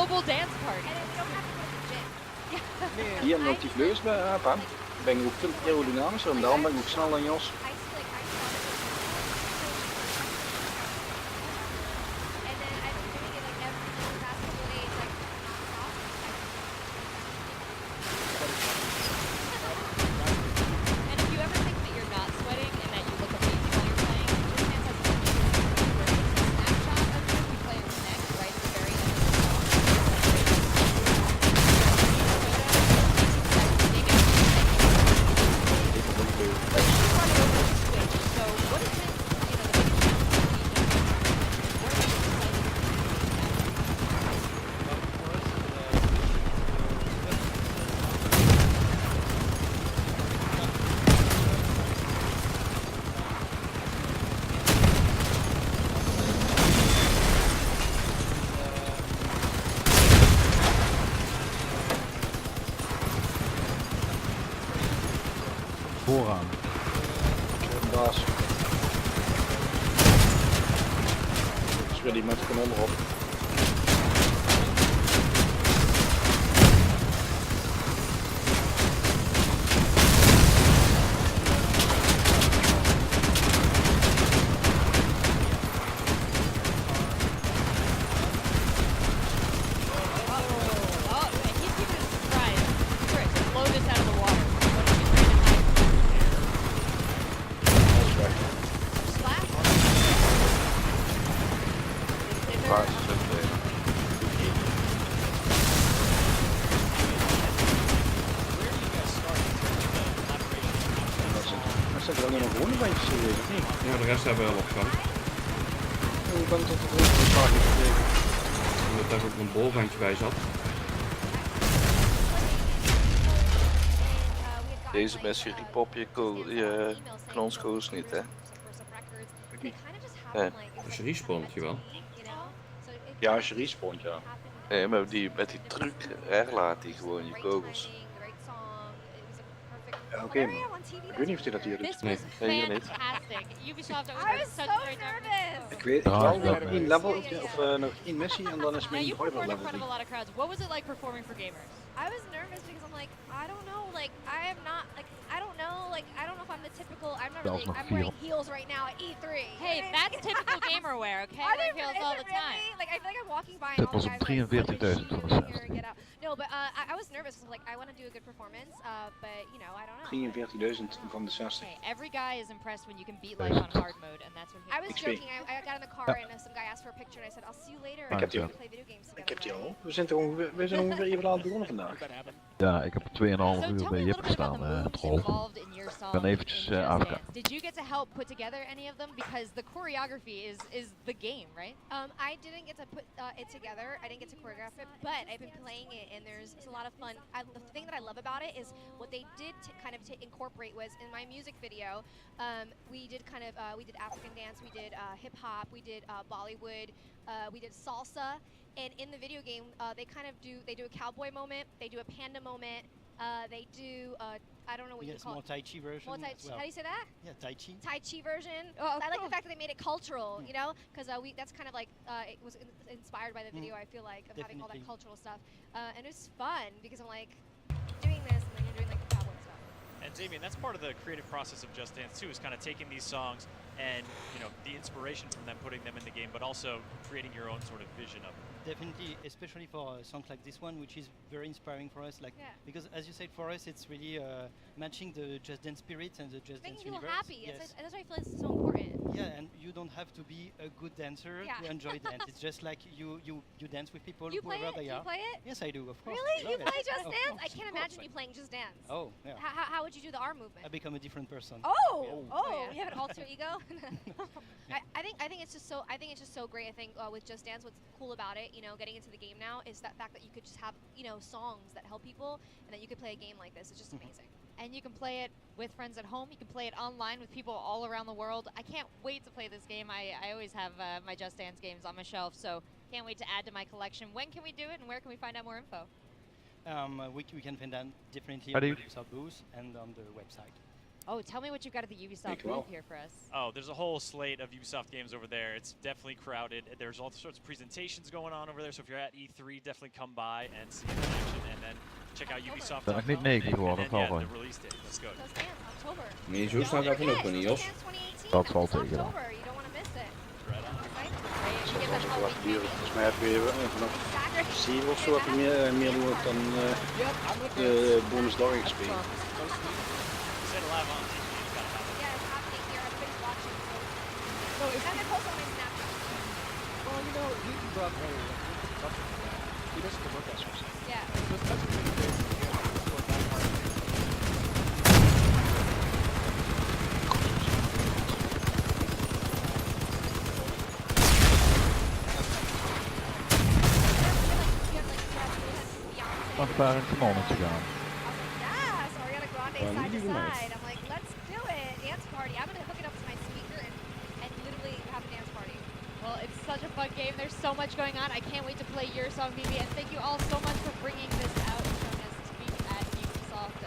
global dance party. And then we don't have to go to the gym. Hier omdat die vleugels bij hebben, ben ik ook veel aerodynamischer en daarom ben ik ook sneller dan Jos. Vooraan. Baas. Schud die met de kanon erop. Ja, de rest hebben we wel opgevangen. Ik ben tot de volgende vraag gekregen. Omdat daar ook een bolvangje bij zat. Deze missie riep op je knonskogels niet, hè? Nee. Als je respawnt je wel. Ja, als je respawnt, ja. Nee, maar met die truc herlaat hij gewoon je kogels. Ja, oké, maar ik weet niet of hij dat hier doet. Nee, hier niet. Ik weet wel nog één level of nog één missie en dan is mijn hardware level 3. What was it like performing for gamers? I was nervous because I'm like, I don't know, like I am not, like I don't know, like I don't know if I'm the typical. I'm not really. I'm wearing heels right now at E3. Hey, that's typical gamer wear, okay? I wear heels all the time. Like I feel like I'm walking by. Dat was op 43.000 van de 60. No, but I was nervous. So like I want to do a good performance, but you know I don't know. 43.000 van de 60. Okay, every guy is impressed when you can beat life on hard mode, and that's what he. I was joking. I got in the car and some guy asked for a picture, and I said, "I'll see you later." Ik heb die al. Ik heb die al. We zijn ongeveer even laat begonnen vandaag. Ja, ik heb 2,5 uur bij Jip gestaan, troll. Ik ben eventjes AFK. Did you get to help put together any of them? Because the choreography is the game, right? I didn't get to put it together. I didn't get to choreograph it, but I've been playing it, and it's a lot of fun. The thing that I love about it is what they did to kind of incorporate was in my music video. We did we did African dance, we did hip hop, we did Bollywood, we did salsa, and in the video game they do a cowboy moment, they do a panda moment, they do I don't know what you call it. More Tai Chi version. More Tai Chi. How do you say that? Yeah, Tai Chi. Tai Chi version. I like the fact that they made it cultural, you know, because that's kind of like it was inspired by the video. I feel like of having all that cultural stuff, and it's fun because I'm like doing this and then you're doing like the cowboy stuff. And Damien, that's part of the creative process of Just Dance too, is kind of taking these songs and, you know, the inspiration from them, putting them in the game, but also creating your own sort of vision of it. Definitely, especially for a song like this one, which is very inspiring for us. Like, because as you said, for us, it's really matching the Just Dance spirit and the Just Dance universe. Making people happy. Yes. That's why I feel it's so important. Yeah, and you don't have to be a good dancer to enjoy dance. It's just like you dance with people whoever they are. You play it? Yes, I do, of course. Really? You play Just Dance? I can't imagine you playing Just Dance. Oh, yeah. How would you do the arm movement? I become a different person. You have an alter ego. I think it's just so great. I think with Just Dance, what's cool about it, you know, getting into the game now, is that fact that you could just have, you know, songs that help people, and that you could play a game like this. It's just amazing. And you can play it with friends at home. You can play it online with people all around the world. I can't wait to play this game. I always have my Just Dance games on my shelf, so can't wait to add to my collection. When can we do it, and where can we find out more info? We can find that definitely on the Crossout booth and on the website. Oh, tell me what you've got at the Ubisoft well. booth here for us. Oh, there's a whole slate of Ubisoft games over there. It's definitely crowded. There's all sorts of presentations going on over there. So if you're at E3, definitely come by and see it in action, and then check out Ubisoft. Ben ik niet 9 geworden, And then, of wel yeah, van? the release date. Let's go. Just Dance, October. Nee, zo snel gaat het ook niet, Jos. Dat valt tegen. October, you don't want to miss it. Right on. Right? Right, you get that Wat Halloween duur. candy. Volgens mij heb je vanaf 7 of zo heb je meer doet dan de bonus dog gespeeld. You said live on TV. You gotta have it. Yeah, it's happening here. Everybody's watching. So and then post on my Snapchat. Well, you know, he brought he doesn't come up as much. Yeah. Want daar een momentje gaan. Yes, Ariana Grande Well, side to you do nice. side. I'm like, let's do it. Dance party. I'm gonna hook it up to my speaker and literally have a dance party. Well, it's such a fun game. There's so much going on. I can't wait to play your song, BB. And thank you all so much for bringing this out and showing us to be at Ubisoft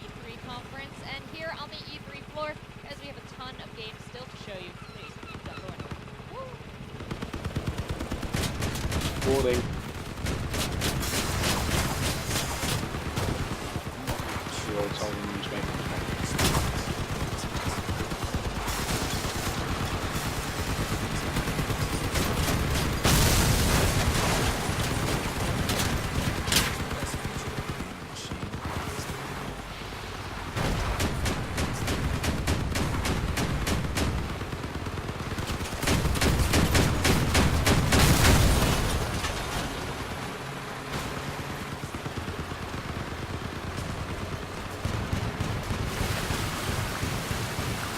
E3 conference. And here on the E3 floor, as we have a ton of games still to show you. Please keep that going. Voordeel. Zo, het zal niet misschien.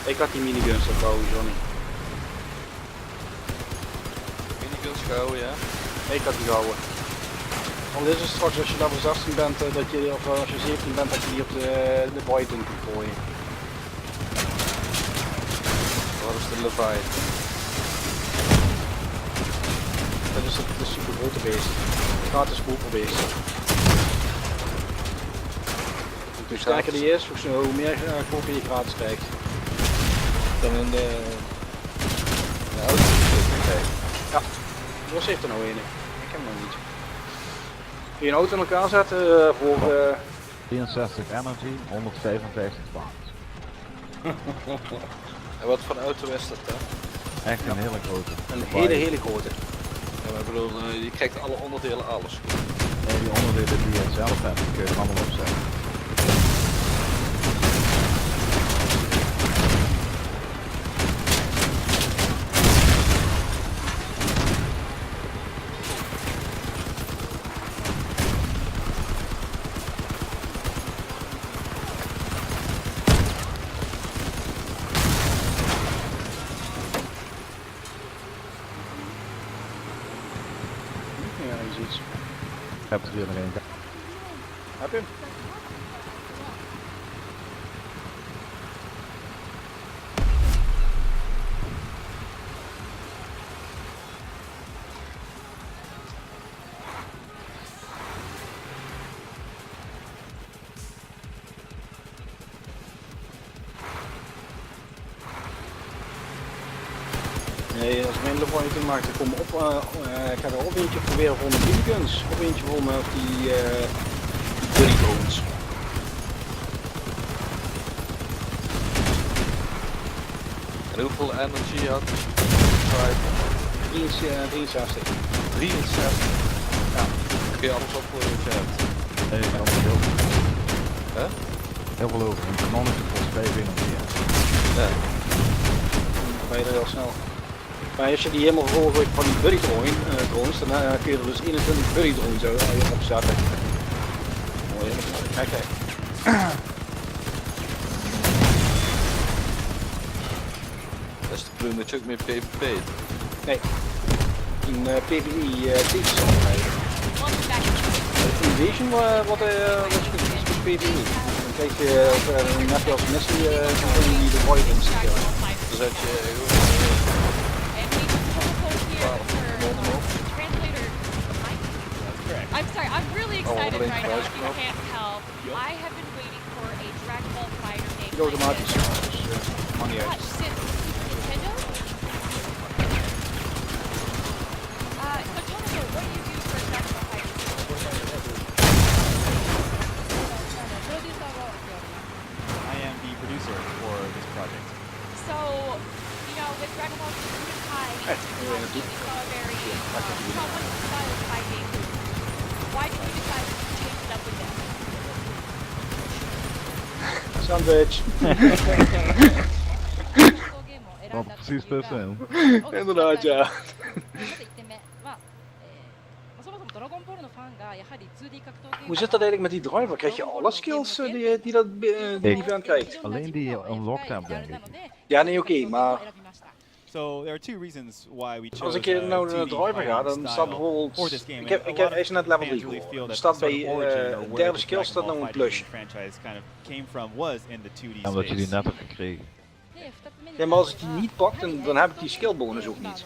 Ik had die miniguns al gehouden, Johnny. Miniguns gehouden, ja. Ik had die gehouden. Want dit is straks als je level 16 bent, dat je, of als je 17 bent, dat je die op de buiten kunt gooien. Wat is de Leviathan? Dat is de super grote beest. Gratis poeperbeest. Hoe sterker die is, hoe meer kopen je gratis krijgt. Dan in de auto. Ja, Jos heeft er nou een. Ik heb hem nog niet. Kun je een auto in elkaar zetten voor... 63 energy, 155 pound. En wat voor auto is dat dan? Echt een hele grote. Een hele grote. Ja, maar ik bedoel, je krijgt alle onderdelen, alles. Nee, die onderdelen die je zelf hebt, die kun je er allemaal op zetten. Ja, je ziet ze. Ik heb er hier nog één. Heb je hem? Nee, als ik mijn level maak, dan kom ik op. Ik ga er op eentje proberen voor mijn miniguns. Op eentje voor me op die buddy drones. En hoeveel energy had je? 63. 63. Ja. Kun je alles opgooien wat je hebt? Nee, ik kan er heel veel. Hè? Heel veel over. Een kanonnetje kost 2 in of meer. Ja. Dan ben je er heel snel. Maar als je die helemaal volgooit van die buddy drones, dan kun je er dus 21 buddy drones op zetten. Mooi, kijk, kijk. Dat is de bedoeling dat je ook meer PvP doet. Nee, in PvE tegenstand rijden. Invasion wat je kunt kiezen met PvE. Dan krijg je net als missie die de voidings. Dan zet je I'm sorry, I'm really excited link right now, if price you knop. can't tell. I have been waiting for a Dragon Ball Fighter game. Automatisch. How did you saw a very someone style fighting? Why did you decide to change it up with them? Sandwich. Wat precies tussenin. Inderdaad, ja. Hoe zit dat eigenlijk met die driver? Krijg je alle skills die dat event krijgt? Alleen die je unlocked hebt, denk ik. Ja, nee, oké, maar So there are two reasons why we chose als ik nou naar de driver ga, dan staat bijvoorbeeld... Hij is net level 3 geworden. Er staat bij derde skill staat nog een plusje. Omdat je die net hebt gekregen. Ja, maar als ik die niet pak, dan heb ik die skill bonus ook niet.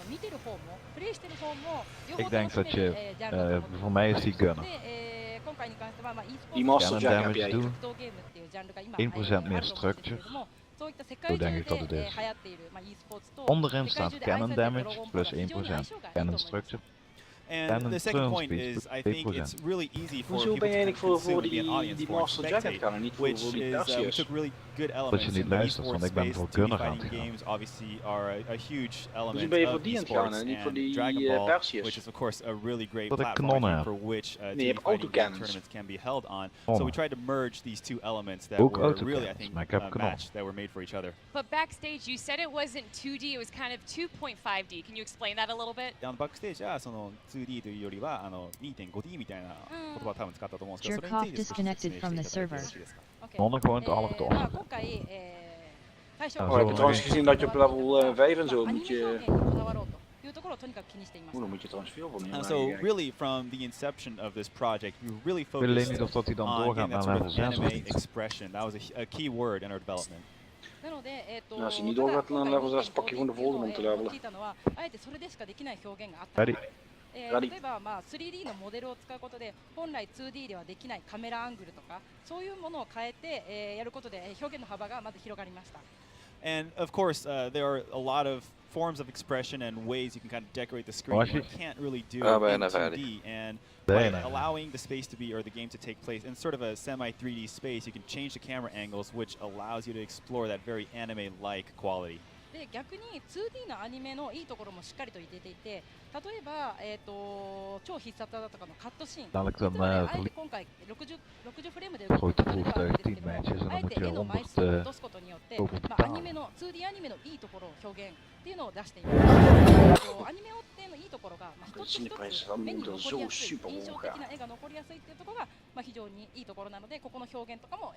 Ik denk dat je, voor mij is die gunner. Die master jack heb jij. Doen, 1% meer structure. Zo denk ik dat het is. Onderin staat cannon damage plus 1% cannon structure. And the second point is, I think it's really easy for Hoezo ben je eigenlijk voor die more master jack aan het gaan en niet voor which die is we Perseus? took really good elements niet in the luistert, esports want ik ben space. voor 2D gunner aan het fighting gaan. games obviously are a huge element ben je voor of die aan het gaan esports, en niet voor and die Dragon Ball, Perseus? which is of course a really great Dat ik platform kanonnen heb. for which Nee, je 2D hebt fighting game autocannons. tournaments can be held on. So Kanonnen. we tried to merge these two elements that Ook were really, I autocannons, think, maar ik heb a kanonnen. match that were made for each other. But backstage, you said it wasn't 2D, it was kind of 2.5D. Can you explain that a little bit? バックステージはその 2D というよりは2.5D みたいな言葉を多分使ったと思うんですけど、それについて少し説明していただいてよろしいですか。 Kanonnen gewoon het allochton. Oh, ik heb trouwens gezien dat je op level 5 en zo moet je... Dan moet je trouwens veel voor meer So really from the inception of this project, we really Ik weet alleen focused niet of dat hij dan on doorgaat getting that naar sort level of 6 of anime niet. expression. That was a key word in our development. Nou, als je niet doorgaat naar level 6, pak je gewoon de volgende om te levelen. Ready? Ready. 例えば、3D のモデルを使うことで本来 2D ではできないカメラアングルとかそういうものを変えて、やることで表現の幅がまず広がりました。 And of course, there are a lot of forms of expression and ways you can kind of decorate the screen that you can't really do in 2D. And by allowing the space to be, or the game to take place in sort of a semi-3D space, you can change the camera angles, which allows you to explore that very anime-like quality. で逆に 2D のアニメのいいところもしっかりと入れていて、例えば、超必殺技とかのカットシーン、Dadelijk dan あえて今回60フレームで動く grote ことがあるんですけ voertuig, ども、 teammatches en あ dan え moet て je 絵の枚 100 数を落とすことによって、over アニ betalen. メの 2D アニメのいいところ表現っていうのを出しています。アニメをってのいいところが、一つ一つ目に残りやすい、印象的な絵が残りやすいっていうところが、非常にいいところなので、ここの表現とかも、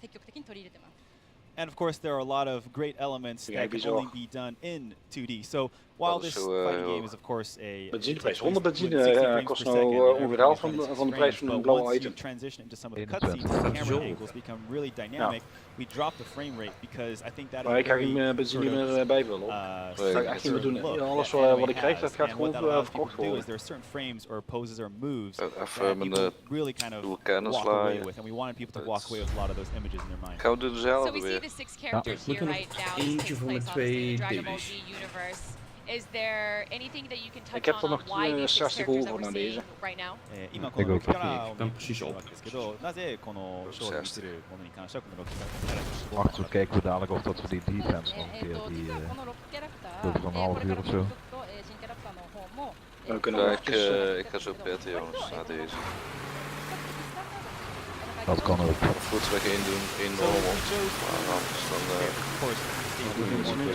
積極的に取り入れてます。 And of course, there are a lot of great elements that can only be done in 2D. So while this fighting game is of course a benzineprijs, 100 benzine kost nou ongeveer de helft van de prijs van een blauwe item. Transition into some of the cutscenes, the camera angles become really dynamic. We drop the frame rate because I think that is Maar ik ga geen benzine meer bij willen. Dat ga ik echt niet meer doen. Alles wat ik krijg, dat gaat gewoon verkocht worden. There are certain frames or poses or moves that Even people really kind of walk away with, and we wanted people to walk away with a lot of those images in their mind. Gaan we doen So dezelfde we see weer. the 6 characters here right now. This takes place obviously in the Dragon Ball Z universe. Is there anything that you can Ik touch heb er on nog why these 6 60 characters that over we're naar seeing deze. right now? 今この6キャラをIk ben precies op. ですけど、なぜこのショーにするものに関してはこの6キャラを絞る Wacht, we kijken we dadelijk of dat we die defense nog een keer, 実 die はこの6キャラクター、 over een half これ uur から of ちょ zo. っと新キャラクターの方も、 We kunnen Ja, wel ik ga zo petten jongens, na deze. Dat kan ook. Voetweg 1 doen, 1 So normal. we chose Maar anders dan of course, coming in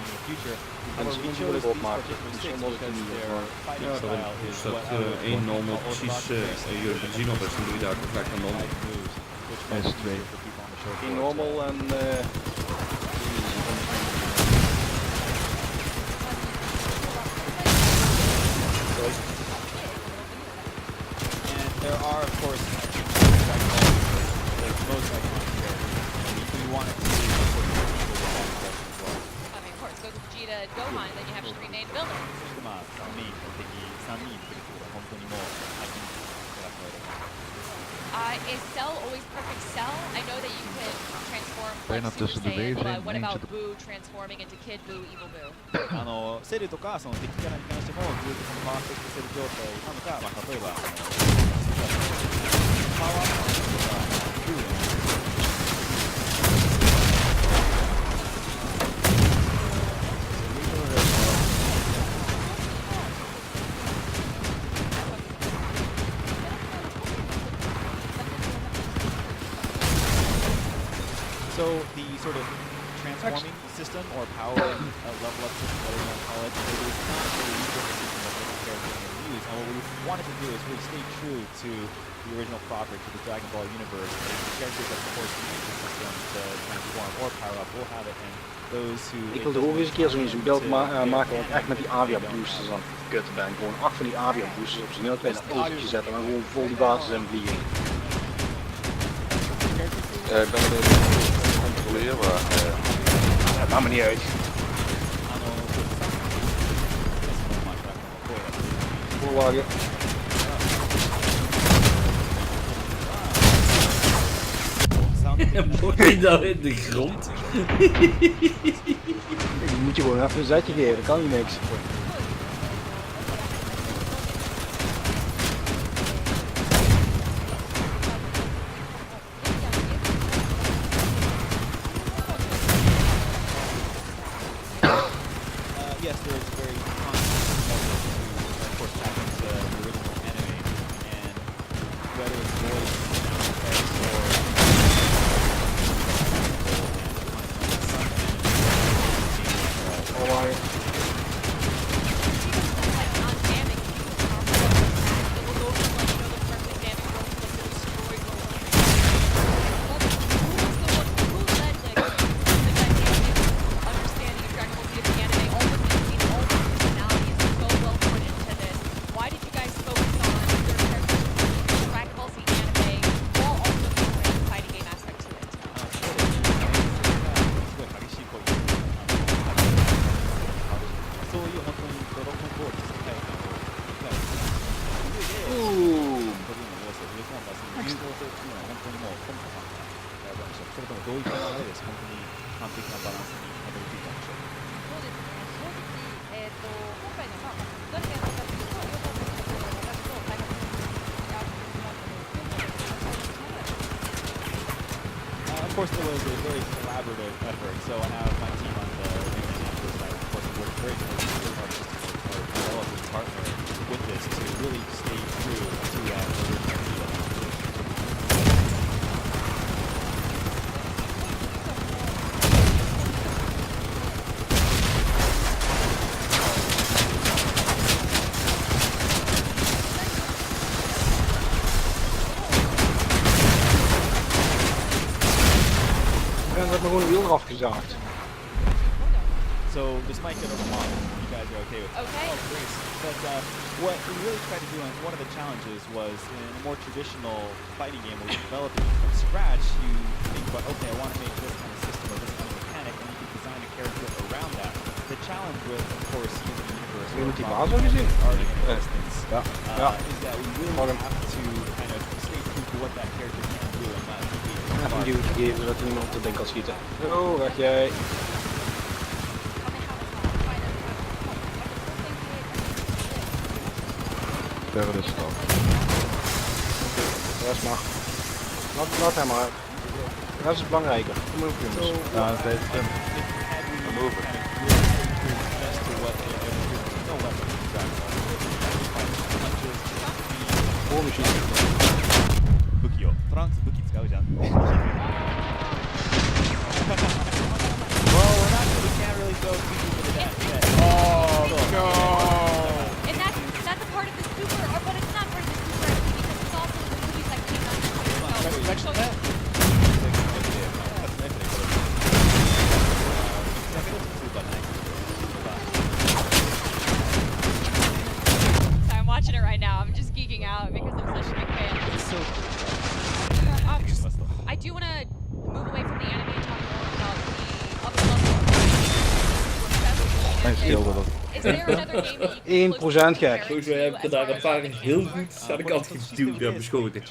the future. However, we chose these particular six because their fighting Ja, style daarom. is Dus dat what 1 normal precies je benzine op is, dan doe je daar gelijk aan dan. Is 2. geen normal en... And there are, of course, the most iconic characters. And we wanted to do as well. I mean, of course, Goku, Vegeta, and Gohan, then you have your 3 named villains. そしてまあ3人出てくると本当にもうアイコニックなキャラクターで。 Is Cell always perfect Cell? I know that you can transform Bijna like Super tussen de Saiyan, waves but in, what eentje about te- Boo transforming into Kid Boo, Evil Boo? セルとかその敵キャラに関してもずっとそのパーフェクトセル状態なのか、まあ、例えばパワーアップとかブーの あ So the sort of transforming system or powering level up system, whatever you want to call it, it is not really the system that the character can use. And what we wanted to do is really stay true to the original property, to the Dragon Ball universe. And the characters that of course use the system to transform or power up will have it. And those who ik wilde ook eens een keer zo'n beeld maken waar ik echt met die avia boosters aan het kutten ben. Gewoon 8 van die avia boosters op zo'n heel klein autootje zetten en gewoon vol die basis in vliegen. Ja, ik ben er even controleren, maar dat maakt me niet uit. Voorwagen. Mooi je nou in de grond? Je moet je gewoon even een zetje geven, dat kan niet niks. Yes, there is a very constant of course back into the original anime, and whether it's voice, sound effects, Of course, there was a very collaborative effort, so I have my team on the campus side. Of course, we worked very closely with our development partner with this to really stay true to that original feel. Gewoon een wiel eraf gezaagd. So this might get over long if you guys are okay with it. Okay. Oh, great. But what we really tried to do, and one of the challenges was in a more traditional fighting game where you develop it from scratch, you think about, okay, I want to make this kind of system or this kind of mechanic, and you can design a character around that. The challenge with, of course, using the universe or already in existence is that we really have to kind of stay true to what that character can do and not even een duwtje geven zodat er niemand op de ding kan schieten. Oh, weg jij. Derde stap. De rest mag. Laat hem maar. De rest is belangrijker. Kom maar op jongens. Ja, dat heeft hem. Kom over. Voormachine. 武器をトランクス武器使うじゃん。Well, we're not we can't really go too deep into that yet. Oh no! And that's a part of the super, or but it's not part of the super because it's also the movies that came out. So I'm watching it right now. I'm just geeking out because I'm such a big fan. It's so I do want to move away from the anime and talk more about the upper level. Is there another game that you can 1% gek. Volgens mij heb ik er daar een paar heel goed aan de kant geduwd en beschoten.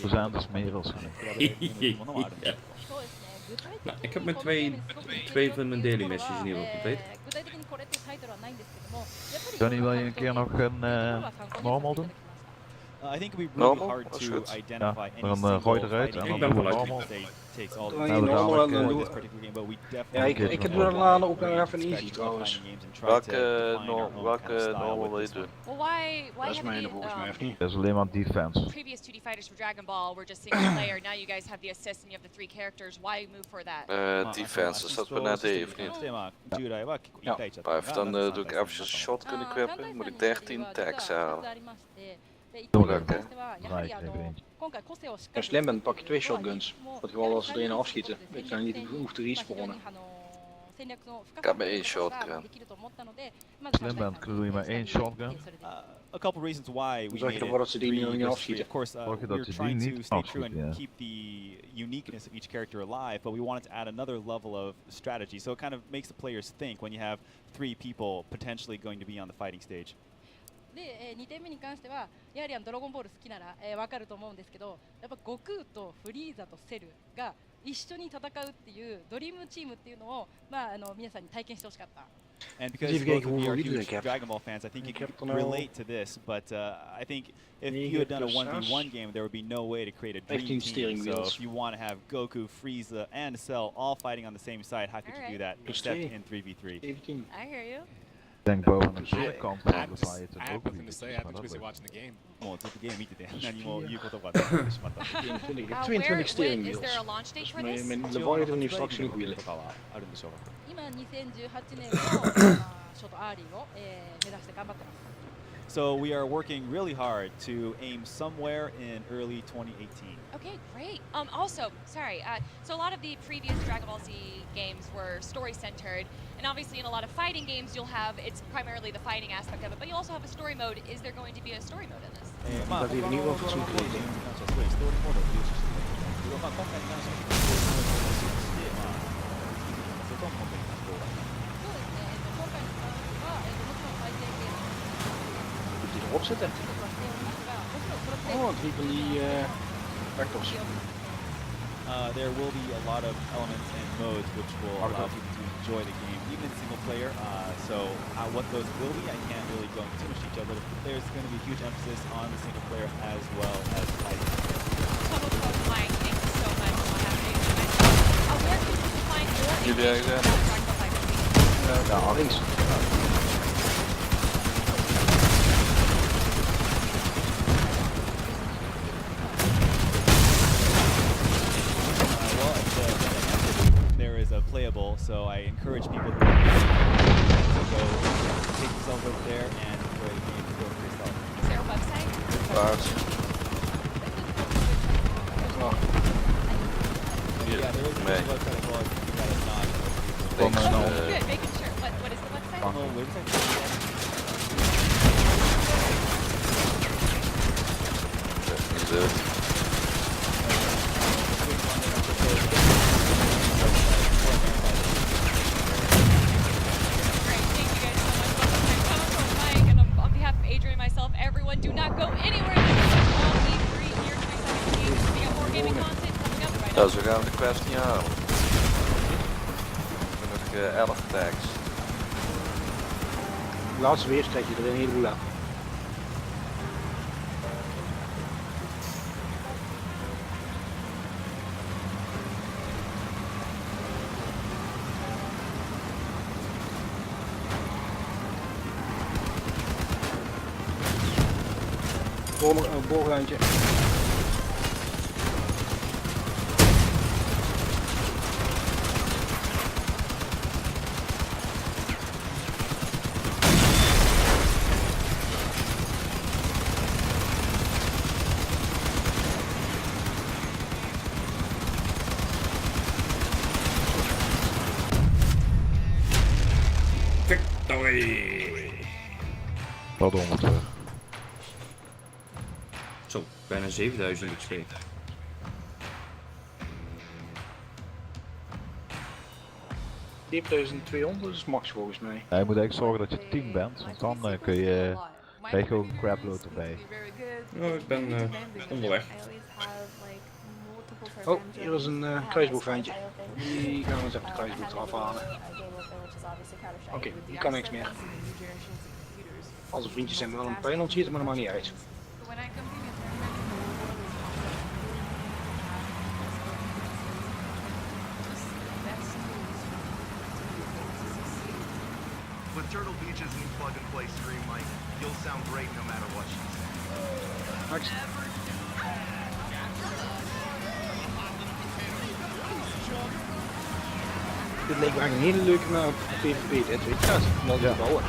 Verzaan is meer als Ja. Nou, ik heb mijn twee van mijn daily messages in ieder geval compleet. Johnny, wil je een keer nog een normal doen? I think it'd be really hard to identify any single fighting game that takes all the normal for this particular game, but we definitely ik doe er ook even easy trouwens. Welke normal wil je doen? Well, why Dat is mij volgens mij of niet? Dat is alleen maar defense. Previous 2D fighters for Dragon Ball were just single player. Now you guys have the assist and you have the 3 characters. Why move for that? Defense, is dat bijna D of niet? Ja, maar even dan doe ik eventjes een shot kunnen equippen. Moet ik 13 tags halen. Als je slim bent, pak je 2 shotguns. Voor het geval als ze erin afschieten. Dat je niet hoeft te respawnen. Ik heb maar 1 shotgun. Slim bent, doe je maar 1 shotgun. A couple reasons why we Zorg je ervoor dat ze die niet afschieten. Of course, we're trying to stay true and keep the uniqueness of each character alive, but we wanted to add another level of strategy. So it kind of makes the players think when you have 3 people potentially going to be on the fighting stage. で、2点目に関してはやはりドラゴンボール好きなら分かると思うんですけど、やっぱ悟空とフリーザとセルが一緒に戦うっていうドリームチームっていうのを皆さんに体験してほしかった。And because both of you are huge Dragon Ball fans, I think you can relate to this. But I think if you had done a 1v1 game, there would be no way to create a dream team. So if you want to have Goku, Frieza, and Cell all fighting on the same side, how could you do that except in 3v3? I hear you. Denk boven de zijkant van de fight en ook I was busy watching the game. もうずっとゲーム見てて何も言うことがなくなってしまった。Ik heb 22 steering wheels. Is there a launch date for this? Mijn Leviathan heeft straks genoeg wielen. あるんでしょうか。今2018年のショートアーリーを目指して頑張ってます。So we are working really hard to aim somewhere in early 2018. Okay, great. Also, sorry. So a lot of the previous Dragon Ball Z games were story-centered, and obviously in a lot of fighting games, you'll have it's primarily the fighting aspect of it, but you also have a story mode. Is there going to be a story mode in this? Dat heeft niet wel fatsoenlijk gelezen. Erop zitten. Oh, 3 van die vectors. There will be a lot of elements and modes which will allow people to enjoy the game, even in single player. So what those will be, I can't really go into too much detail, but there's going to be a huge emphasis on the single player as well as fighting. Mike, thank you so much for having me. Where can people find more information about Dragon Ball Fighter? Ja, links. Playable, so I encourage people to go take themselves over there and play the game for yourself. Is there a website? Yeah, there is a website as well. That is not. Good, making sure. What is the website? Everyone, do not go anywhere. Ja, zo gaan we de quest niet halen. We hebben nog 11 tags. De laatste weer krijg je er een heleboel aan. Een boorruimtje. Victory! Pardon, Zo, bijna 7000 XP. $7.200 is max volgens mij. Ja, je moet eigenlijk zorgen dat je 10 bent, want dan kun je, krijg je ook een crapload erbij. Oh, ik ben onderweg. Oh, hier is een kruisboogventje. Die gaan we eens even de kruisboog eraf halen. Oké, die kan niks meer. Als de vriendjes zijn wel een pijn ontschieten, maar dat maakt niet uit. Turtle Beach's new plug-and-play stream mic, you'll sound great no matter what she says. Max. Dit leek me eigenlijk een hele leuke maar PvP dit, weet je dat? Om te bouwen.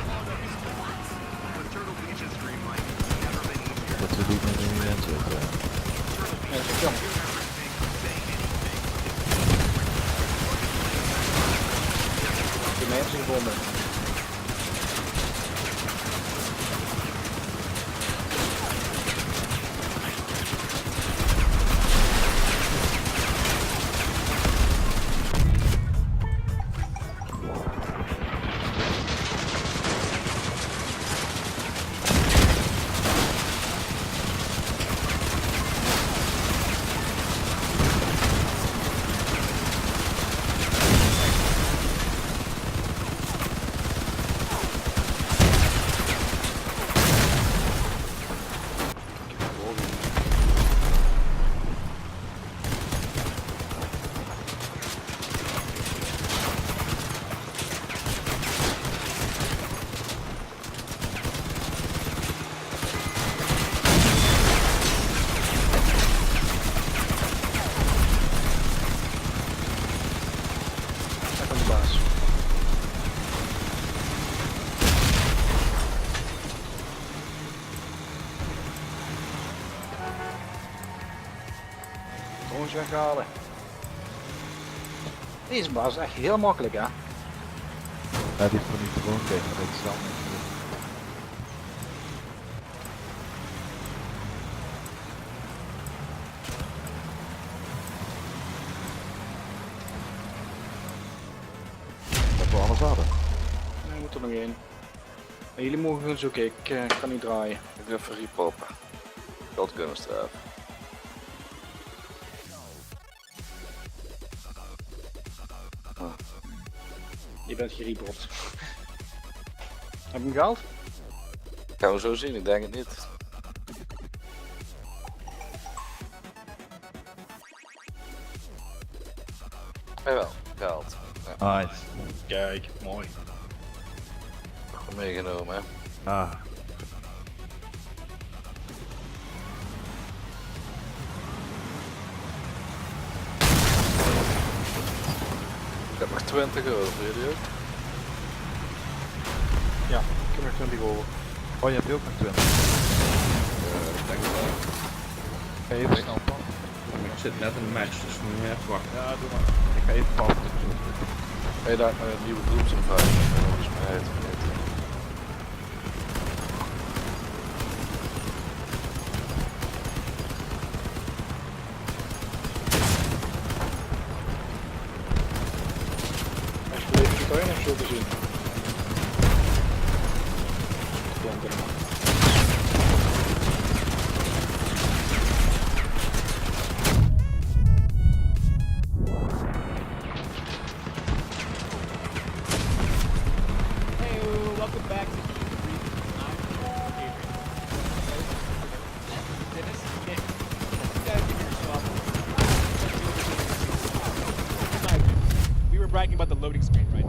Dat we niet met een event zitten. Ja, dat is jammer. De mensen gevonden. Drones weghalen. Deze baas is echt heel makkelijk, hè? Ja, die van die drone tegen, dat is dan. Dat we alles hadden. Nee, we moeten er nog één. En jullie mogen gaan zoeken, ik kan niet draaien. Ik wil even repoppen. Shotgunstraaf. Je bent gerepopt. Heb je hem gehaald? Gaan we zo zien, ik denk het niet. Jawel, gehaald. Ja. Nice. Kijk, mooi. Goed meegenomen, hè. Ah. Ik heb nog 20 euro voor jullie ook. Ja, ik heb nog 20 euro. Oh, je hebt ook nog 20. Ik denk het wel. Ga je even snel pakken? Ik zit net in de match, dus moet je even wachten. Ja, doe maar. Ik ga even pakken. Hey, daar nieuwe groeps in vijf. Volgens mij heet het niet. Kan je nog zo te zien? Hey, welcome back to E3. I'm Adrian. Dennis, Nick, you guys give yourself. We were bragging about the loading screen, right?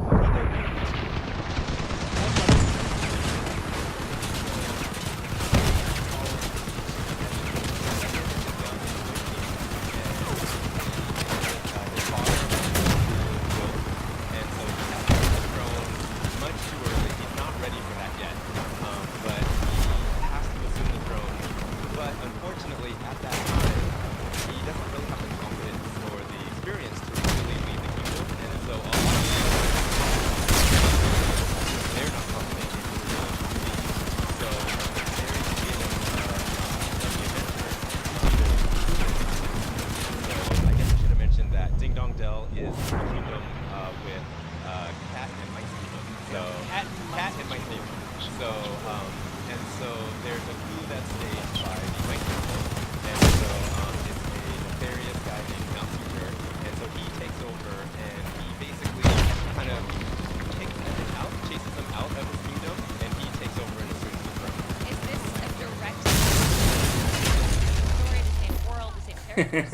It is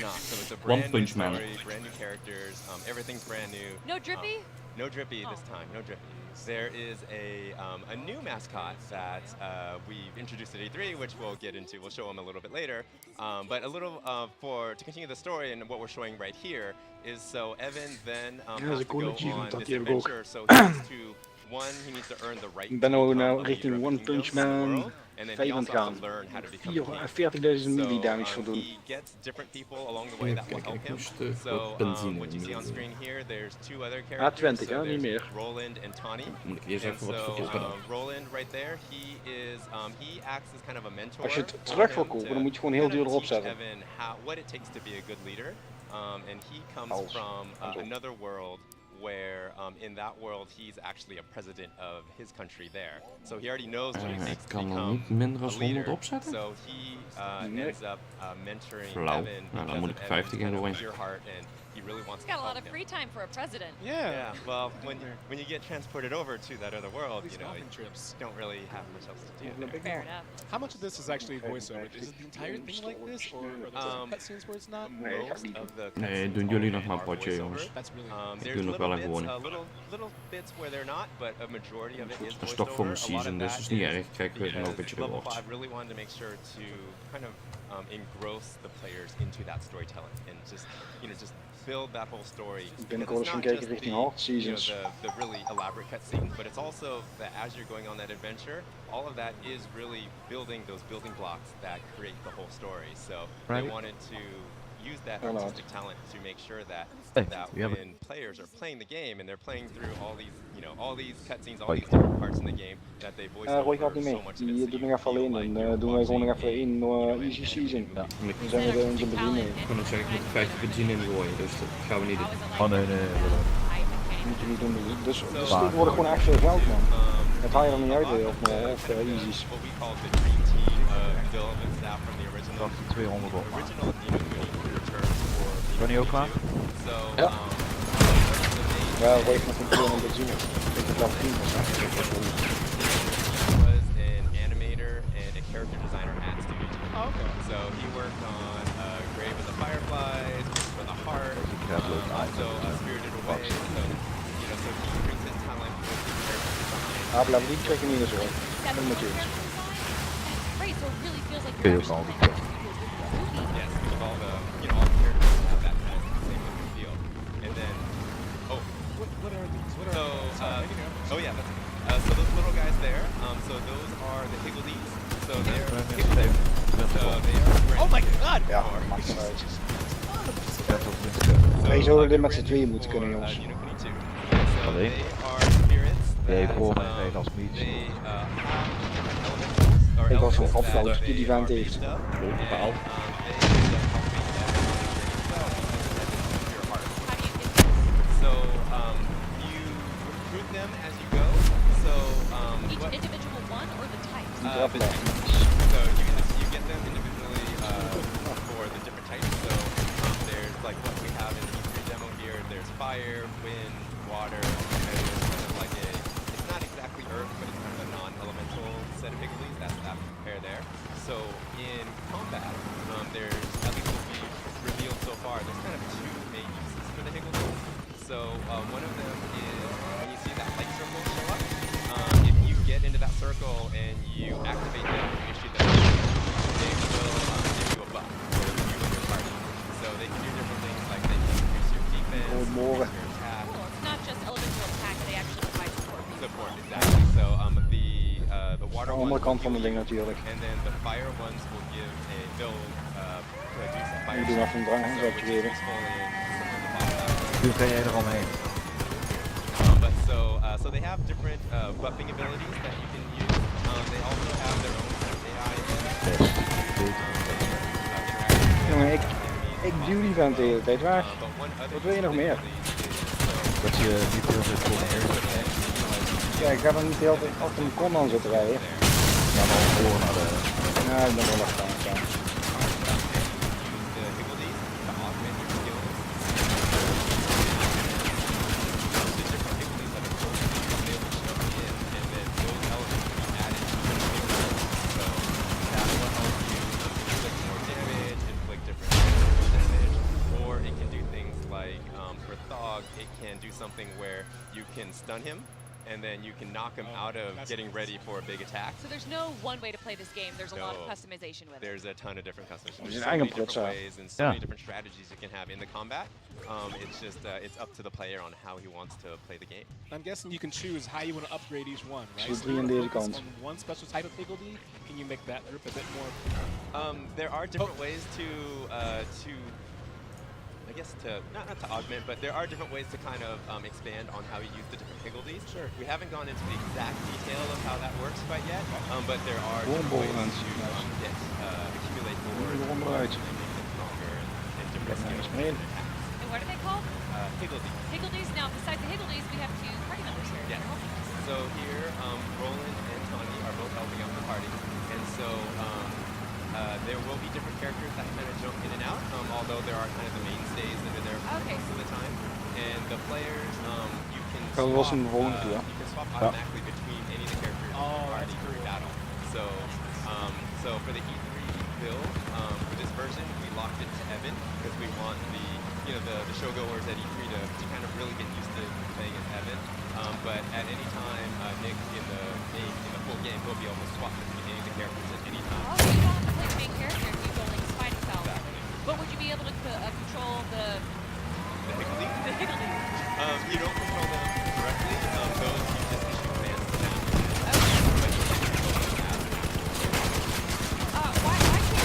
not. So it's a brand new story, Man. brand new characters. Everything's brand new. No drippy? No drippy this time. No drippy. there is a new mascot that we've introduced at E3, which we'll get into. We'll show him a little bit later. But a little to continue the story, and what we're showing right here is so Evan then has to go on this adventure. So he needs to he needs to earn the right Ik ben to become nou a richting leader of One the Punch kingdoms in the Man world, and then he 5 aan also het has gaan. to learn how to become a king. 40.000 melee damage So voldoen. he gets different people along the way that will help him. So what you see on screen here, there's two other characters. 20, so niet meer. Roland and Tawny. Moet ik eerst And even wat so zoeken dan. Roland right there, he acts as kind of a mentor. Als je het terug wil kopen, dan moet je gewoon heel duur erop zetten. Evan what it takes to be a good leader. And he comes from another world where in that world he's actually a president of his country there. So he already knows what it takes to become a leader. So he ends up mentoring Evan because moet of ik 50 in Evan's pure heart, and he really wants He's to got a lot help of him. free time for a president. Yeah. Well, when you get transported over to that other world, you know, trips. you don't really have much else to do there. Fair enough. How much of this is actually voiceover? Is it the entire thing like this, or are there some cutscenes where it's not? Most of the Nee, doen jullie nog maar een potje, jongens. That's really there's doe nog wel little even bits, gewoon. little bits where they're not, but a majority of it is Dat is toch voor voiceover. mijn A lot season, of dus that is niet is erg. Kijk, ik weet nog een because beetje de Level woord. 5 really wanted to make sure to kind of engross the players into that storytelling and just build that whole story. Binnenkort eens gaan kijken richting hard seasons. The really elaborate cutscenes, but it's also that as you're going on that adventure, all of that is really building those building blocks that create the whole story. So they wanted to use that artistic talent to make sure that when players are playing the game and they're playing through all these cutscenes, all these different parts in the game, that they voice Roy gaat over niet mee. so much of it. Die doet nog even alleen en doen wij gewoon nog even één easy season. Dan zijn we er in zijn begin mee. Ik kan ook zeggen, ik moet 50 benzine in gooien, dus dat gaan we niet doen. Oh nee. Moet je niet doen. Dus dit wordt gewoon echt veel geld, man. Het haal je er niet uit, of easy's. What we call the dream team of development staff from the original. 200 op. Original returns for Ben je ook klaar? So, Ja. Ja, Roy heeft nog een keer een benzine. Ik denk dat het was an animator and a character designer at Studio Ghibli. Oh, okay. So he worked on Grave of the Fireflies, for the Heart, also Spirited Away. So he brings his talent with the character design. Ah, blijf niet trekken in de zorg. Dat moet je eens. Great, so it really feels like Kun you're je ook al Yes, because all the all the characters have that kind of same look and feel. And then What are these? What so are oh yeah, so those little guys there, so those are the Higgledies. So they're Oh my god! Ja, maakt niet uit. Wij zouden dit met z'n tweeën moeten kunnen, jongens. Alleen? Jij voor mij rijden als meets. Ik was van opvallend die vent heeft. Bepaald. So you recruit them as you go. So each individual one or the types? the types. So you get them individually for the different types. So there's like what we have in the E3 demo here. There's fire, wind, water, and there's kind of like it's not exactly earth, but it's kind of a non-elemental set of Higgledies. That's that pair there. So in combat, there's, at least what we've revealed so far, there's kind of two main uses for the Higgledies. So one of them is when you see that light circle show up, if you get into that circle and you activate them, you issue them, they will give you a buff for you and your party. So they can do different things, like they can increase your defense, your attack. Cool, it's not just elemental attack, they actually provide support. Support, exactly. So the water De ones andere kant will van het heal ding you, natuurlijk. and then the fire ones will give they'll do some fire. Ik doe even een dranghand geven. Hoe ga jij er omheen? But so they have different buffing abilities that you can use. They also have their own kind of AI Jongen, ik duw die vent de hele tijd weg. Wat wil je nog meer? Dat je niet heel veel kon. Ja, ik ga er niet de hele tijd achter mijn kon aan zitten rijden. Ja, maar voor naar de... Ja, ik ben wel echt aan het gaan. It can do something where you can stun him, and then you can knock them out of getting ready for a big attack. So there's no one way to play this game. There's a lot of customization with it. There's a ton of different customization. There's There's so so many many different different ways and so many different strategies you can have in the combat. It's just it's up to the player on how he wants to play the game. I'm guessing you can choose how you want to upgrade each one, right? So So you on wanna focus kant. on one special type of higgledy. Can you make that group a bit more? There are different ways to I guess not to augment, but there are different ways to kind of expand on how you use the different higgledies. Sure. We haven't gone into the exact detail of how that works quite yet, but there are different ways to accumulate more and make it stronger and different skills and attacks. And what are they called? Higgledies. Higgledies. Now, besides the Higgledies, we have 2 party members here. Yes. So here, Roland and Tawny are both helping out the party, and so there will be different characters that kind of jump in and out, although there are kind of the mainstays that are there for most of the time. And the players, you can swap automatically between any of the characters in the party during battle. So for the E3 build, for this version, we locked it to Evan because we want the showgoers at E3 to kind of really get used to playing as Evan. But at any time, Nick in the full game will be able to swap between any of the characters at any time. Oh, so you don't have to play the main character if you go like fighting style. Exactly. But would you be able to control the Higgledy? The Higgledy. You don't control them directly. Those you just issue commands to them. But you can control them after. Why can't you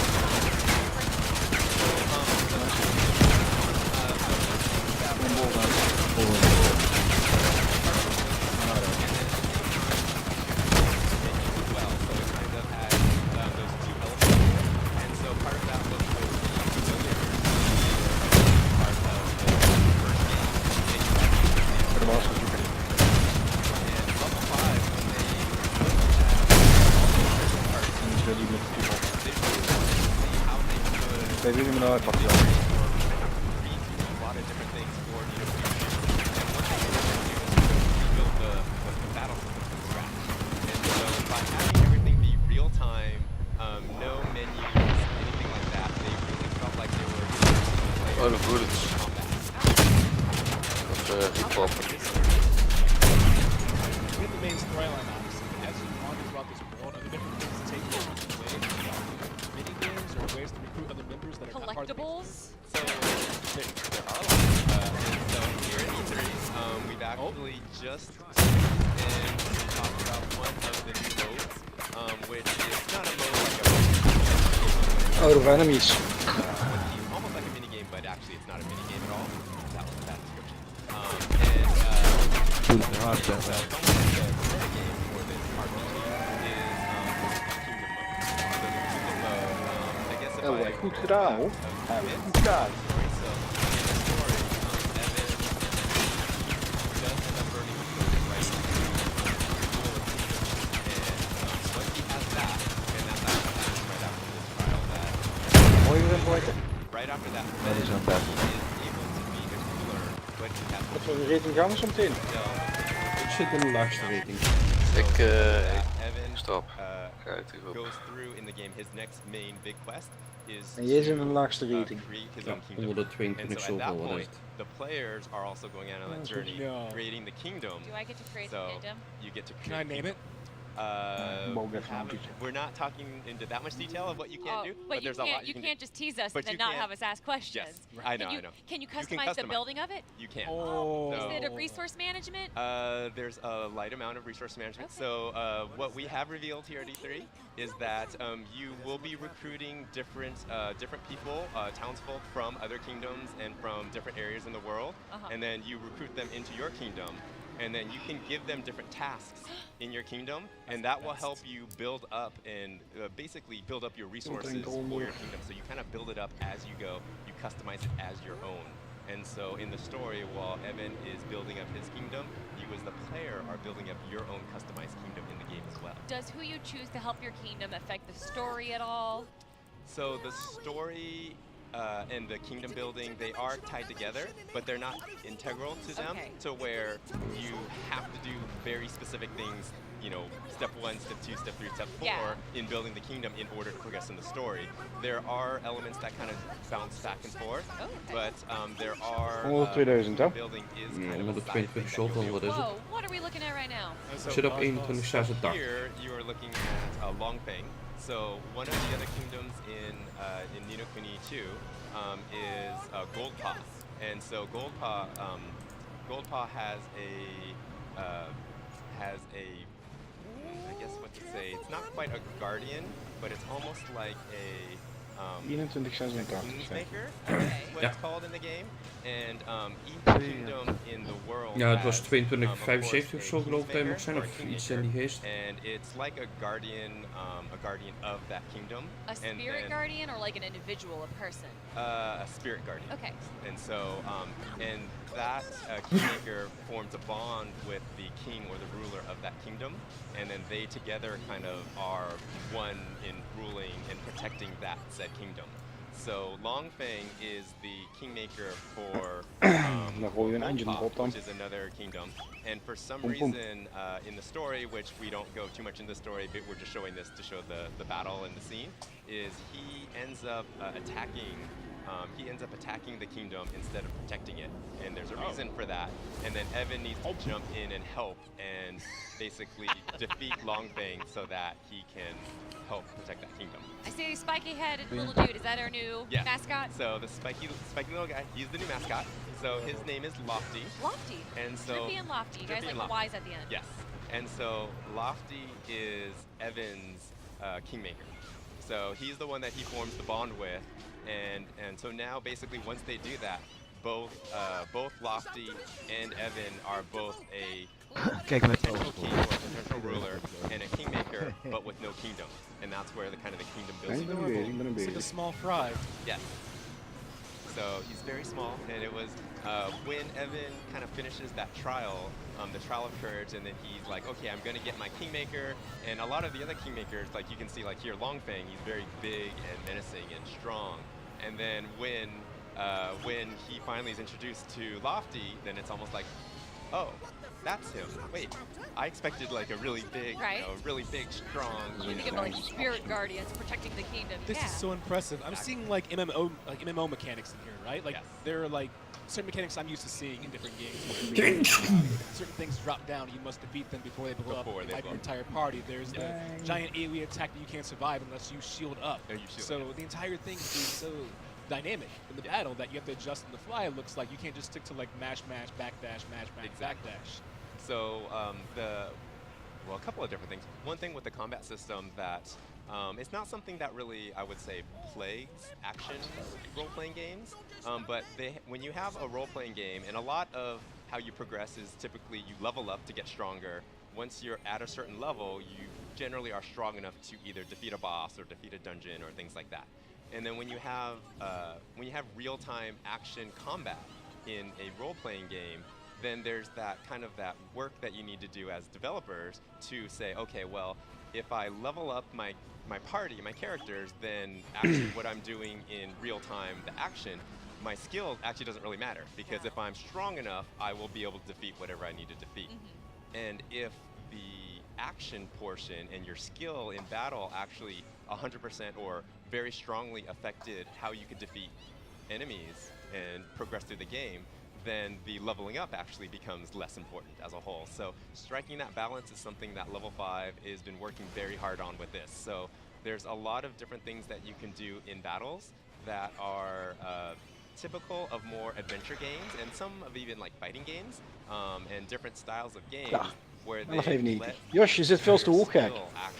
Weet jullie me nou uitpakken? A lot of different things for you to and one thing we're going to do is build the battle system from scratch. And so by having everything be real time, no menus, anything like that, they really felt like they were Oh, the bullets. Hip-hop. With the main storyline, obviously, as you wander throughout this world, are there different things to take place? Mini games or ways to recruit other members that are not part of the collectibles? So there are a lot. And so here at E3, we've actually just and talked about one of the new modes, which is not a mode like a Out of enemies. almost like a mini game, but actually it's not a mini game at all. That was a bad description. The game for this RPG is Kingdom mode. So the Kingdom mode, I guess if Oh, goed gedaan hoor. Goed gedaan. Right after that, Dat is een best. Wat voor een rating gaan we zo meteen? Ik zit in de laagste rating. Stop. Goes through in the game. His next main big quest is En jij zit in de laagste rating. create his Ja, own kingdom. 122 And so at that zoveel, wat is point, het? the players are also going out on that journey, creating the kingdom. Do I get to create So the kingdom? you get to Can I name it? We're not talking into that much detail of what you can't do, but there's a lot you can can't do. just tease us But and then you not can- have us ask questions. Yes, I know, I know. Can you You can customize the customize. building of it? You can. Oh. Is it a So- resource management? There's a light amount of resource management. So what we have revealed here at E3 is that you will be recruiting different people, townsfolk from other kingdoms and from different areas in the world, and then you recruit them into your kingdom. And then you can give them different tasks in your kingdom, and that will help you build up and basically build up your resources for your kingdom. So you kind of build it up as you go. You customize it as your own. And so in the story, while Evan is building up his kingdom, you as the player are building up your own customized kingdom in the game as well. Does who you choose to help your kingdom affect the story at all? So the story and the kingdom building, they are tied together, but they're not integral to them, to where you have to do very specific things step 1, step 2, step 3, step 4 in building the kingdom in order to progress in the story. There are elements that kind of bounce back and forth, but there are building is kind of a side thing that you'll do. Whoa, what are we looking at right now? Zit op 21.86. Here you are looking at Longfeng. So one of the other kingdoms in Ni no Kuni 2 is Goldpaw, and so Goldpaw has I guess what to say. It's not quite a guardian, but it's almost like a Kingsmaker, what it's called in the game. And each kingdom in the world Ja, het was 22.75 of zo geloof ik dat je mag zijn, of iets in die geest. And it's like a guardian of that kingdom. A spirit guardian or like an individual, a person? A spirit guardian. Okay. And so, and that kingmaker forms a bond with the king or the ruler of that kingdom, and then they together kind of are one in ruling and protecting that said kingdom. So Longfeng is the kingmaker for Goldpaw, which is another kingdom. And for some reason in the story, which we don't go too much in the story, but we're just showing this to show the battle and the scene, is he ends up attacking the kingdom instead of protecting it. And there's a reason for that. And then Evan needs to jump in and help and basically defeat Longfeng so that he can help protect that kingdom. I see a spiky headed little dude. Is that our new mascot? So the spiky little guy, he's the new mascot. So his name is Lofty. Lofty? And so Drippy and Lofty. You guys like the Y's at the end. Yes. And so Lofty is Evan's kingmaker. So he's the one that he forms the bond with. And so now basically once they do that, both Lofty and Evan are both a potential king or potential ruler and a kingmaker, but with no kingdom. And that's where the kingdom building. It's like a small fry. Yes. So he's very small, and it was when Evan kind of finishes that trial, the trial of courage, and then he's like, okay, I'm gonna get my kingmaker. And a lot of the other kingmakers, like you can see, like here, Longfeng, he's very big and menacing and strong. And then when he finally is introduced to Lofty, then it's almost like, oh, that's him. Wait, I expected like a really big, really big, strong. You think of like spirit guardians protecting the kingdom. This is so impressive. I'm seeing like MMO mechanics in here, right? Like there are like certain mechanics I'm used to seeing in different games. Certain things drop down, you must defeat them before they blow up like your entire party. There's the giant AoE attack that you can't survive unless you shield up. So the entire thing is so dynamic in the battle that you have to adjust on the fly. It looks like you can't just stick to like mash, backdash, backdash. So a couple of different things. One thing with the combat system that it's not something that really, I would say, plagues action role-playing games, but when you have a role-playing game, and a lot of how you progress is typically you level up to get stronger. Once you're at a certain level, you generally are strong enough to either defeat a boss or defeat a dungeon or things like that. And then when you have real-time action combat in a role-playing game, then there's that kind of that work that you need to do as developers to say, okay, well, if I level up my party, my characters, then actually what I'm doing in real time, the action, my skill actually doesn't really matter, because if I'm strong enough, I will be able to defeat whatever I need to defeat. And if the action portion and your skill in battle actually 100% or very strongly affected how you could defeat enemies and progress through the game, then the leveling up actually becomes less important as a whole. So striking that balance is something that Level 5 has been working very hard on with this. So there's a lot of different things that you can do in battles that are typical of more adventure games, and some of even like fighting games, and different styles of games. Where they even niet. Jos, je zit veel te hoog, gek.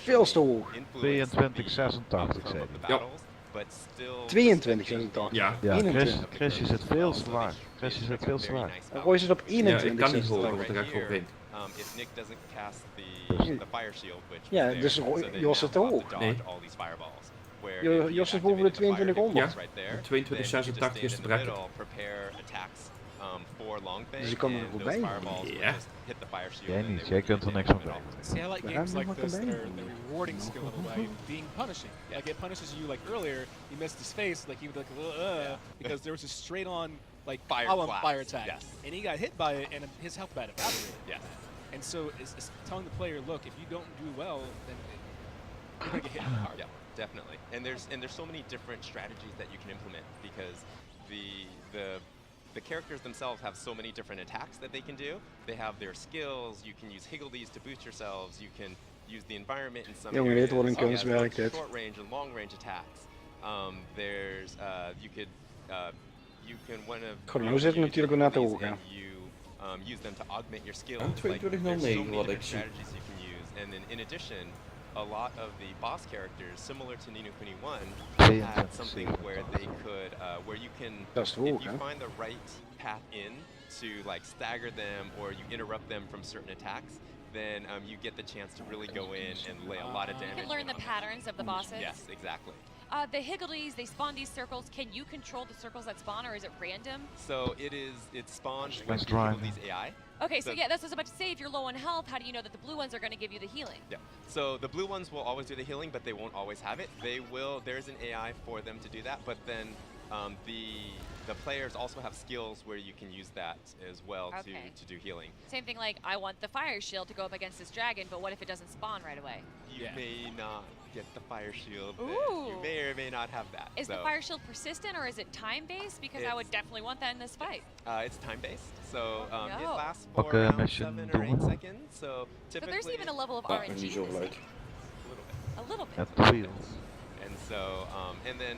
Veel te hoog. 22,86 zei hij. 22,86. Ja, Chris, je zit veel te laag. Chris, je zit veel te laag. Roy zit op 21,86. Ja, ik kan niet horen, want ik ga gewoon heen. If Nick doesn't cast the fire shield, which ja, dus Jos zit te hoog. Nee. Jos zit boven de 2200. Ja, 22,86 is te bereiken. Dus ik kan er goed bij. Ja. Jij niet, jij kunt er niks van bij. See, I like games like this that are rewarding skill in a way, being punishing. Like it punishes you. Like earlier, he missed his face, like he would like because there was a straight-on like fire attack, and he got hit by it, and his health got evaporated. And so it's telling the player, look, if you don't do well, then you're gonna get hit hard. Yeah, definitely. And there's so many different strategies that you can implement because the characters themselves have so many different attacks that they can do. They have their skills. You can use higgledies to boost yourselves. You can use the environment in some areas. Short range and long range attacks. There's you can one of use them to augment your skills. Like, there's so many different strategies you can use. And then in addition, a lot of the boss characters, similar to Ni no Kuni 1, had something where they could, where you can, if you find the right path in to like stagger them or you interrupt them from certain attacks, then you get the chance to really go in and lay a lot of damage. You can learn the patterns of the bosses. Yes, exactly. The higgledies, they spawn these circles. Can you control the circles that spawn, or is it random? So it spawns with the higgledies AI. Okay, so yeah, that's what I was about to say. If you're low on health, how do you know that the blue ones are going to give you the healing? Yeah. So the blue ones will always do the healing, but they won't always have it. They will. There's an AI for them to do that, but then the players also have skills where you can use that as well to do healing. Same thing, like I want the fire shield to go up against this dragon, but what if it doesn't spawn right away? You may not get the fire shield. Ooh. You may or may not have that. Is the fire shield persistent, or is it time-based? Because I would definitely want that in this fight. It's time-based, so it lasts for around 7 or 8 seconds. So typically, there's even a level of RNG. A little bit. At the wheels. And so, and then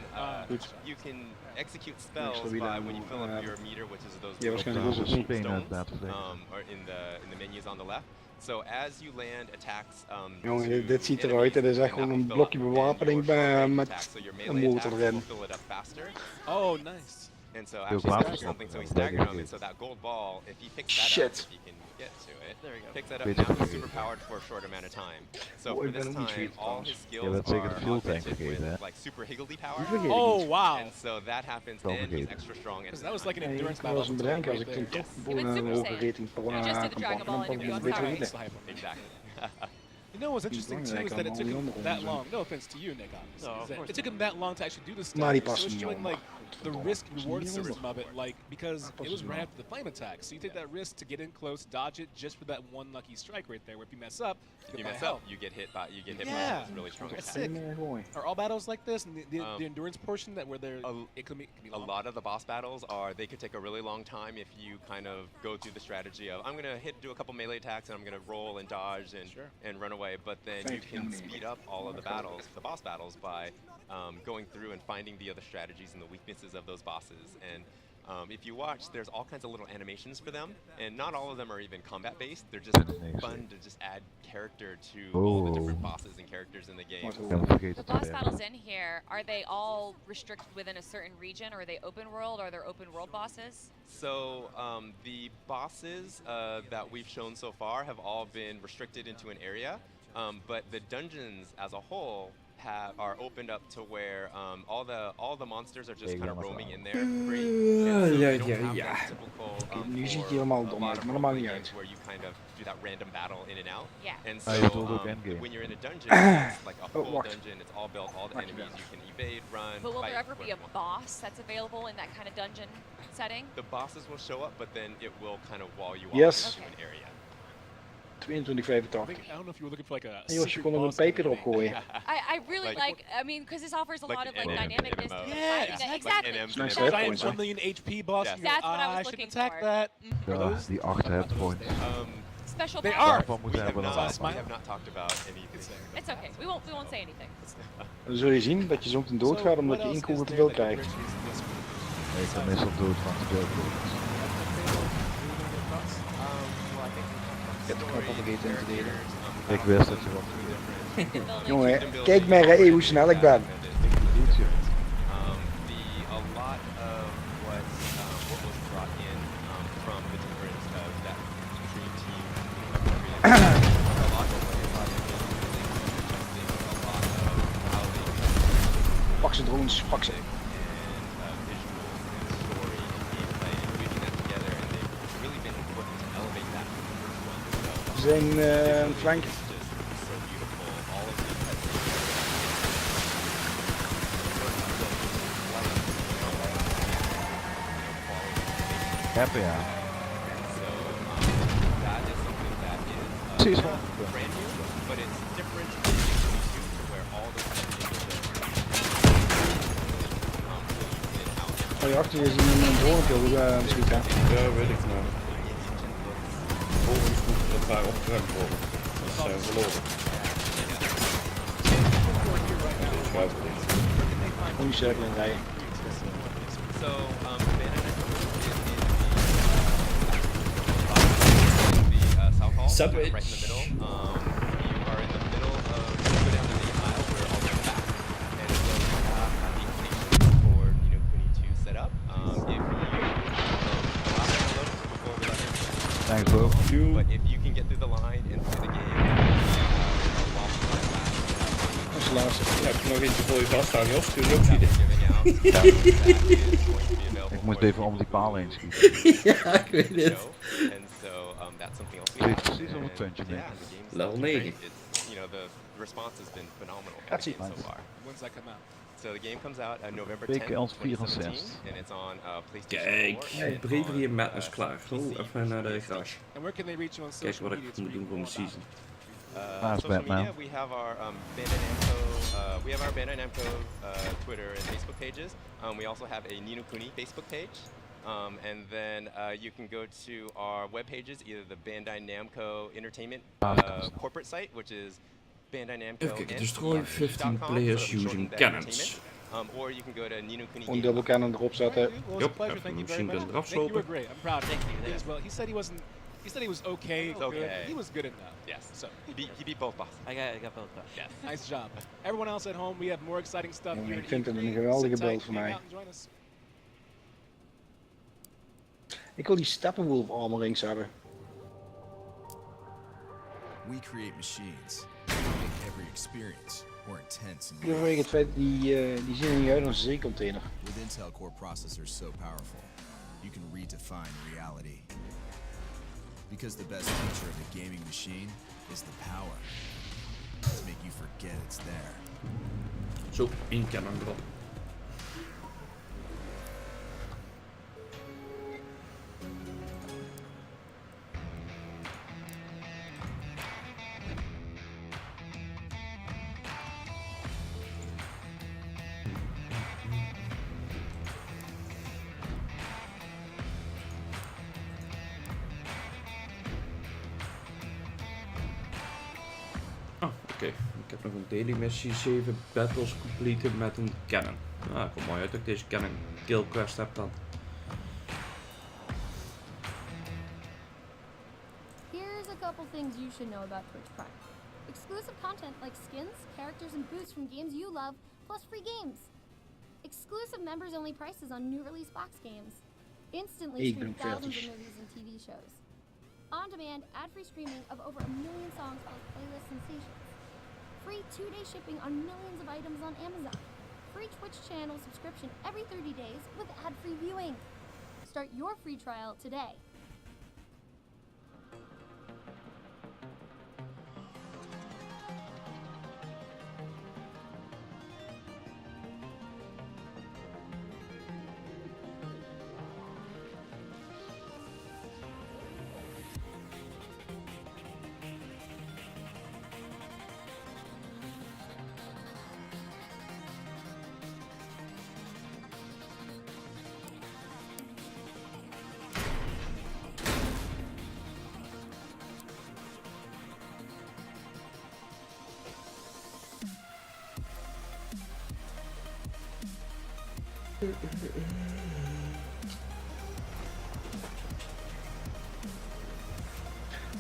you can execute spells by when you fill up your meter, which is those little stones, or in the menus on the left. So as you land attacks, jongen, dit ziet eruit. Het is echt gewoon een blokje bewapening met een motor erin. Oh, nice. And so actually something, so he staggered him, and so that gold ball, if he picks that up, if he can get to it, picks that up, now he's super powered for a short amount of time. So for this time, all his skills are augmented with like super higgledy power. Oh, wow. And so that happens, and he's extra strong. Because that was like an endurance battle. Ik was bedenken als ik toen toch een hoge rating kan pakken, dan kan ik het beter winnen. Exactly. You know what's interesting too is that it took him that long. No offense to you, Nick. It took him that long to actually do this stuff. So it's showing like the risk reward system of it, like because it was right after the flame attack. So you take that risk to get in close, dodge it just for that one lucky strike right there. Where if you mess up, you get hit by this really strong attack. Sick. Are all battles like this? And the endurance portion that where it can be a lot of the boss battles they could take a really long time if you kind of go through the strategy of I'm gonna do a couple melee attacks and I'm gonna roll and dodge and run away. But then you can speed up all of the boss battles by going through and finding the other strategies and the weaknesses of those bosses. And if you watch, there's all kinds of little animations for them, and not all of them are even combat based. They're just fun to just add character to all the different bosses and characters in the game. The boss battles in here, are they all restricted within a certain region, or are they open world, or are there open world bosses? So the bosses that we've shown so far have all been restricted into an area, but the dungeons as a whole are opened up to where all the monsters are just kind of roaming in there free. Nu ziet hij helemaal dom uit, maar dat maakt niet uit. Where you kind of do that random battle in and out. Yeah. And so when you're in a dungeon, it's like a full dungeon. It's all built, all the enemies you can evade, run. But will there ever be a boss that's available in that kind of dungeon setting? The bosses will show up, but then it will kind of wall you off into an area. 22,85. I don't know if you were looking for like a. Jos, je kon er een pijpje erop gooien. I really like, I mean, because this offers a lot of like dynamicness. Yeah, exactly. Giant 1 million HP boss. Yes. That's what I was looking for. Attack that. Die 8 headpoints. Special they powers. are. We have not talked about anything. It's okay. We won't say anything. Dan zul je zien dat je zo meteen doodgaat omdat je 1 kogel te veel krijgt. Ik ben meestal dood van te veel kogels. Ik heb de knop al vergeten in te delen. Ik wist dat je wat. Jongen, kijk maar hè, hoe snel ik ben. Pak ze drones, pak ze. We zijn flank. Happy, ja. precies wat. brand new, but it's different in Unity 2 to where all the Oh, je achter je is een doornpil aan het schieten. Ja, weet ik nou. Volgens moet dat daar opgeruimd worden. Dat zijn we verloren. Moet je cirkel in rijden. So, South Hall, Sandwich. right in the middle. You are in the middle of the end of the aisle where all the back. And so you have the station for Ni no Kuni 2 set up. If you before we let him. Thanks, bro. But if you can get through the line and through the game, Dat is de laatste. Ja, heb je nog eentje voor je vasthouden, Jos? Kun je ook schieten. Ik moest even om die paal heen schieten. Ja, ik weet het. And so that's something else. Ik weet precies op het puntje mee. Level 9. You know, the response has been phenomenal That's it. so far. When's that come out? So the game comes out November Week 10th, 64. 2017, and it's on PlayStation 4. Kijk, Bravery en Madness klaar. Oh, even naar de garage. And where can they reach you on Kijk social wat ik media? moet doen voor mijn season. Social media, we have our Bandai Namco Twitter and Facebook pages. We also have a Ni no Kuni Facebook page. And then you can go to our web pages, either the Bandai Namco Entertainment corporate site, which is Bandai Namco. Even kijken, destroy 15 players using cannons. Or you can go to Ni no Kuni. Gewoon dubbel cannon erop zetten. Jop, even misschien kunnen eraf You were slopen. great. I'm proud of you. As well. He said he wasn't. He said he was okay. He's okay. Good. He was good enough. Yes. So He beat both bosses. I got both bosses. Yes. nice job. Everyone else at home, we have more exciting stuff Ja, here. ik at vind het E3. een geweldige Sit tight, beeld voor hang mij. out and join us. Ik wil die Steppenwolf armorings hebben. We create machines, make every experience more intense and Vanwege het feit die zien er niet uit als een zeecontainer. with Intel Core processors so powerful, you can redefine reality. Because the best feature of a gaming machine is the power to make you forget it's there. Zo, 1 cannon erop. Oké, ik heb nog een daily missie, 7 battles completed met een cannon. Nou, komt mooi uit dat ik deze cannon kill quest heb dan. Here's a couple things you should know about Twitch Prime. Exclusive content like skins, characters, and boosts from games you love, plus free games. Exclusive members-only prices on new release box games. Instantly stream thousands of movies and TV shows. On-demand, ad-free streaming of over 1 million songs plus playlist sensations. Free 2-day shipping on millions of items on Amazon. Free Twitch channel subscription every 30 days with ad-free viewing. Start your free trial today.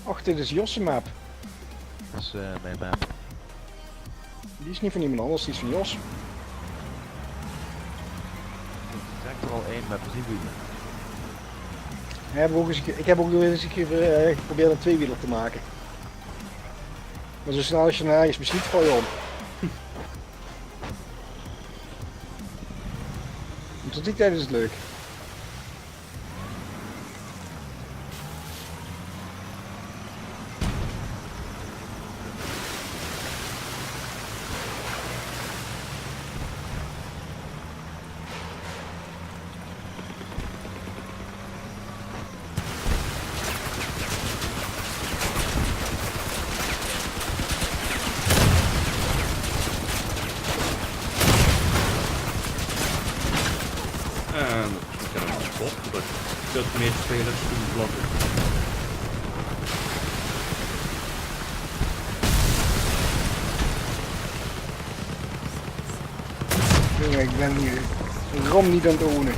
Ach, dit is Jos' map. Dat is mijn map. Die is niet van iemand anders, die is van Jos. Ik trek er al 1 met 3 wielen. Ik heb ook eens een keer geprobeerd een 2-wieler te maken. Maar zo snel als je naar je beschiet, val je om. Tot die tijd is het leuk. Veel meer spelers die blokken. Jongen, ik ben hier ram niet aan het ownen.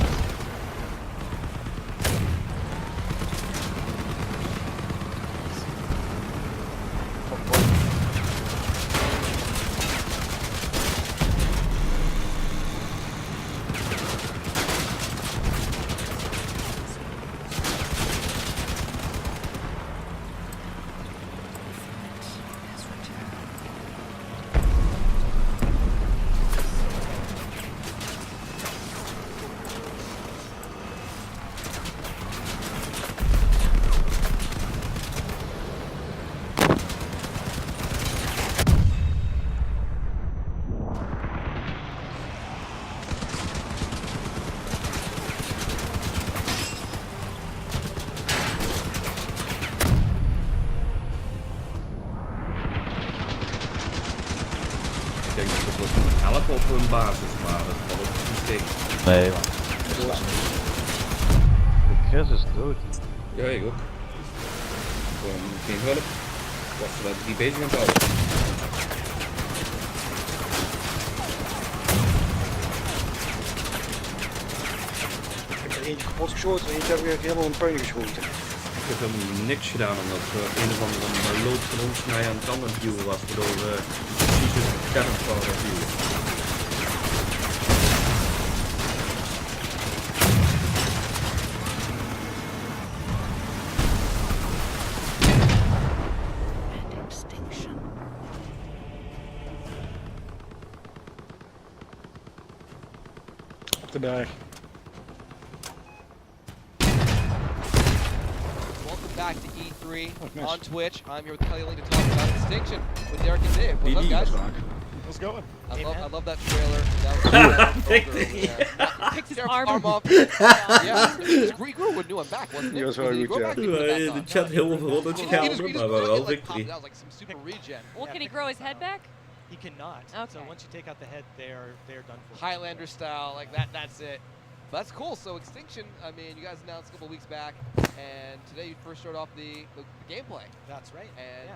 Ik denk dat het wordt 11 op hun basis, maar dat valt ook niet tegen. Nee, man. De Chris is dood. Ja, ik ook. Gewoon geen hulp. Was er wel 3 bezig aan het houden. Ik heb er eentje kapot geschoten en eentje heb ik helemaal in puin geschoten. Ik heb helemaal niks gedaan omdat een of andere lood van ons mij aan het tanden duwen was, waardoor precies een kernval duwen. Op de berg. Back to E3 on Twitch. I'm here with Kelly Link to talk about Extinction with Derek and Dave. What's up, guys? How's it going? I love that trailer. That was Picked his arm off. Yeah, he grew a new one back, wasn't it? Die was wel goed, ja. De chat heel veel rond schelden, maar wel victory. That was like some super regen. Well, can he grow his head back? He cannot. Okay. So once you take out the head, they're done for. Highlander style, like that's it. But that's cool. So Extinction, I mean, you guys announced a couple weeks back, and today you first showed off the gameplay. That's right. And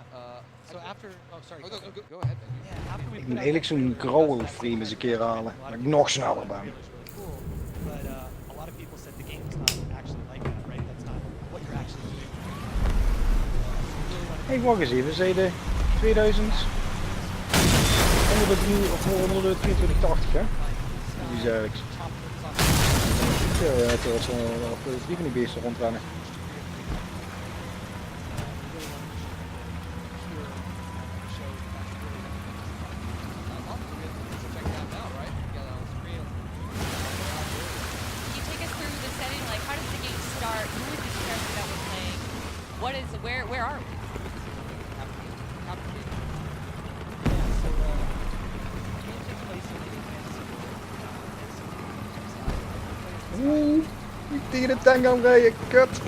so after, sorry. Go ahead. Yeah, after we Ik moet eigenlijk zo'n grauwe frame eens een keer halen, dat ik nog sneller ben. Cool. But a lot of people said the game is not actually like that, right? That's not what you're actually doing. Hey, wacht eens even, zei de 2000 12380, hè? Die zei ik. Ja, het was wel drie van die beesten rondrennen. Where are we? Oeh, niet tegen de tank aan rijden, kut.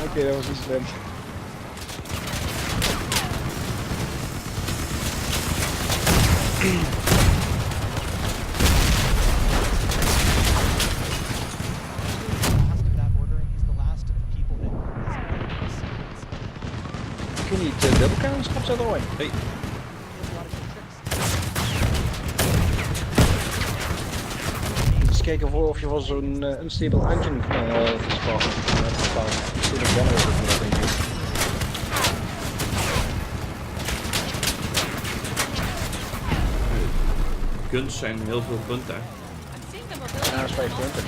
Oké, dat was niet slim. Kun je niet dubbelcannons opzetten hoor? Hey. Eens kijken of je voor zo'n unstable engine kan versparen. Unstable generator denk ik. Guns zijn heel veel punten. Ja, dat is 5 punten.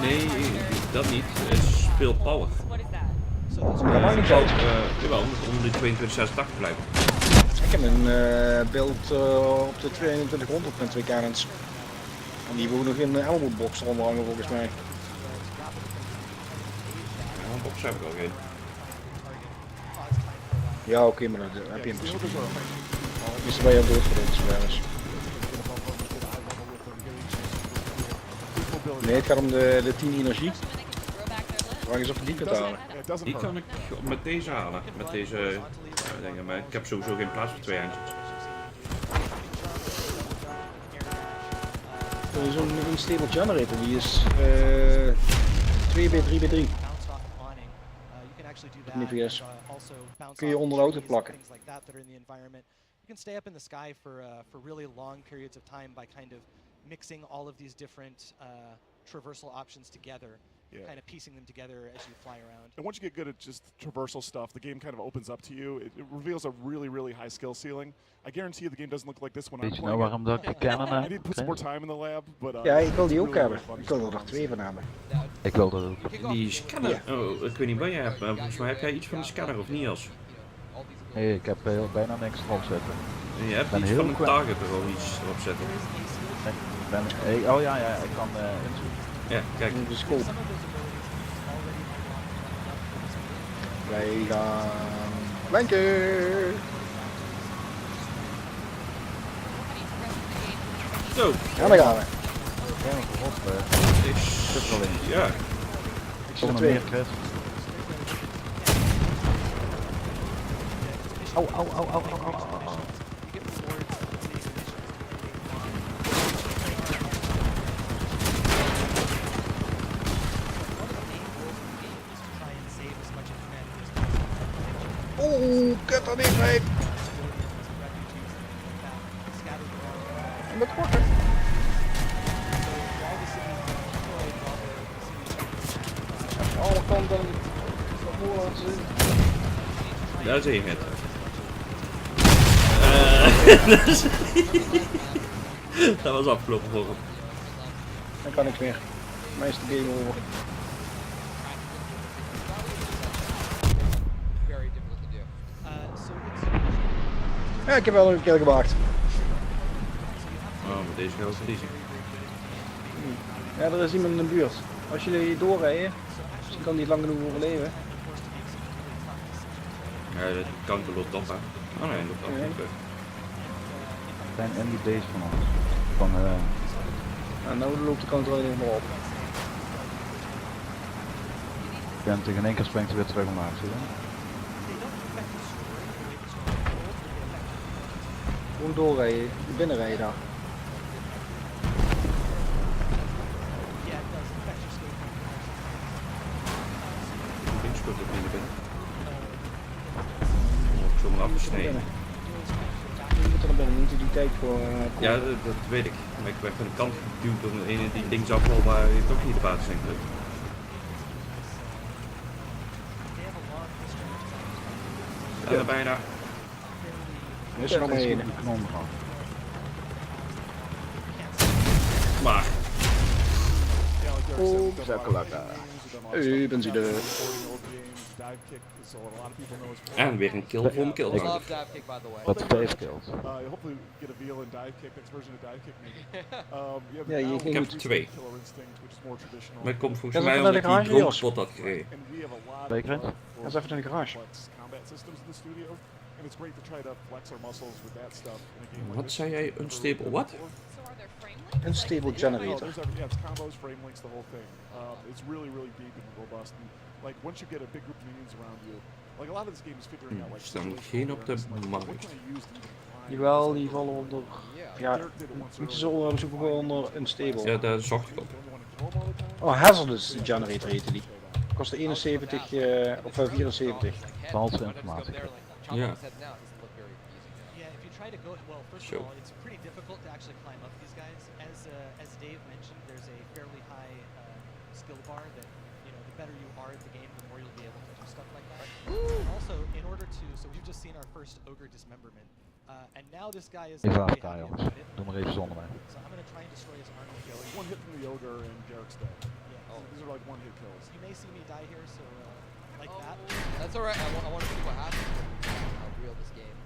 Nee, dat niet. Het is veel power. Dat maakt niet uit. Jawel, moet onder de 2286 blijven. Ik heb een beeld op de 2200 met 2 cannons. En die hebben ook nog een elbow box eronder hangen volgens mij. Ja, een box heb ik al geen. Ja, oké, maar dat heb je in principe. Is er bij jou dood voor ons trouwens. Nee, het gaat om de 10 energie. Waar is op die kunt halen? Die kan ik met deze halen. Met deze dingen, maar ik heb sowieso geen plaats voor 2 engines. Zo'n unstable generator die is 2x3x3. Niet vergis. Kun je onder de auto plakken. You can stay up in the sky for really long periods of time by kind of mixing all of these different traversal options together. Kind of piecing them together as you fly around. And once you get good at just traversal stuff, the game kind of opens up to you. It reveals a really high skill ceiling. I guarantee you the game doesn't look like this when I'm playing waarom dat ik Canon I need to put some more time in the lab, but ja, ik wil die ook hebben. Ik wil er 2 van hebben. Ik wil dat ook. Die scanner? Ja. Oh, ik weet niet wat jij hebt, maar volgens mij heb jij iets van de scanner, of niet, Els? Nee, ik heb bijna niks erop zetten. Je hebt iets van een target er wel iets erop zetten. Oh ja, ik kan inzoeken. Ja, kijk. De scope. Wij gaan flanken. Zo. Ja, daar gaan we. Ja. Ik zit er 2. Au. Oeh, kut er niet mee. Met korter. Alle kanten. Daar zie je het. Dat was afgelopen voor hem. Dan kan ik meer. Mij is de game over. Ja, ik heb wel een kill gemaakt. Oh, maar deze gaan we verliezen. Ja, er is iemand in de buurt. Als jullie doorrijden, misschien kan die lang genoeg overleven. Ja, de kanker loopt op, hè. Oh nee, loopt op. Zijn NDB's van ons. Van, nou loopt de kanker alleen maar op. En tegen één keer springt hij weer terug omlaag, zie je? Gewoon doorrijden, binnenrijden daar. Binnenschot op binnen. Ik zal hem afgesneden. Je moet er naar binnen, moet je die tijd voor... Ja, dat weet ik. Maar ik werd van de kant geduwd door een ene die linksafval waar je toch niet de basis in kunt. Ja, bijna. Er is er nog maar één. Maar. Oh, zakelaka. Benzine. En weer een kill voor een kill. Wat 5 kills. Ja, je ik heb 2. Maar het komt volgens mij omdat die dronkspot had gereden. Zeker? Dat is even in de garage. Wat zei jij? Unstable what? Unstable generator. Yeah, it's combos, frame links, the whole thing. It's really deep and robust. And like once you get a big group of minions around you, like a lot of this game is figuring out like. Staan geen op de markt. Jawel, die vallen onder. Ja, moet je zo onderzoeken gewoon onder Unstable. Ja, daar zocht ik op. Oh, Hazardous generator heette die. Kostte 71 of 74. Valse informatie. Ja. Try to go well. First of all, it's pretty difficult to actually climb up these guys. As Dave mentioned, there's a fairly high skill bar that the better you are at the game, the more you'll be able to do stuff like that. Also, in order to, so we've just seen our first ogre dismemberment, and now this guy is. Even afkaar, jongens. Doe maar even zonder mij. So I'm gonna try and destroy his armor. One hit from the ogre and Derek's dead. Yeah. Oh. These are like one hit kills. You may see me die here, so like that. That's all right. I want to see what happens. How real this game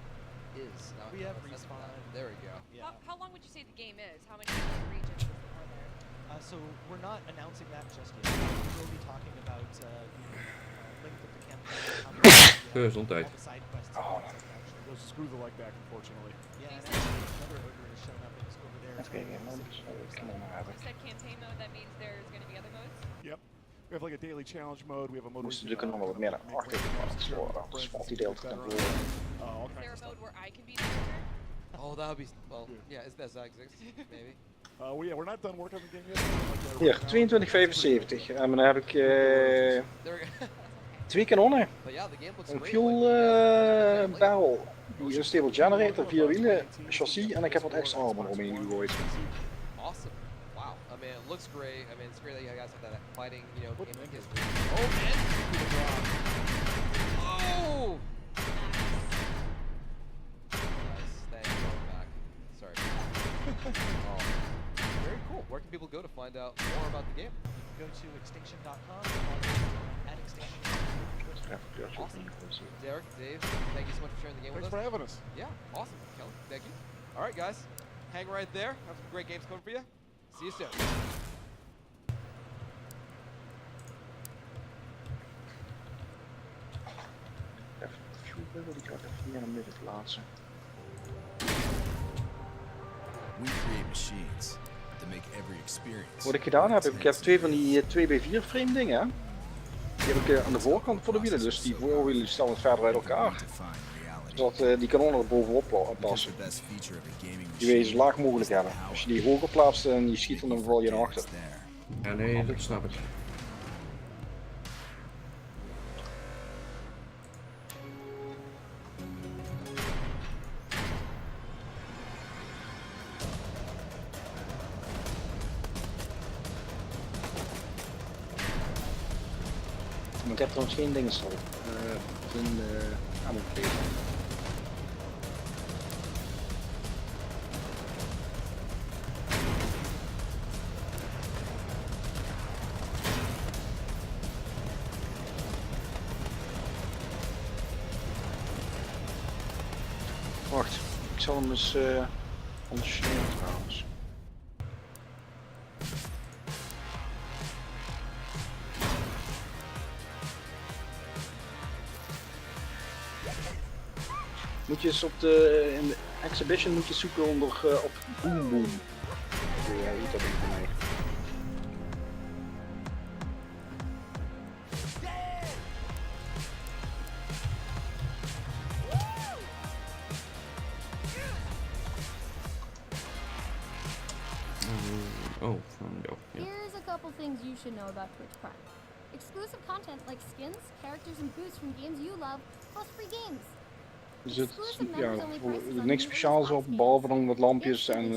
is. We have respawn. There we go. Yeah. How long would you say the game is? How many regions are there? So we're not announcing that just yet. We'll be talking about the length of the campaign. Gezondheid. Those screw the leg back, unfortunately. Yeah, and actually another ogre has shown up and is over there. Okay, You said campaign mode, that means there's going to be other modes? Yep. We have like a daily challenge mode. We have a mode. Moesten natuurlijk nog wat meer naar achter exploren. Dus valt die deel te kunnen Is there a mode where I can be the ogre? Oh, that would be well. Yeah, is that exist? Maybe. We're not done working on the game yet. Hier, 22,75. En dan heb ik 2 kanonnen. Een fuel barrel. Die unstable generator, 4 wielen, chassis en ik heb wat extra armor omheen gegooid. Awesome. Wow. I mean, it looks great. I mean, it's great that you guys have that fighting, you know, gaming history. Oh, man! Oh! Nice. Thank you. Back. Sorry. Oh. Very cool. Where can people go to find out more about the game? Go to extinction.com, at extinction. Awesome. Derek, Dave, thank you so much for sharing the game with us. Thanks for having us. Yeah, awesome. Kelly, thank you. All right, guys. Hang right there. Have some great games coming for you. See you soon. Die gaat even hier in het midden plaatsen. We create machines that make every experience. Wat ik gedaan heb, ik heb 2 van die 2x4 frame dingen. Hè? Die heb ik aan de voorkant voor de wielen, dus die voorwielen staan wat verder uit elkaar. Zodat die kanonnen er bovenop passen. Die wil je zo laag mogelijk hebben. Als je die hoger plaatst en je schiet dan val je naar achter. Ja, nee, dat snap ik. Maar ik heb trouwens geen dingen zo. Een ammo plate. Wacht, ik zal hem eens onderscheiden trouwens. Moet je eens op in de exhibition moet je zoeken onder op Boom Boom. Ja, niet dat voor mij. Oh, van jou. Ja. Here's a couple things you should know about Twitch Prime. Exclusive content like skins, characters, and boosts from games you love, plus free games. Er zit niks speciaals op, behalve dan wat lampjes en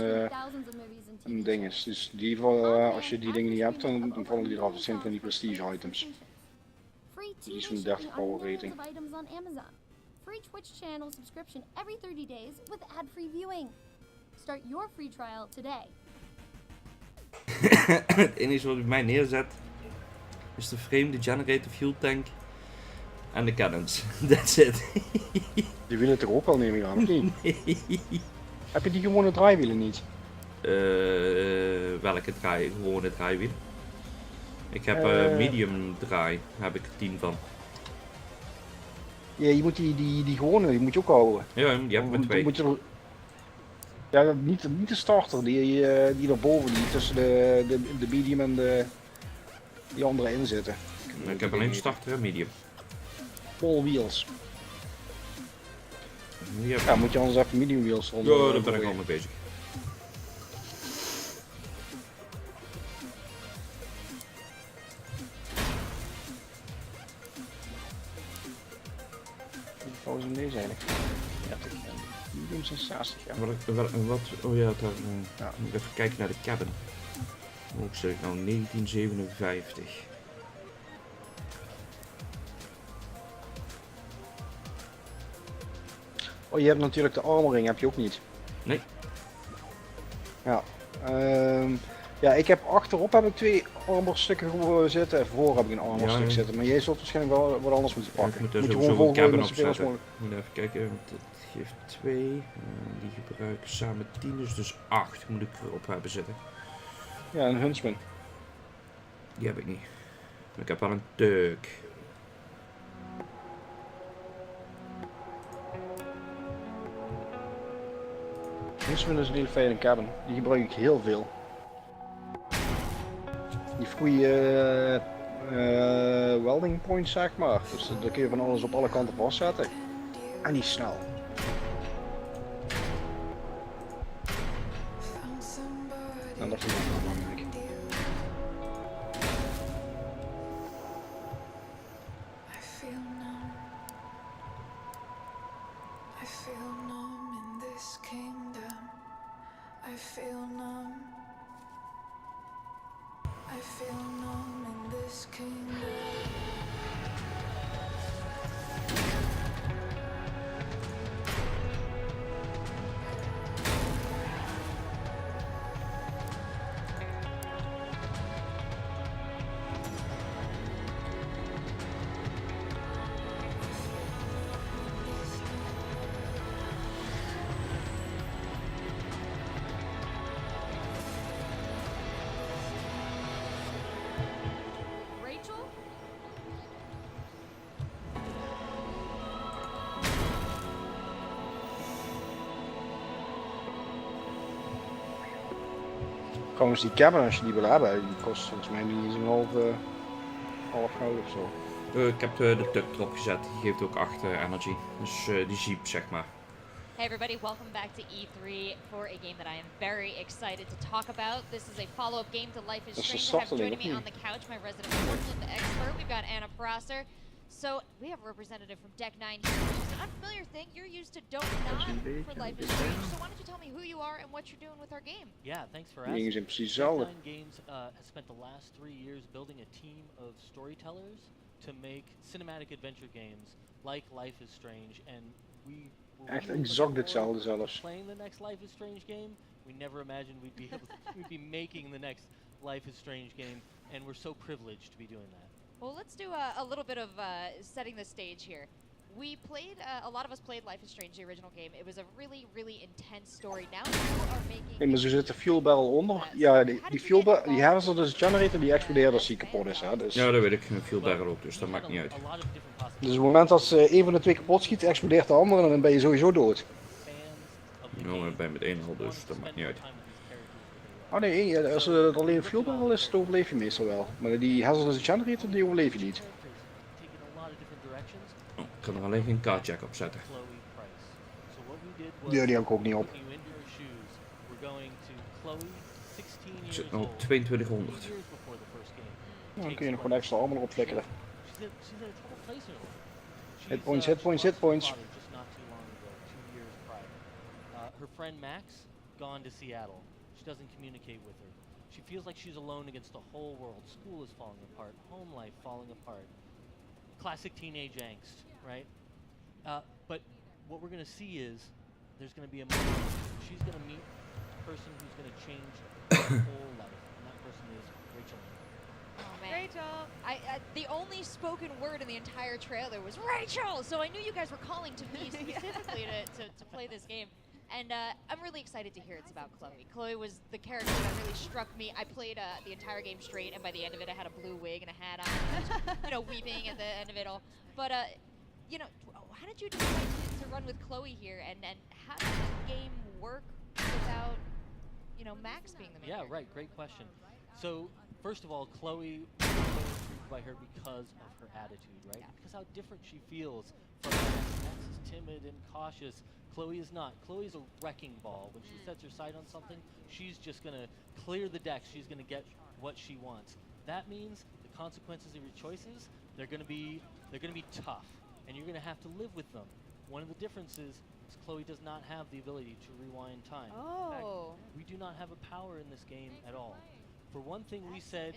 dingen. Dus die, als je die dingen niet hebt, dan vallen die eraf. Dat zijn van die prestige items. Die is van 30 power rating. Free Twitch channel subscription every 30 days with ad-free viewing. Start your free trial today. Het enige wat bij mij neerzet is de frame, de generator, fuel tank en de cannons. That's it. Die wielen toch ook al, neem ik aan, of niet? Nee. Heb je die gewone draaiwielen niet? Welke gewone draaiwielen? Ik heb medium draai, heb ik 10 van. Ja, je moet die gewone, die moet je ook houden. Ja, die heb ik met 2. Ja, niet de starter, die daarboven, die tussen de medium en die andere in zitten. Ik heb alleen starter en medium. Full wheels. Ja, moet je anders even medium wheels onder. Ja, daar ben ik al mee bezig. Wat is in deze eigenlijk? Medium 60, ja. Wat? Oh ja, daar moet ik even kijken naar de cabin. Hoe zeg ik nou? 1957. Oh, je hebt natuurlijk de armoring, heb je ook niet? Nee. Ja. Ja, ik heb achterop heb ik 2 armorstukken zitten en voor heb ik een armorstuk zitten. Maar jij zult waarschijnlijk wel wat anders moeten pakken. Ik moet er sowieso een cabin opzetten. Moet even kijken, want het geeft 2. Die gebruik ik samen 10, dus 8 moet ik erop hebben zitten. Ja, een Huntsman. Die heb ik niet. Maar ik heb wel een Turk. Huntsman is een hele fijne cabin. Die gebruik ik heel veel. Die goede welding points, zeg maar. Dus daar kun je van alles op alle kanten vastzetten. En die is snel. Nou, dat vind ik wel belangrijk. Trouwens, die cabin, als je die wil hebben, die kost volgens mij niet eens een half goud of zo. Ik heb de tuk erop gezet, die geeft ook 8 energy. Dus die jeep, zeg maar. Hey everybody, welcome back to E3 for a game that I am very excited to talk about. This is a follow-up game to Life is Strange. I have joining me on the couch my resident Portland expert. We've got Anna Prosser. So we have a representative from Deck 9 here, which is an unfamiliar thing. You're used to Don't Nod for Life is Strange. So why don't you tell me who you are and what you're doing with our game? Yeah, thanks for asking. Deck 9 Games has spent the last 3 years building a team of storytellers to make cinematic adventure games like Life is Strange, and we echt exact hetzelfde zelfs. Playing the next Life is Strange game, we never imagined we'd be making the next Life is Strange game, and we're so privileged to be doing that. Well, let's do a little bit of setting the stage here. We played, a lot of us played Life is Strange, the original game. It was a really, really intense story. Now people are making... Nee, maar zo zit de fuel barrel onder. Ja, die fuel barrel, die hebben ze dus een generator die explodeert als die kapot is. Hè, dus. Ja, dat weet ik. Een fuel barrel ook, dus dat maakt niet uit. Dus op het moment dat een van de twee kapot schiet, explodeert de andere en dan ben je sowieso dood. Nou, ik ben met 1 al, dus dat maakt niet uit. Oh nee, als het alleen een fuel barrel is, dan overleef je meestal wel. Maar die hazardous generator, die overleef je niet. Oh, ik kan er alleen geen cardjack op zetten. Ja, die heb ik ook niet op. Ik zit nog op 2200. Dan kun je nog gewoon extra allemaal erop flikkeren. Hitpoints, hitpoints, hitpoints. Her friend Max, gone to Seattle. She doesn't communicate with her. She feels like she's alone against the whole world. School is falling apart. Home life falling apart. Classic teenage angst, right? But what we're going to see is there's going to be a moment. She's going to meet a person who's going to change her whole life, and that person is Rachel. Oh man. Rachel! The only spoken word in the entire trailer was Rachel! So I knew you guys were calling to me specifically to play this game. And I'm really excited to hear it's about Chloe. Chloe was the character that really struck me. I played the entire game straight, and by the end of it, I had a blue wig and a hat on, you know, weeping at the end of it all. But you know, how did you decide to run with Chloe here, and how did the game work without, you know, Max being the main character? Right. Great question. So first of all, Chloe was so intrigued by her because of her attitude, right? Yeah. Because how different she feels from Max. Max is timid and cautious. Chloe is not. Chloe is a wrecking ball. When she sets her sight on something, she's just gonna clear the deck. She's gonna get what she wants. That means the consequences of your choices, they're gonna be tough, and you're gonna have to live with them. One of the differences is Chloe does not have the ability to rewind time. Oh. In fact, we do not have a power in this game at all. For one thing, we said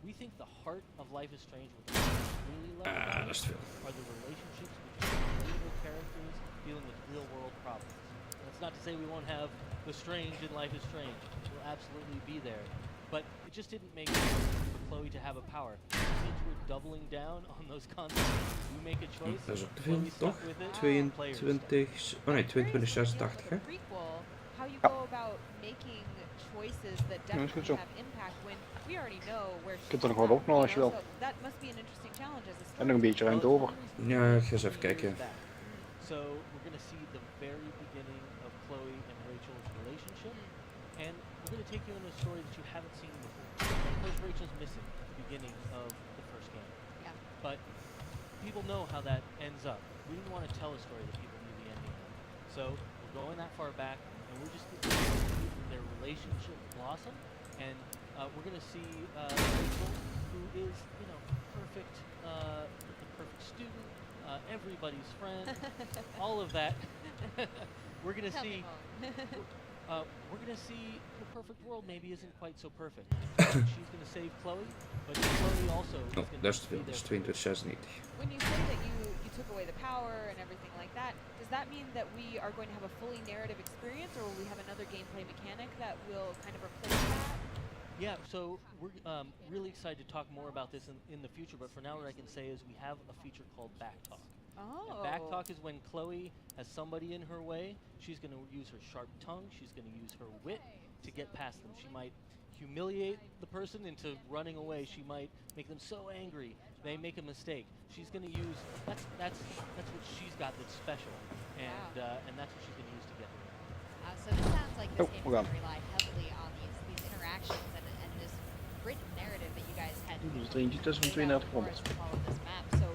we think the heart of Life is Strange, what we really love about it, are the relationships between real characters dealing with real world problems. That's not to say we won't have the strange in Life is Strange. We'll absolutely be there. But it just didn't make sense for Chloe to have a power. Since we're doubling down on those consequences, we make a choice. Dat is ook te veel, toch? 22, oh nee, 2286 hè? How you go about making choices that definitely have impact when we already know where je kunt er nog wat opknallen als je wil. that must be an interesting challenge as a En nog een beetje ruimte over. Ja, ik ga eens even kijken. So we're going to see the very beginning of Chloe and Rachel's relationship, and we're going to take you in a story that you haven't seen before. Of course, Rachel's missing the beginning of the first game. Yeah. But people know how that ends up. We didn't want to tell a story that people knew the ending of. So we're going that far back, and we're just going to see their relationship blossom and we're going to see Rachel, who is, you know, perfect, the perfect student, everybody's friend, all of that. We're going to see. We're going to see the perfect world maybe isn't quite so perfect. She's going to save Chloe, but Chloe also is going to be there. Dat is 2296. When you say that you took away the power and everything like that, does that mean that we are going to have a fully narrative experience, or will we have another gameplay mechanic that will kind of replace that? Yeah, so we're really excited to talk more about this in the future, but for now what I can say is we have a feature called Backtalk. Oh. And Backtalk is when Chloe has somebody in her way, she's going to use her sharp tongue, she's going to use her wit to get past them. She might humiliate the person into running away. She might make them so angry they make a mistake. She's going to use that's what she's got that's special, and that's what she's going to use to get her. So this sounds like this game is going to rely heavily on these interactions and this written narrative that you guys had. Dus er eentje tussen van 3200. This map. So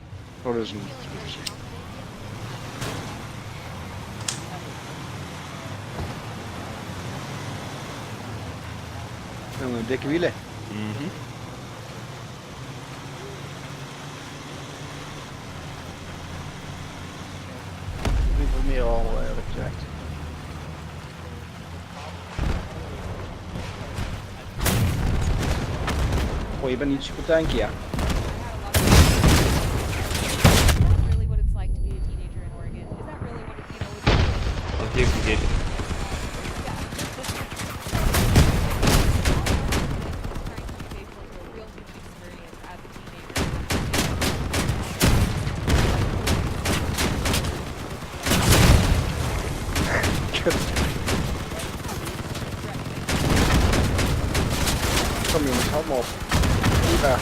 Oh, dat is een... Dikke wielen. In ieder geval meer al eerlijk gezegd. Oh, je bent niet super tanky, ja. Heeft gegeten. Kom jongens, hou me op. Ja.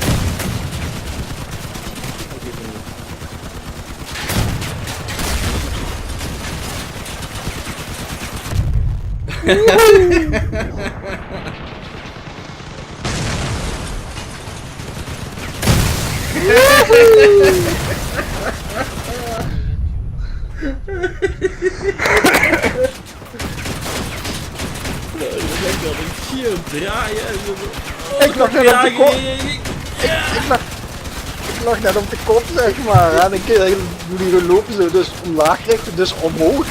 Ik lag net op de kop. Ik lag net op de kop, zeg maar. En ik doe die lopen zo, dus omlaag richten, dus omhoog.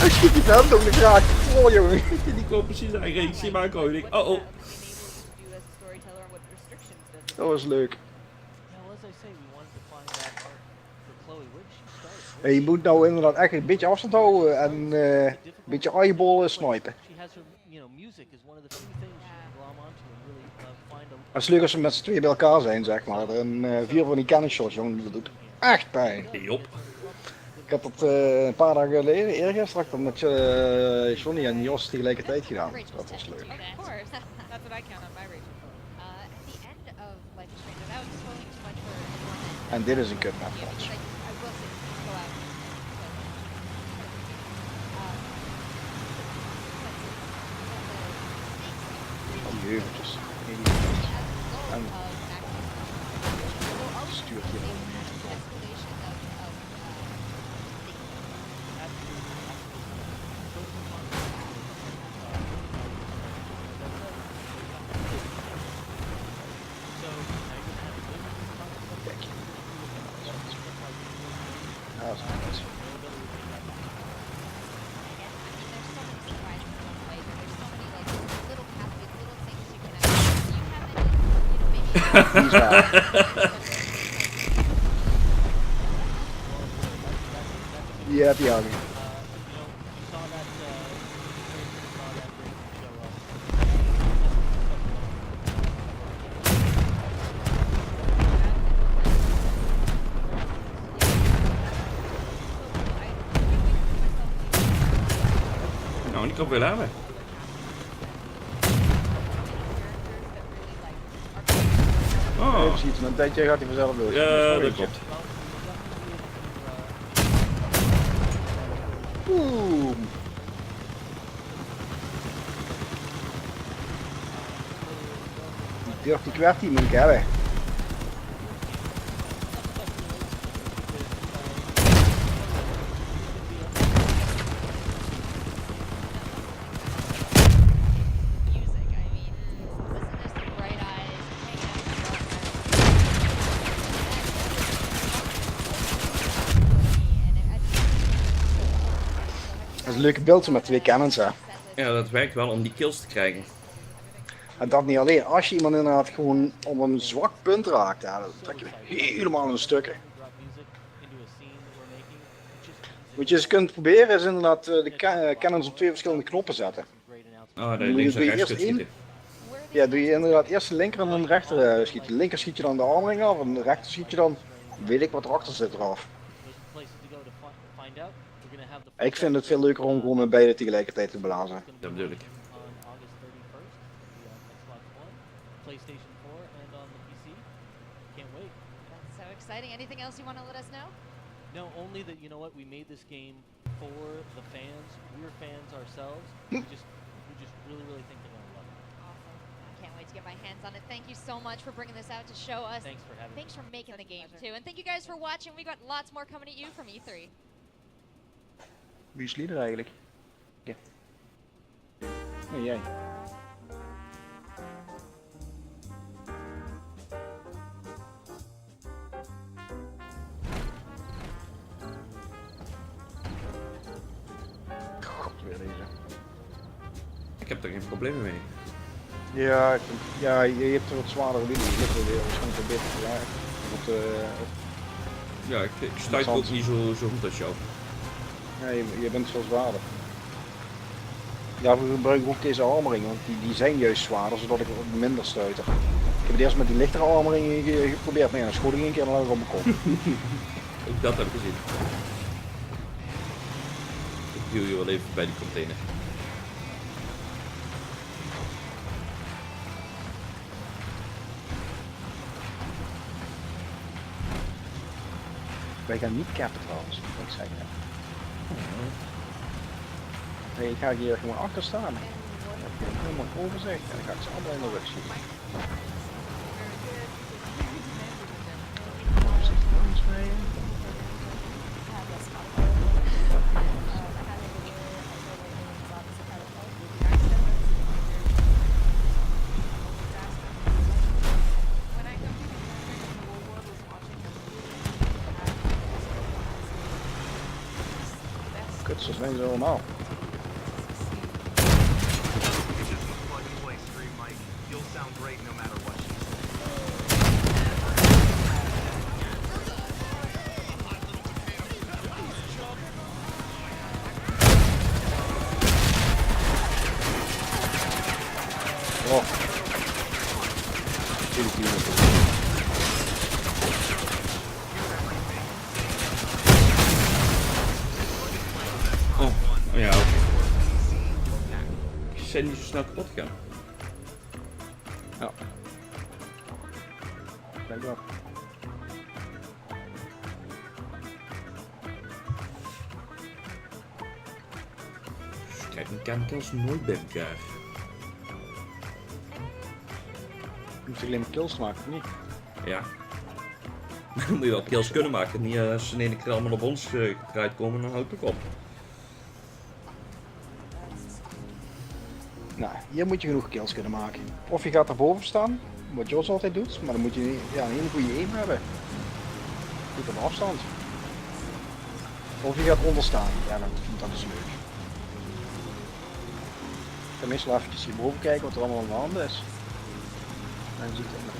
En schiet die vent ook de graag voor, jongen. Die kwam precies eigenlijk. Ik zie maar komen. Ik denk, oh. Dat was leuk. En je moet nou inderdaad echt een beetje afstand houden en een beetje eyeballen snipen. Het is leuk als we met z'n tweeën bij elkaar zijn, zeg maar. En 4 van die cannon shots, jongen, dat doet echt pijn. Jop. Ik heb dat een paar dagen geleden, eergisteren, dat met Johnny en Jos tegelijkertijd gedaan. Dat was leuk. En dit is een kutmap voor ons. Al die heuveltjes. En stuurt hier wel mee. Ja, dat is nice. Die heb je al niet. Nou, niet op willen hebben. Oh. Even ziet, een tijdje gaat hij vanzelf door. Ja, dat klopt. Oeh. Die Dirty Qwerty moet ik hebben. is een leuke beeld met 2 cannons, hè. Ja, dat werkt wel om die kills te krijgen. En dat niet alleen. Als je iemand inderdaad gewoon op een zwak punt raakt, ja, dan trek je helemaal in stukken. Wat je eens kunt proberen is inderdaad de cannons op 2 verschillende knoppen zetten. Oh, dat je links en rechts kunt schieten. Ja, doe je inderdaad eerst de linker en dan de rechter schieten. De linker schiet je dan de armring af en de rechter schiet je dan, weet ik wat erachter zit eraf. Ik vind het veel leuker om gewoon met beide tegelijkertijd te blazen. Dat bedoel ik. PlayStation 4 and on the PC. Can't wait. That's so exciting. Anything else you want to let us know? No, only that, you know what, we made this game for the fans. We're fans ourselves. we just really think they're gonna love it. Awesome. I can't wait to get my hands on it. Thank you so much for bringing this out to show us. Thanks for having me. Thanks for making the game too. And thank you guys for watching. We got lots more coming at you from E3. Wie is leader eigenlijk? Ja. Nee, jij. God, weer deze. Ik heb er geen problemen mee. Ja, ja, je hebt er wat zwaardere dingen. Je ligt er weer waarschijnlijk een beetje te laag. Ja, ik stuit ook niet zo goed als jou. Nee, je bent veel zwaarder. Daarvoor gebruik ik ook deze armering, want die zijn juist zwaarder, zodat ik minder stuiter. Ik heb het eerst met die lichtere armering geprobeerd, maar ja, dan schoot ik 1 keer en dan lag ik op mijn kop. Ook dat heb ik gezien. Ik duw je wel even bij die container. Wij gaan niet cappen trouwens, moet ik zeggen. Nee, ik ga hier gewoon achter staan. Dan heb je helemaal overzicht en dan ga ik ze allemaal in de rug schieten. Kut, zo zijn ze allemaal. Oh. Oh, ja, oké. Ze zijn niet zo snel kapot gegaan. Ja. Kijk wel. Ik krijg mijn chemicals nooit bij elkaar. Je moet alleen maar kills maken, of niet? Ja. Dan moet je wel kills kunnen maken. Niet als ze in één keer allemaal op ons gedraaid komen, dan houdt het ook op. Nou, hier moet je genoeg kills kunnen maken. Of je gaat erboven staan, wat Jos altijd doet, maar dan moet je ja, een hele goede aim hebben. Goed op afstand. Of je gaat onderstaan, ja, dat is leuk. Ik ga meestal even hierboven kijken wat er allemaal aan de hand is. Dan zie ik het.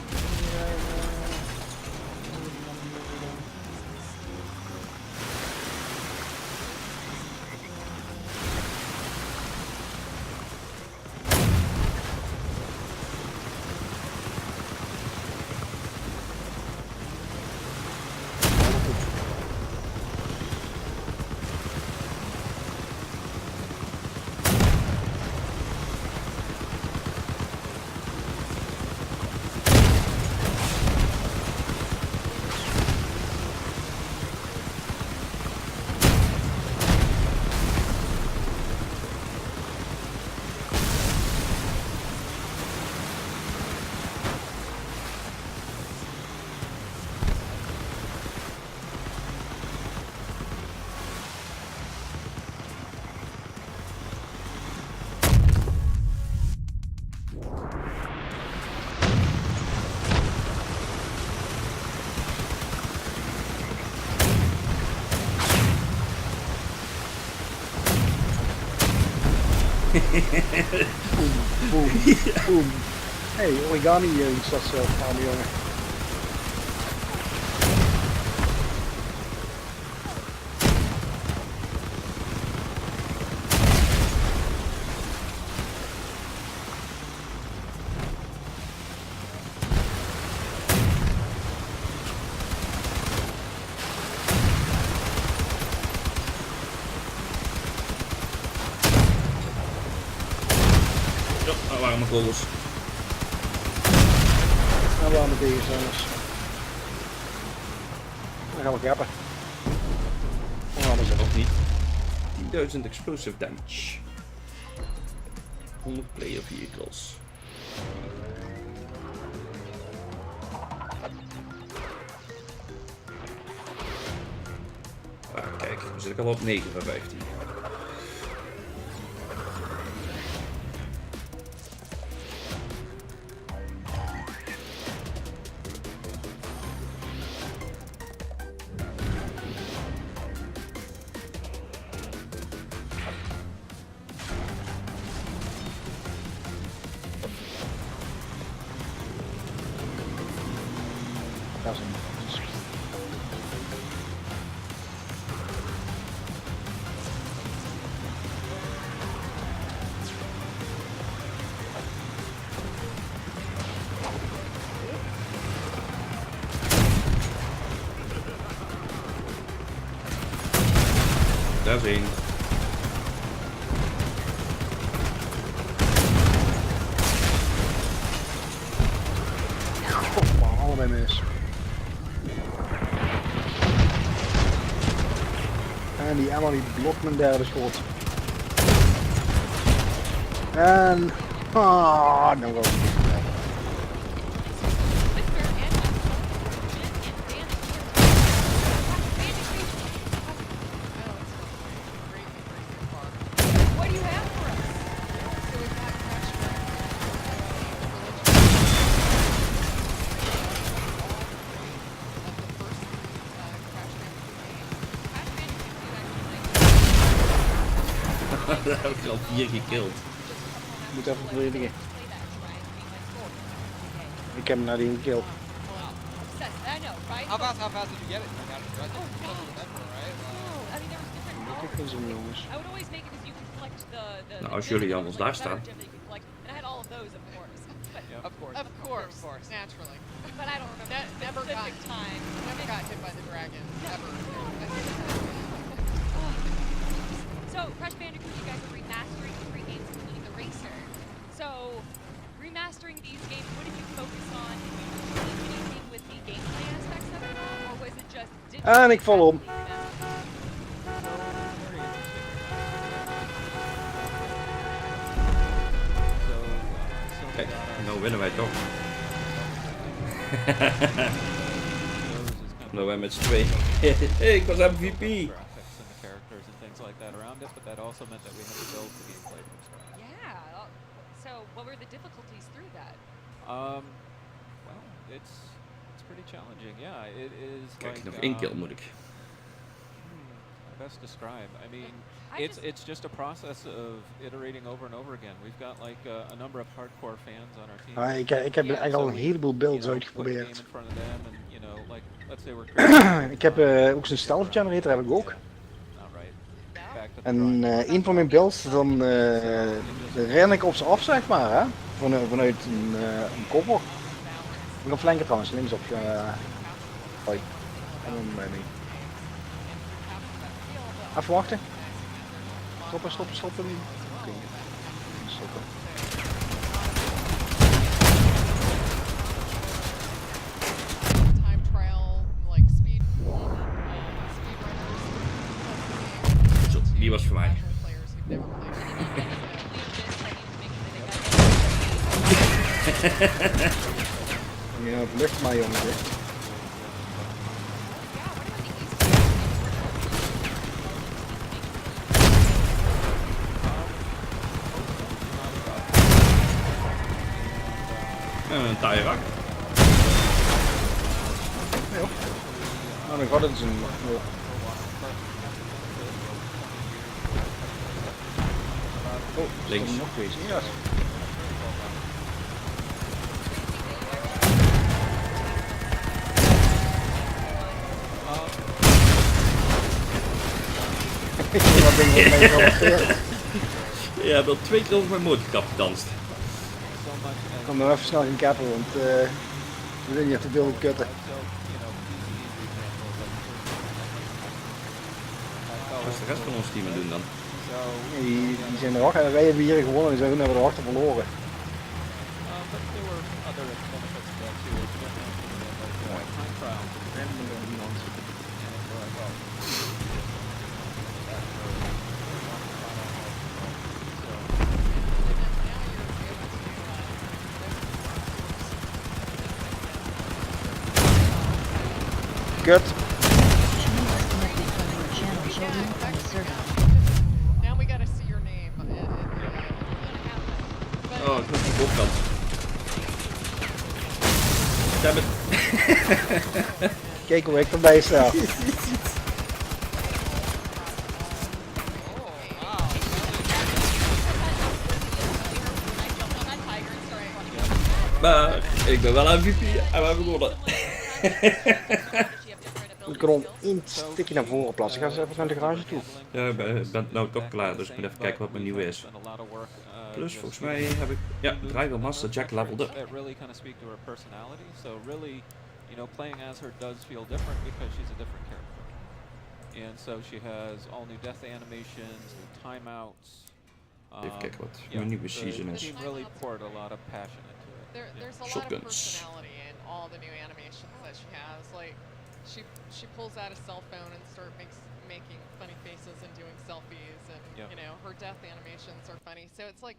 Boom, boom. Hey, origami is dat zelf aan de jongen. Dat waren mijn goals. En waar met deze jongens. Dan gaan we kappen. Dat ook niet. 10.000 explosive damage. 100 player vehicles. Ah, kijk, dan zit ik al op 9 van 15. Daar is één. Oh, allebei mis. En die Emma die blokt mijn derde schot. En... Ah, nou wel. Daar heb ik al 4 gekilld. Ik moet even verdedigen. Ik heb hem naar die gekilld. How fast did you get it? You got it right there. You don't remember, right? I mean, there was different powers. I would always make it as you can collect the Nou, als jullie anders daar staan. And I had all of those, of course. But Of course, naturally. But I don't remember the Never specific time. Never got hit by the dragon. Ever. So, Crash Bandicoot, you guys are remastering 3 games, including the Racer. So, remastering these games, what did you focus on? Did you change anything with the gameplay aspects of it, or was it just digital? En ik val om. Kijk, nou winnen wij toch. Nou wij met z'n twee. Hey, ik was MVP. Yeah. So, what were the difficulties through that? Well, it's pretty challenging. Yeah, it is. Kijk, like, nog 1 kill moet ik. Best describe. I mean, it's just a process of iterating over and over again. We've got like a number of hardcore fans on our team. Ik heb eigenlijk al een heleboel builds uitgeprobeerd. Ik heb ook zo'n stealth generator heb ik ook. En een van mijn builds, dan ren ik op ze af zeg maar, hè? Vanuit een kopper. Ik ga flanken trouwens, linksop. Hoi. En dan bij mij. Even wachten. Stoppen. Oké. Stoppen. Time trial, like speed. Zo, die was voor mij. Ja, het lukt maar jongens. Een taaie rak. Ja. Nou, dan gaat het eens een... Links. Nog bezig. Ja. Ja, wel 2 keer over mijn motorkap gedanst. Ik kan nog even snel gaan kappen, want we willen niet te veel kutten. Wat is de rest van ons team aan doen dan? Die zijn er achter en wij hebben hier gewonnen en ze hebben er achter verloren. Kut. Now we gotta see your name. Oh, ik moet die bokkant. Damn it. Kijk hoe ik erbij sta. Maar ik ben wel MVP en we hebben gewonnen. Ik kan één stukje naar voren plaatsen. Ik ga eens even naar de garage toe. Ja, ik ben nou toch klaar, dus ik moet even kijken wat mijn nieuwe is. Plus volgens mij heb ik, ja, Driver Master Jack leveled up. really kind of speak to her personality. So really, you know, playing as her does feel different because she's a different character. And so she has all new death animations, new timeouts. Even kijken wat mijn nieuwe season is. The team really poured a lot of passion into it. There's a lot of Shotguns. personality in all the new animations that she has. Like she pulls out a cell phone and making funny faces and doing selfies, and you know her death animations are funny. So it's like.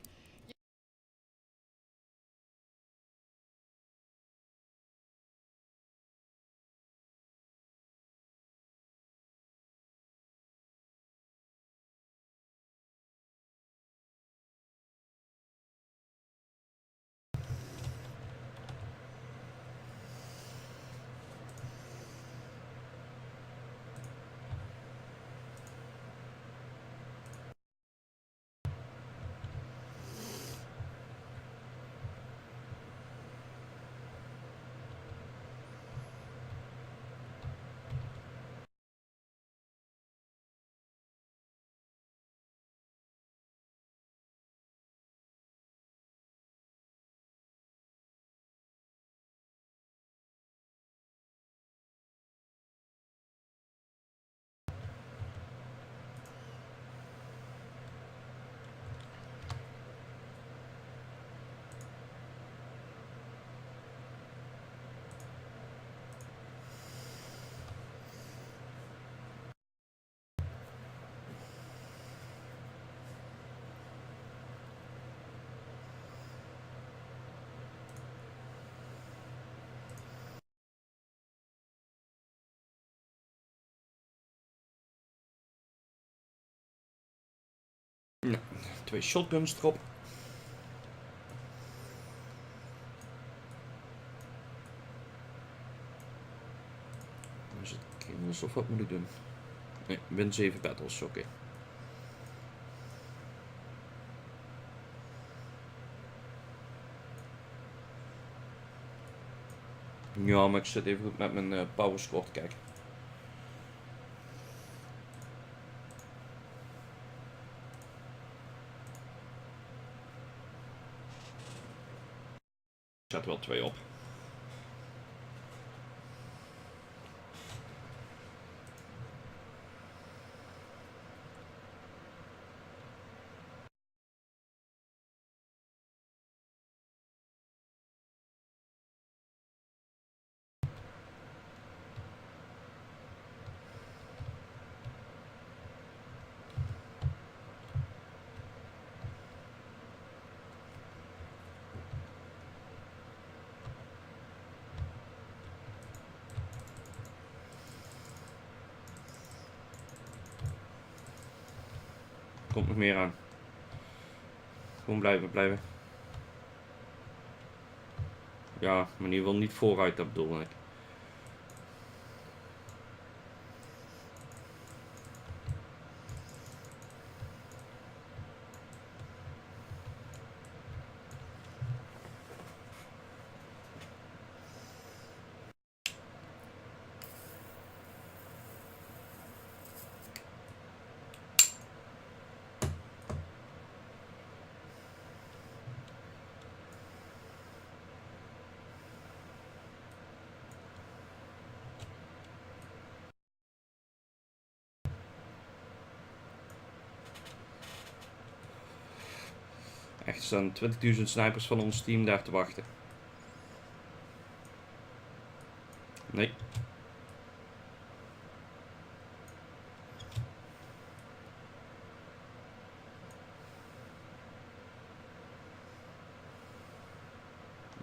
Nou, 2 shotguns erop. Is het kills of wat moet ik doen? Nee, win 7 battles, oké. Ja, maar ik zit even goed met mijn power score te kijken. Er staat wel 2 op. Komt nog meer aan. Gewoon blijven. Ja, maar in ieder geval niet vooruit, dat bedoel ik. Echt staan 20.000 snipers van ons team daar te wachten. Nee.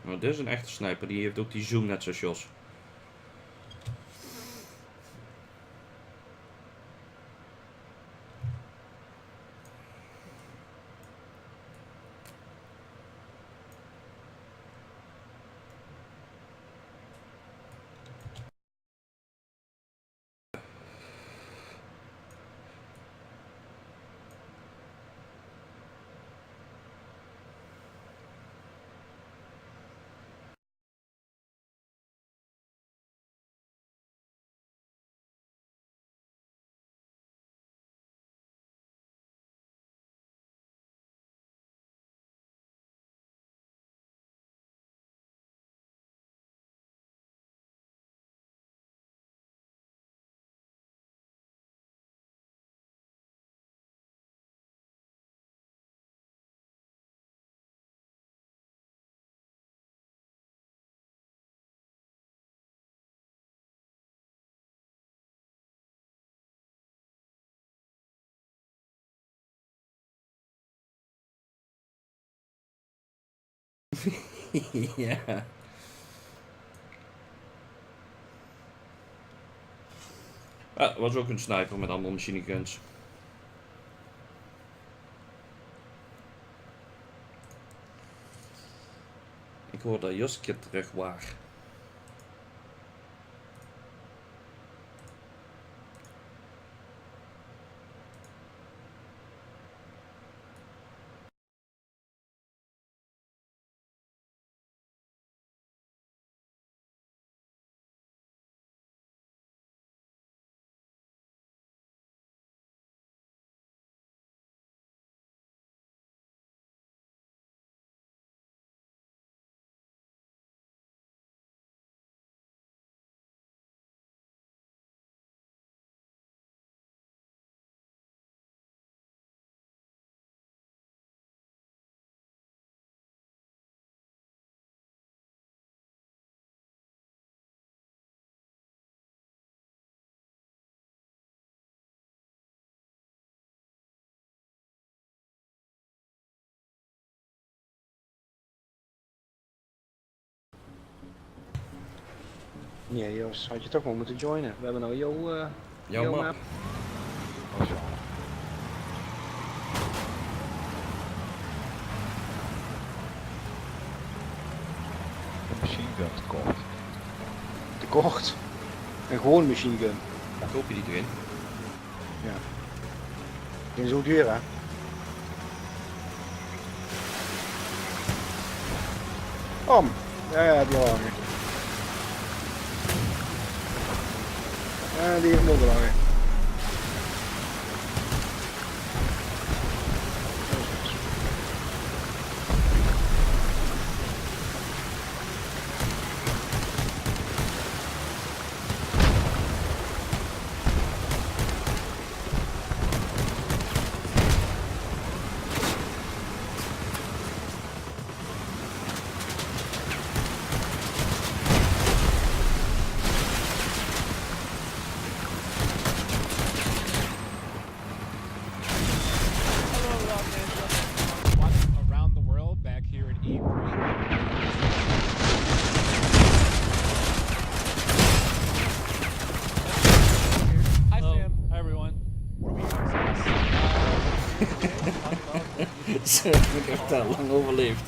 Nou, dit is een echte sniper, die heeft ook die zoom net zoals Jos. Ja. Ah, was ook een sniper met allemaal machineguns. Ik hoor dat Joske terug waar. Ja, Jos, had je toch wel moeten joinen. We hebben nou jouw map. Een machine gun tekort. Tekort? Een gewoon machine gun. Daar koop je die erin. Ja. Die is zo duur, hè? Om. Ja, die al hangen. Ja, die heeft nog wel hangen. Zo, ik heb daar lang overleefd.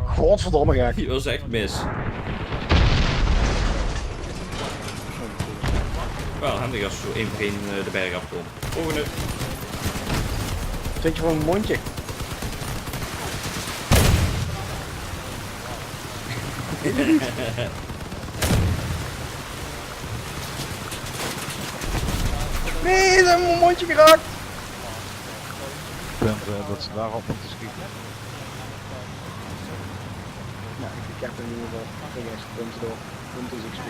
Godverdomme gek. Die was echt mis. Wel handig als je zo één voor één de berg afkomt. Volgende. Zet je gewoon een mondje. Nee, ze hebben mijn mondje geraakt. punten, dat ze daarop moeten schieten. Ja, ik heb in ieder geval geen extra punten door. Punten is XP.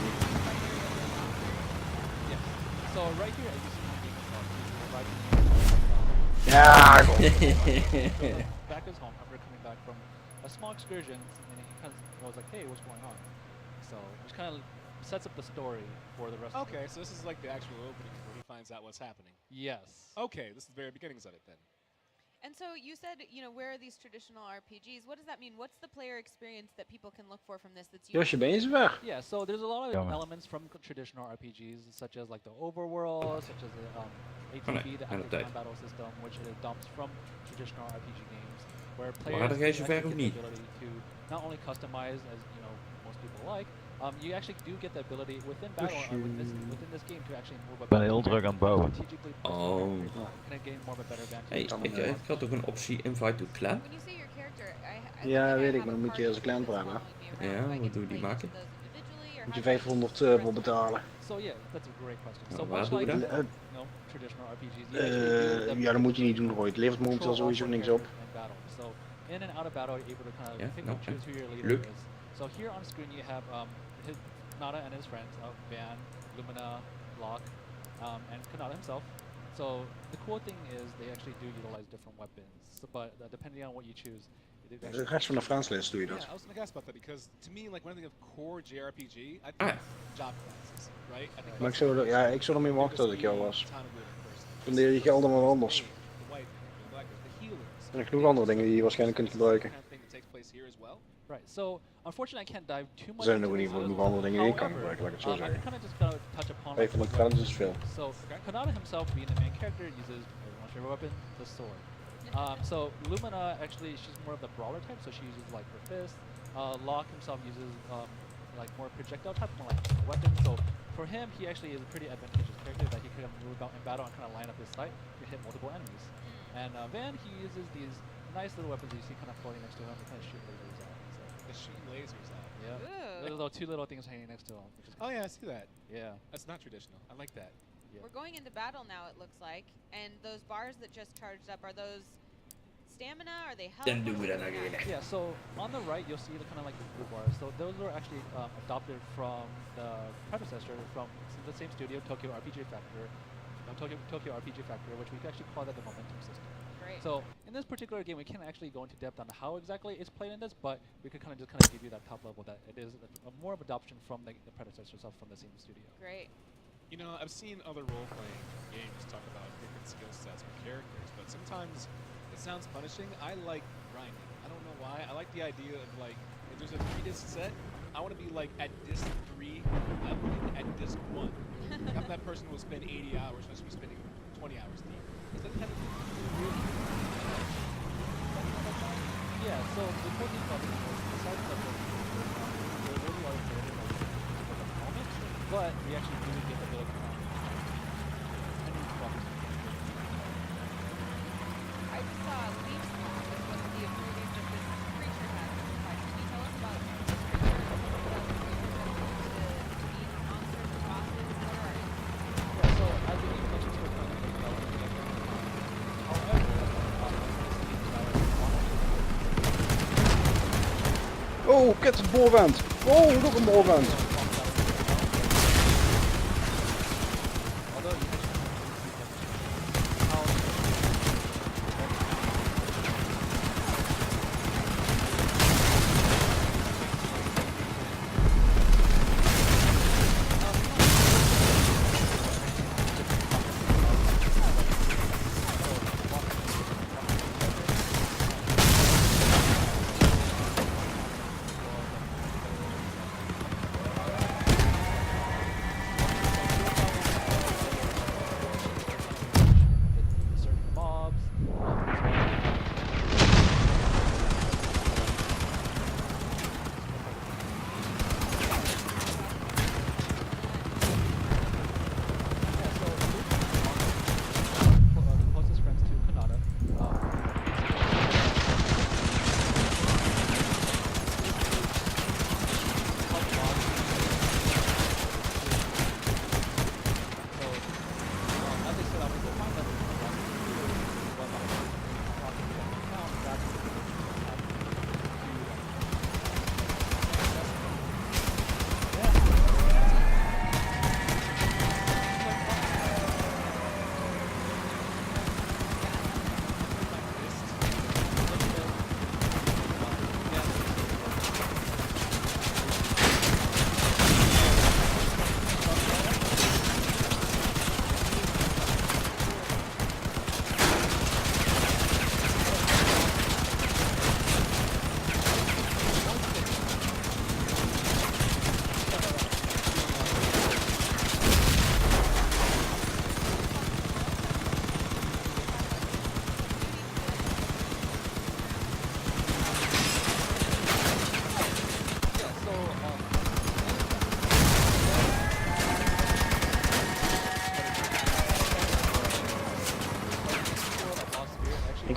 So right here, as you see my game Yeah. Back at home after coming back from a small excursion, and he kind of was like, "Hey, what's going on?" So which kind of sets up the story for the rest. Okay, so this is like the actual opening where he finds out what's happening. Yes. Okay, this is the very beginnings of it then. And so you said, where are these traditional RPGs? What does that mean? What's the player experience that people can look for from this that's unique? Josje, ben je zover? Yeah, so there's a lot of elements from traditional RPGs, such as like the overworld, such as the ATB, the active time battle system, which it adopts from traditional RPG games, where players get the ability to not only customize as most people like. You actually do get the ability within battle within this game to actually move up. Ik ben heel druk aan het bouwen. Oh. Hey, ik had ook een optie invite to clan. Ja, weet ik, maar dan moet je als een clan praten. Ja, wat doe je die maken? Moet je 500 voor betalen. So yeah, that's a great question. So waar doe je dat? Traditional RPGs. Ja, dat moet je niet doen, Roy. Het levert momenteel sowieso niks op. So in and out of battle, you're able to kind of pick and choose who your leader is. So here on screen you have Nada and his friends, Van, Lumina, Locke, and Kanata himself. So the cool thing is they actually do utilize different weapons, but depending on what you choose. De rest van de Fransles doe je dat. Yeah, I was gonna ask about that because to me, like when I think of core JRPG, I think job classes, right? Maar ik zou ermee wachten dat ik jou was. Spendeer je geld dan wat anders. Er zijn genoeg andere dingen die je waarschijnlijk kunt gebruiken. Right, so unfortunately I can't dive too much. Er zijn nog andere dingen die je kan gebruiken, laat ik het zo zeggen. 500 credits is veel. So Kanata himself, being the main character, uses everyone's favorite weapon, the sword. So Lumina actually, she's more of the brawler type, so she uses like her fist. Locke himself uses like more projectile type, more like a weapon. So for him, he actually is a pretty advantageous character that he can move out in battle and kind of line up his sight to hit multiple enemies. And Van, he uses these nice little weapons that you see kind of floating next to him to kind of shoot lasers out. To shoot lasers out. Yeah. There's those two little things hanging next to him. Oh yeah, I see that. Yeah. That's not traditional. I like that. Yeah. We're going into battle now, it looks like. And those bars that just charged up, are those stamina? Are they health? Yeah, so on the right you'll see the kind of like the blue bars. So those were actually adopted from the predecessor from the same studio, Tokyo RPG Factor, which we could actually call that the momentum system. Great. So in this particular game, we can't actually go into depth on how exactly it's played in this, but we could kind of give you that top level that it is more of adoption from the predecessor itself from the same studio. Great. I've seen other role-playing games talk about different skill sets for characters, but sometimes it sounds punishing. I like grinding. I don't know why. I like the idea of like, if there's a 3-disc set, I want to be like at disc 3, leveling at disc 1. Like, that person will spend 80 hours, I should be spending 20 hours deep. Is that kind of yeah, so the cool thing about this is, besides the there's really a lot of data at the moment, but we actually do get the ability to I just saw leaf swap as one of the abilities that this creature has. Can you tell us about this creature? Monsters and bosses? What are it? Yeah, so I believe much is working on the development. However, Oh, kut, het boorwand. Oh, nog een boorwand.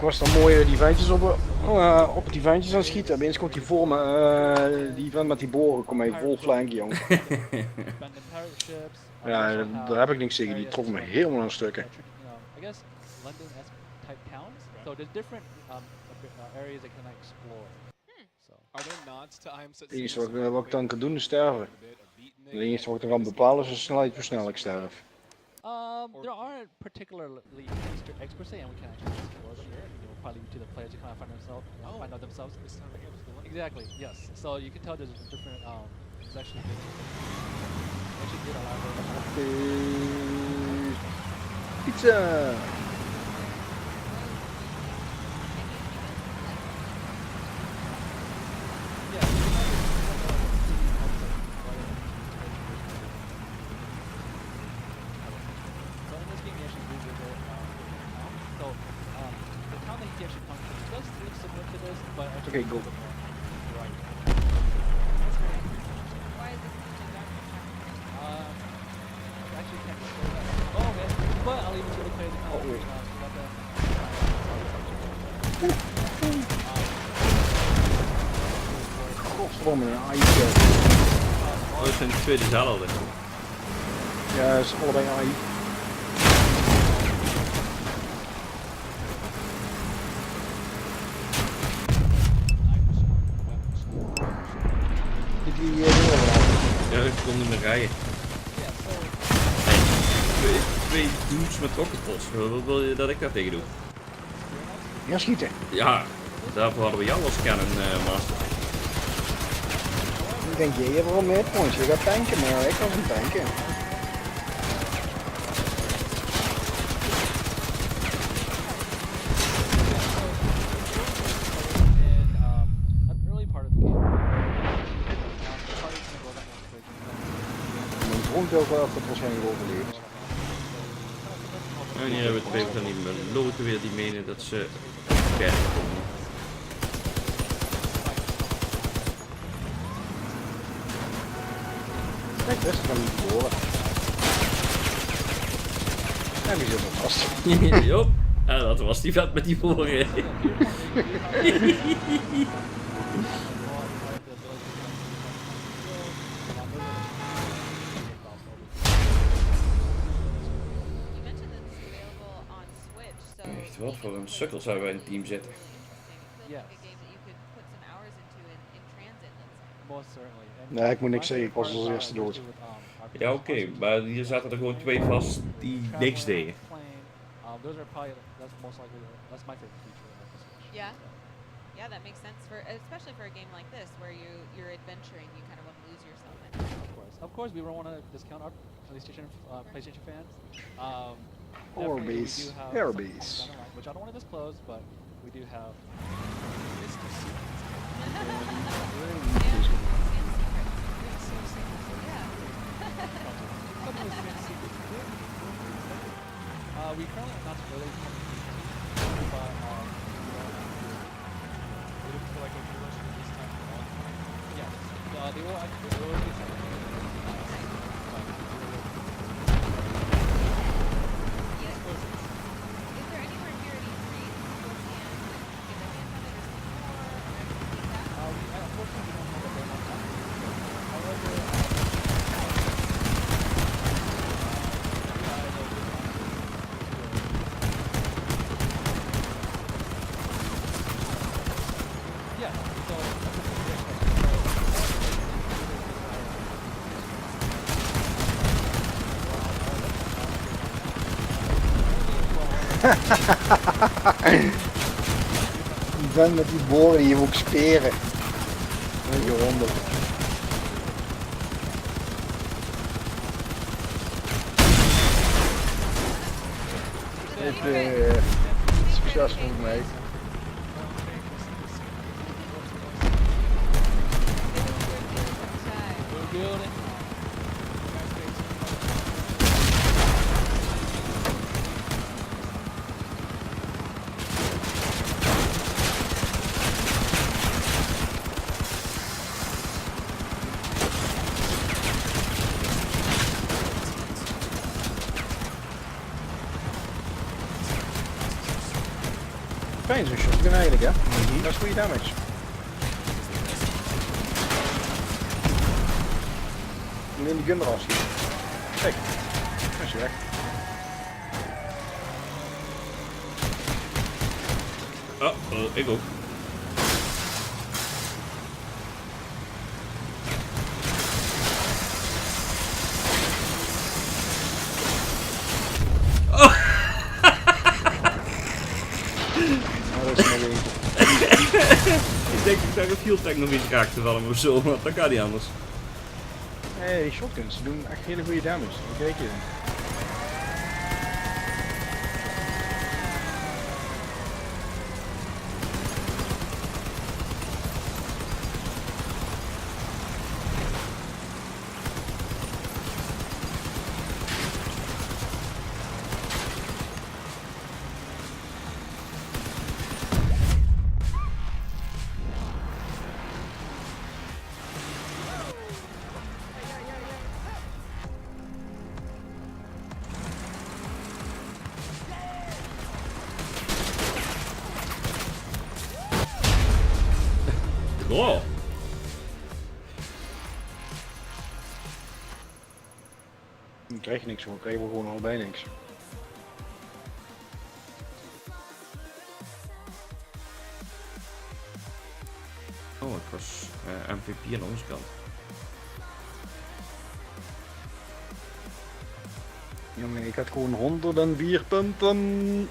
was dan mooi die ventjes op die ventjes aan het schieten. Opeens komt die voor me, die vent met die boren, kom mee vol flanken, jongen. Ja, daar heb ik niks tegen, die trok me helemaal aan stukken. I guess London has type towns, so there's different areas that can explore. So. Are there nods to I'm Het enige wat ik dan kan doen is sterven. Het enige wat ik dan kan bepalen is hoe snel ik sterf. There aren't particularly experts and we can actually explore them here. You know, probably to the players to kind of find out themselves. Exactly, yes. So you can tell there's different, there's actually did a lot of Pizza! Okay, go. Godverdomme, een AI. Oh, het zijn de twee dezelfde. Ja, het is allebei AI. Ja, ik kon niet meer rijden. Hey, twee dudes met rocketpots. Wat wil je dat ik daar tegen doe? Ja, schieten. Ja, daarvoor hadden we jou als Cannon Master. Ik denk, je hebt wel meer points. Je gaat tanken, maar ik kan niet tanken. Ook wel dat waarschijnlijk overleeft. En hier hebben we twee van die meloten weer die menen dat ze verder komen. Kijk, best van niet horen. En die zit nog vast. Jop, en dat was die vet met die voren. Wat voor een sukkel zouden wij in het team zitten. Nee, ik moet niks zeggen, ik was als eerste dood. Ja, oké, maar hier zaten er gewoon twee vast die niks deden. Yeah. Yeah, that makes sense for especially for a game like this where you're adventuring, you kind of want to lose yourself in it. Of course, we don't want to discount our PlayStation fans. Airbees. Airbees. Which I don't want to disclose, but we do have. We currently are not really but yeah, they will actually be Die vent met die boren, die heeft ook speren. Een honden. Succesvol mee. fijn zo'n shotgun eigenlijk, hè? Dat is goede damage. Moet in de gun eraf schieten. Kijk, dat is weg. Ik ook. Ik denk dat ik een fuel tank nog iets raak te vallen of zo, maar dat kan niet anders. Nee, die shotguns doen echt hele goede damage. Kijk je. Wow. Dan krijg je niks hoor, krijgen we gewoon allebei niks. Oh, ik was MVP aan onze kant. Jongen, ik had gewoon 104 punten.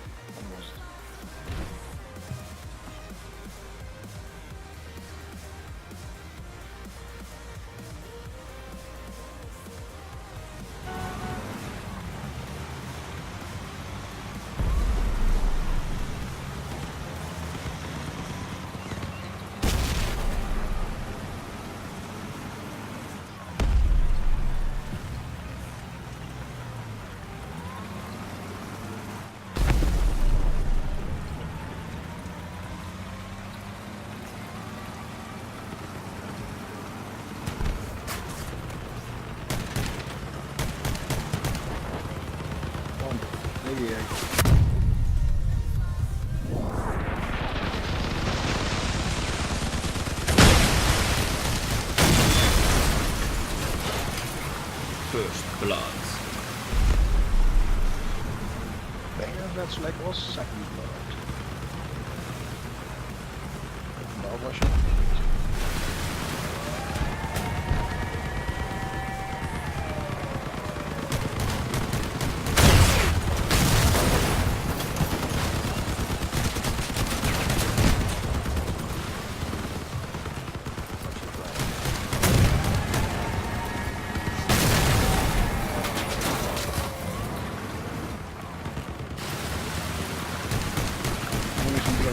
First blood. That's like was second blood. Daar was je.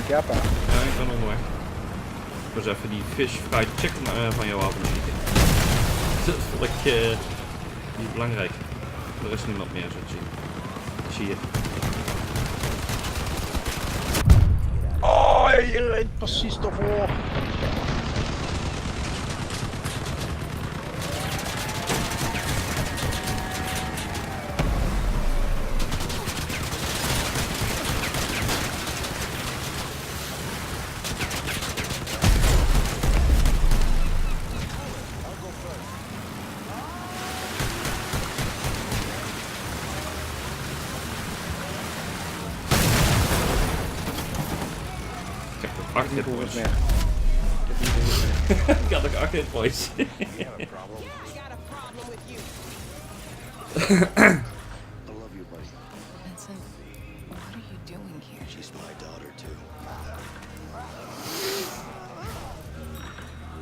Ja, ik ben onderweg. Ik was even die fish fried chicken van jou af en schieten. Dat vond ik niet belangrijk. Er is niemand meer, zo te zien. Zie je. Oh, je rijdt precies ervoor. Ik had ook 8 hit points. Ik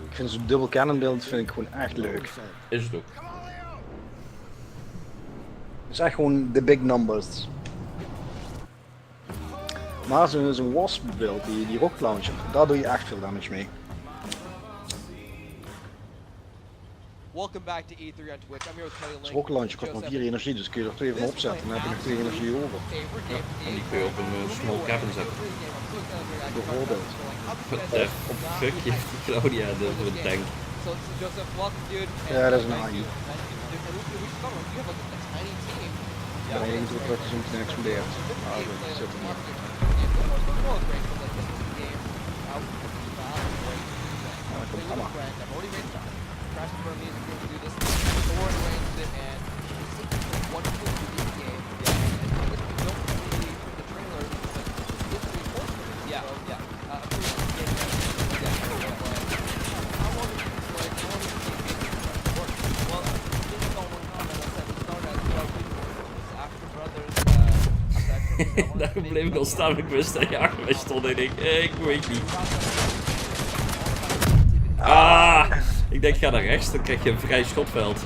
vind zo'n dubbel cannon beeld vind ik gewoon echt leuk. Is het ook. Het is echt gewoon de big numbers. Maar zo'n wasp beeld, die rocket launcher, daar doe je echt veel damage mee. Welcome back to E3 on Twitch. I'm here with Kelly Link. Zo'n rocket launcher kost maar 4 energie, dus kun je er 2 van opzetten en dan heb je nog 2 energie over. Ja, en die kun je op een small cabin zetten. Bijvoorbeeld. Op fuck je Claudia voor een tank. So Joseph, welcome dude. Ja, dat is een AI. You have a tiny team. Ja, één druk dat is om te exploderen. Ah, dat zit er niet. game. Those are all great, but like this is the game. Not great. Play with a friend. I've already ranged out. Crash and Burn me is going to do this. So we're arranged it, and it's a wonderful, unique game. Yeah. And if you don't see the trailer, it's reinforcement. Yeah. So, yeah. I'm sure you can get that. How long is it like? How long is the game work? Well, this is all going on, as I said, we started as 12 people. After Brothers, Daar bleef ik al staan, ik wist dat je achter mij stond en ik denk, ik weet niet. Ah, ik denk ga naar rechts, dan krijg je een vrij schotveld.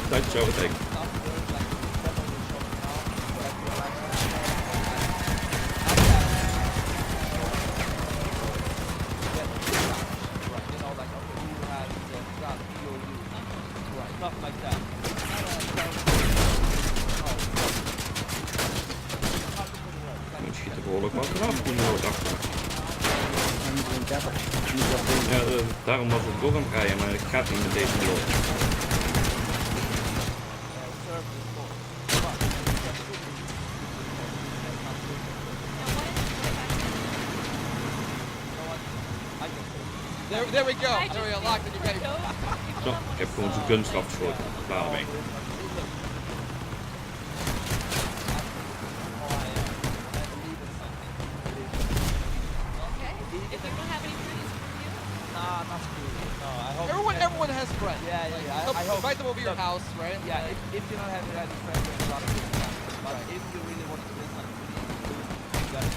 Dat is zo betekent. Het schiet er behoorlijk wat vanaf, die noord achter. Ja, daarom was ik door aan het rijden, maar ik ga niet met deze loop. There we go. There we go. Locked and you're ready. Zo, ik heb gewoon zijn gunst afgeschoten. Klaar ermee. Everyone has friends. Yeah. So I hope. invite them over your house, right? Yeah. If you don't have any friends, there's a lot of people. But if you really want to do something, you got to.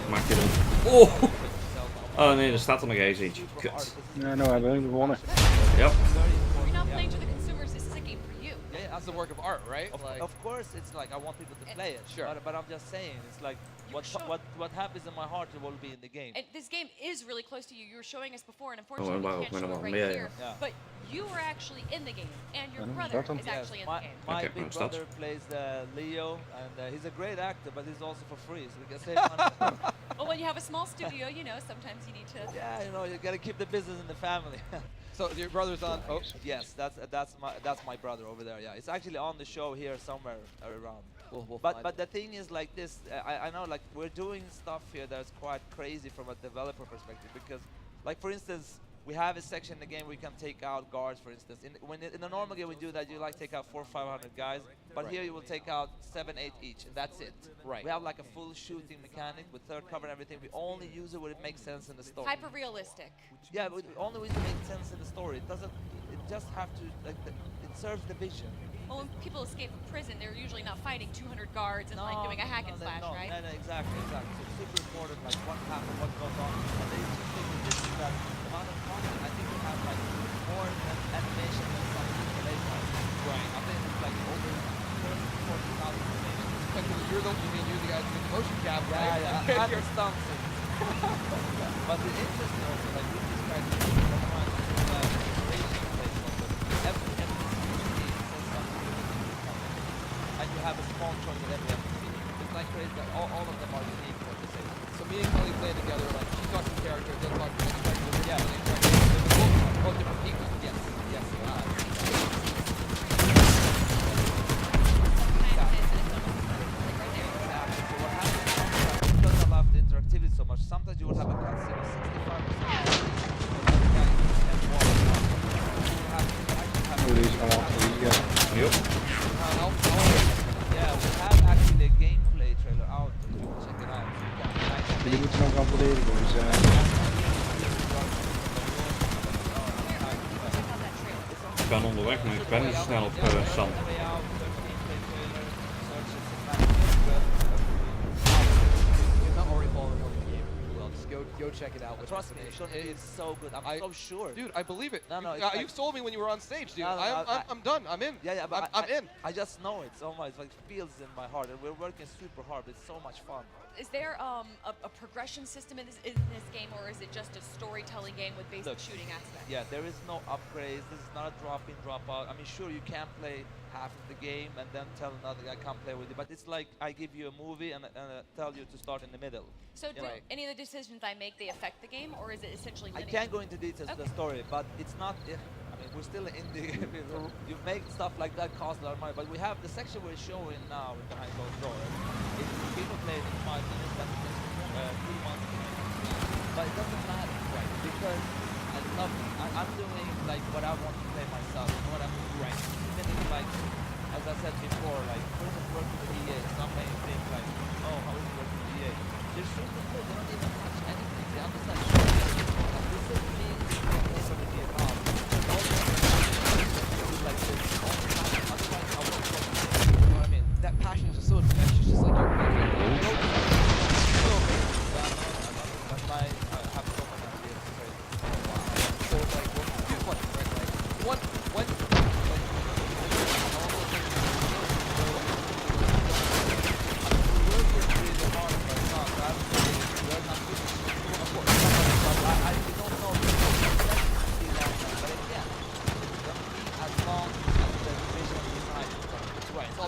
Maak je dan. Oh! Oh nee, er staat er nog eens eentje. Kut. Ja, nou hebben we gewonnen. Ja. You're not playing to the consumers. This is a game for you. Yeah, that's a work of art, right? Of course, it's like I want people to play it. Sure. But I'm just saying, it's like what happens in my heart will be in the game. And this game is really close to you. You were showing us before, and unfortunately we can't show it right here. Yeah. But you were actually in the game, and your brother is actually in the game. My big brother plays Leo, and he's a great actor, but he's also for free, so we can save money. Well, when you have a small studio, you know, sometimes you need to. Yeah, you know, you gotta keep the business in the family. So your brother's on. Oh, yes, that's my brother over there. Yeah, it's actually on the show here somewhere around. But the thing is like this. I know like we're doing stuff here that's quite crazy from a developer perspective because, like for instance, we have a section in the game where we can take out guards. For instance, in a normal game we do that. You like take out 400 or 500 guys, but here you will take out 7, 8 each, and that's it. Right. We have like a full shooting mechanic with third cover and everything. We only use it when it makes sense in the story. Hyper realistic. Yeah, but only when it makes sense in the story. It doesn't. It just have to like. It serves the vision. Well, when people escape from prison, they're usually not fighting 200 guards and like doing a hack and slash, right? No, exactly. So it's super important, like what happened, what goes on. And the interesting thing with this is that the amount of content, I think we have like more animation than some people. Right. I think it's like over 40,000 animations. You're the guys doing the motion cap, right? Yeah. And your stunts. But the interesting also, like with these guys, and you have a small choice of every episode. It's like crazy that all of them are unique what they say. So me and Kelly play together, like she talks to characters, they'll talk to characters. Yeah. Both different people. Yes. Because I love the interactivity so much, sometimes you will have a cutscene of 65%. Yep. Yeah, we have actually a gameplay trailer out. You can check it out. Jullie moeten nog gaan verdedigen, dus ben onderweg, maar ik ben niet snel op zand. Go check it out. Trust me, it's so good. I'm so sure. Dude, I believe it. No, you've sold me when you were on stage, dude. No, I'm done. I'm in. Yeah, but I'm in. I just know it so much. It's like feels in my heart, and we're working super hard. It's so much fun. Is there a progression system in this game, or is it just a storytelling game with basic shooting aspects? Yeah, there is no upgrades. This is not a drop-in, drop-out. I mean, sure, you can play half of the game and then tell another guy come play with you, but it's like I give you a movie and tell you to start in the middle. So do any of the decisions I make, they affect the game, or is it essentially linear? I can't go into details of the story, but it's not... I mean, we're still in the... you make stuff like that cost a lot of money, but we have the section we're showing now behind those doors. People play it in 5 minutes, but it's 3 months. But it doesn't matter, right? Because I love it. I'm doing like what I want to play myself, what I'm doing. Even if like, as I said before, like, for instance, working with EA, some may think like, oh, how is it working with EA? They're super cool, they don't even touch anything. They understand this is me over the Vietnam. All the other like this all the time. Otherwise, I won't talk to you. You know what I mean? That passion is just so infectious, just like you're I have so much ideas to say. Wow. So like, here's one, right? Like, when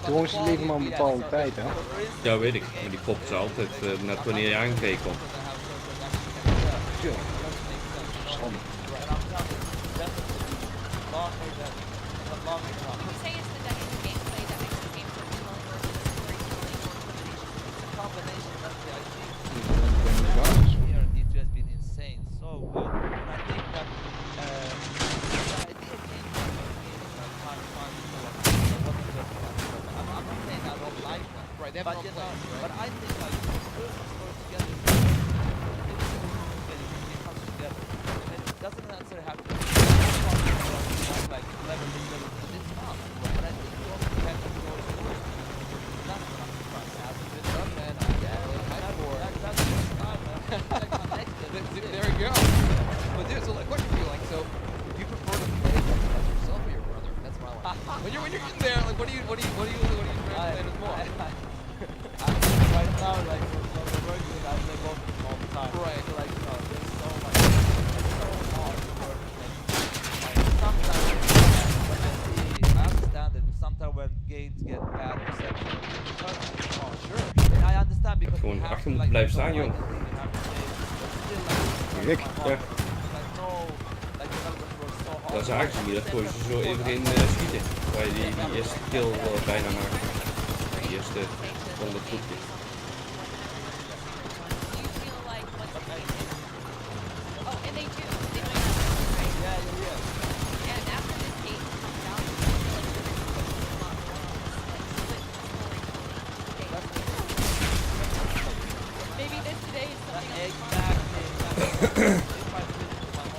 Jongens, die leven maar een bepaalde tijd, hè? Ja, weet ik. Maar die popt ze altijd net wanneer je aangekeken komt. But I think like together, it comes together. And it doesn't necessarily have to be like level but it's not. But I think you also have to go to work. That's what I'm trying to have. It's done, man. That's there you go. But dude, so like, question for you, like, so do you prefer to play as yourself or your brother? That's my one. When you're in there, like, what do you play with more? Right now, like, when we're working, I play both of them all the time. Right. So, like, you know, there's so much, it's so hard to work. Like sometimes, when I understand it, but sometimes when games get bad reception, it's hard. Sure. I understand because Gewoon achter moeten blijven staan, joh. Gek, ja. Dat zagen ze niet, dat gooien ze zo even in schieten. Waar je die eerste kill bijna maakt. Die eerste van de troepje.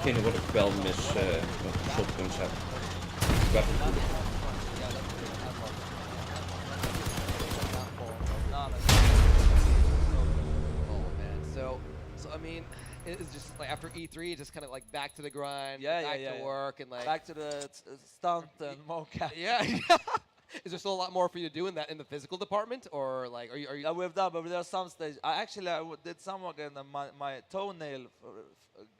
Degene wordt ik wel mis shotguns heb. So I mean, it's just like after E3, it's just kind of like back to the grind, back to work, and like back to the stunt and mocap. Yeah. Is there still a lot more for you to do in the physical department, or like are you? Yeah, we've done, but there are some stages. I did some again. My toenail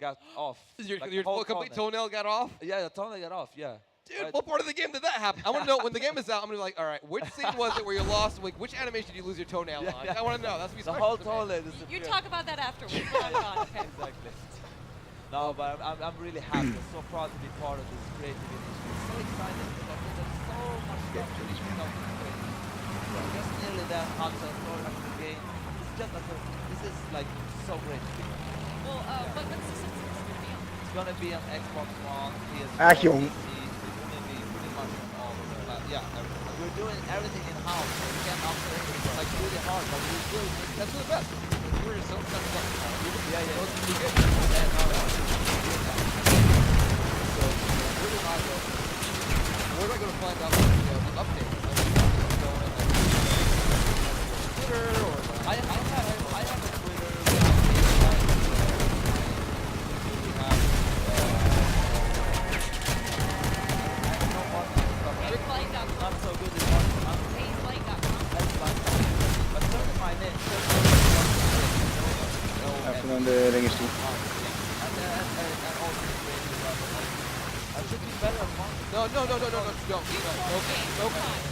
got off. Your complete toenail got off? Yeah, the toenail got off. Yeah. Dude, what part of the game did that happen? I want to know when the game is out. I'm gonna be like, all right, which scene was it where you lost? Like, which animation did you lose your toenail on? I want to know. That's what we. The whole toenail disappeared. You talk about that afterwards. Exactly. No, but I'm really happy. I'm so proud to be part of this creative industry. It's so exciting because there's so much stuff to be done. Just nearly that hunter story of the game. It's just like this is like so great. Well, what system is this going to be on? It's going to be on Xbox One, PS4, Ach, jong. Yeah, we're doing everything in house. We can't upgrade it. It's like really hard, but we will. That's the best. We're so excited. Yeah. Those would be good. So really hard. where am I going to find out the updates? Twitter or I have a Twitter. Not so good as but search my name. Even aan de dinges toe. No.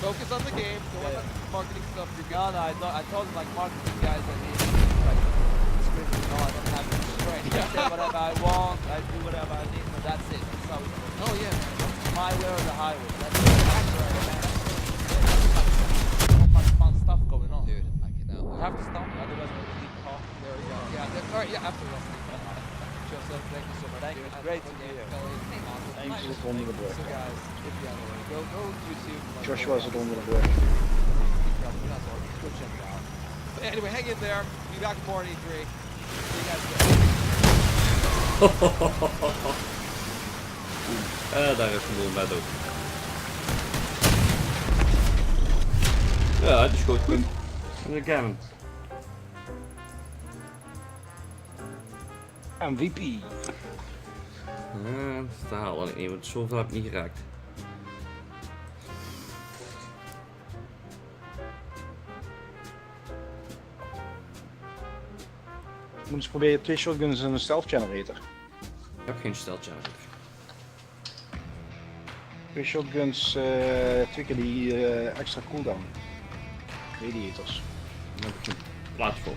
Focus on the game. Don't worry about the marketing stuff. You're good. No, I told like marketing guys that he's like script. No, I don't have to destroy it. I say whatever I want. I do whatever I need, but that's it. That's how it goes. Oh yeah. My way or the highway. That's it. So much fun stuff going on. Dude, I cannot wait. You have to stop me, otherwise we'll keep talking. There we go. Yeah. All right. Yeah. Absolutely. Joseph, thank you so much. Thank you. It's great to be here. Thanks for onder de brug. So guys, if you haven't already, go YouTube. Joshua zit onder de brug. Go check it out. But anyway, hang in there. Be back with more on E3. See you guys then. Daar is een boel met ook. Ja, het is goed. En Canon. MVP. Dat halen we niet, want zoveel heb ik niet geraakt. Moet eens proberen 2 shotguns en een stealth generator. Ik heb geen stealth generator. 2 shotguns, 2 keer die extra cooldown. Radiators. Daar heb ik geen plaats voor.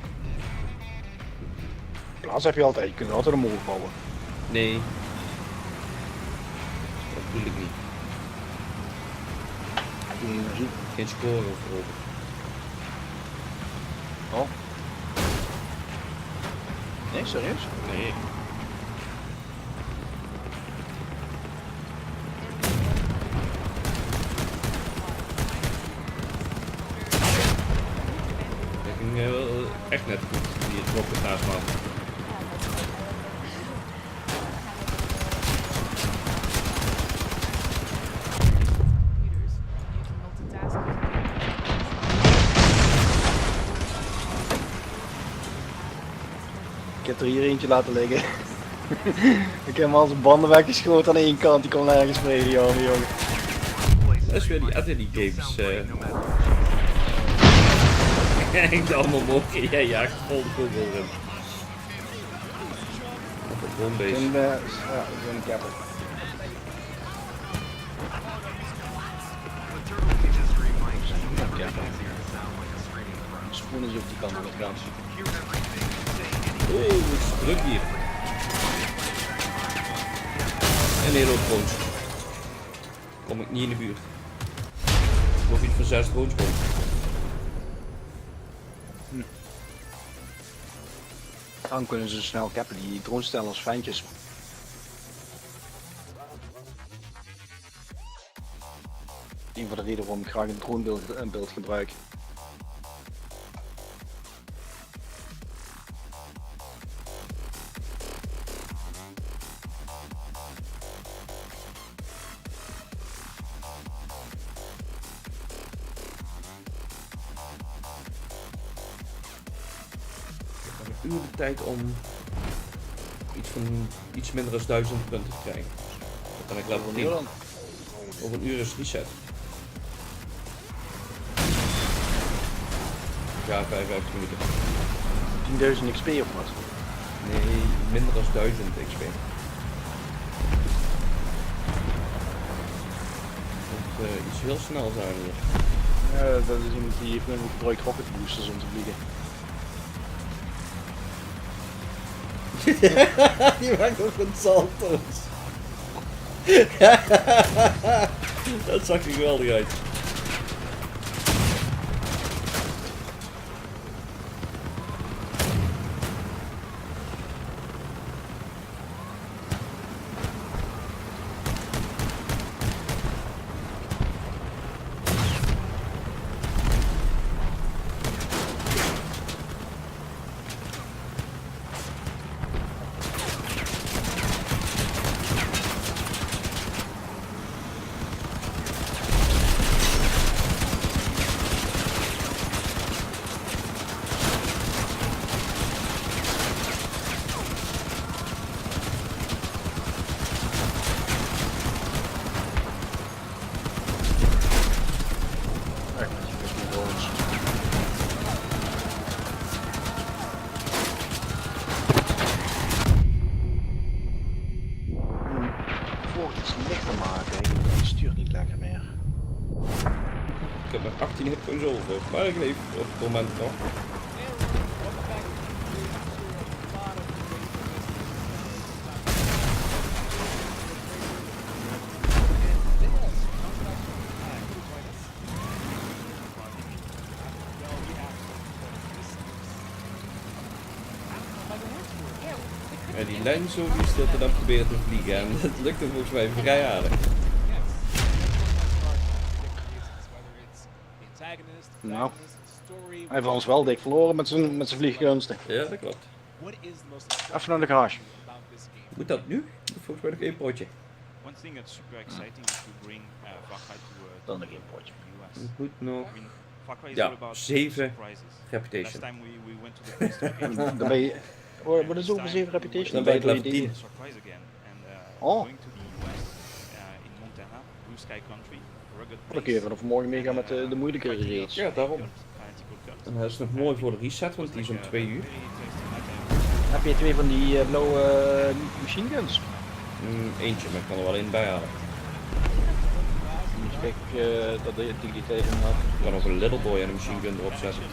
Plaats heb je altijd, je kunt er altijd omhoog bouwen. Nee. Dat voel ik niet. Geen score of over. Oh. Nee, serieus? Nee. Ik ging echt net goed die het rocket naast me. Ik heb er hier eentje laten liggen. Ik heb hem al zijn banden weggeschoten aan één kant, die kon nergens vrede, jongen. Dat is weer die Atari games. Hangt allemaal mogen, jij jaagt vol de kogel erin. Op een bombase. Ja, dat is een kapper. Spoen is op die kant op het gaan. Oeh, het is druk hier. En een hele hoop drones. Kom ik niet in de buurt. Nog iets van 6 drones rond. Dan kunnen ze snel cappen, die drones stellen als feintjes. Een van de redenen waarom ik graag een dronebeeld gebruik. Uur de tijd om iets minder dan 1000 punten te krijgen. Dat kan ik level 10. Over een uur is reset. Ja, 55 minuten. 10.000 XP of wat? Nee, minder dan 1000 XP. Moet iets heel snel zijn hier. Ja, dat is iemand die heeft gebruikt rocket boosters om te vliegen. Die maakt ook een salto's. Dat zag er geweldig uit. even, maar ik leef op het moment nog. En die Lenzo die is dat dan proberen te vliegen en dat lukt hem volgens mij vrij aardig. Nou, hij heeft ons wel dik verloren met zijn vlieggunsten. Ja, dat klopt. Even naar de garage. Moet dat nu? Volgens mij nog één potje. One thing that's super exciting is to bring Far Cry to dan nog één potje. Het moet nog... Far Cry is Ja, all about 7 surprises. reputation. Last time we went to the place to Dan ben je... Wat is over 7 reputation? Dan ben ik level 10. Surprise again. And Oh. going to the US in Montana, Blue Sky Country, rugged Dan kun je vanaf morgen meegaan met de moeilijkere raids. Ja, daarom. En dat is nog mooi voor de reset, want die is om 2 uur. Heb je 2 van die blauwe machine guns? Eentje, maar ik kan er wel één bij halen. Dus kijk dat die tegen had. Ik kan ook een Little Boy en een machine gun erop zetten.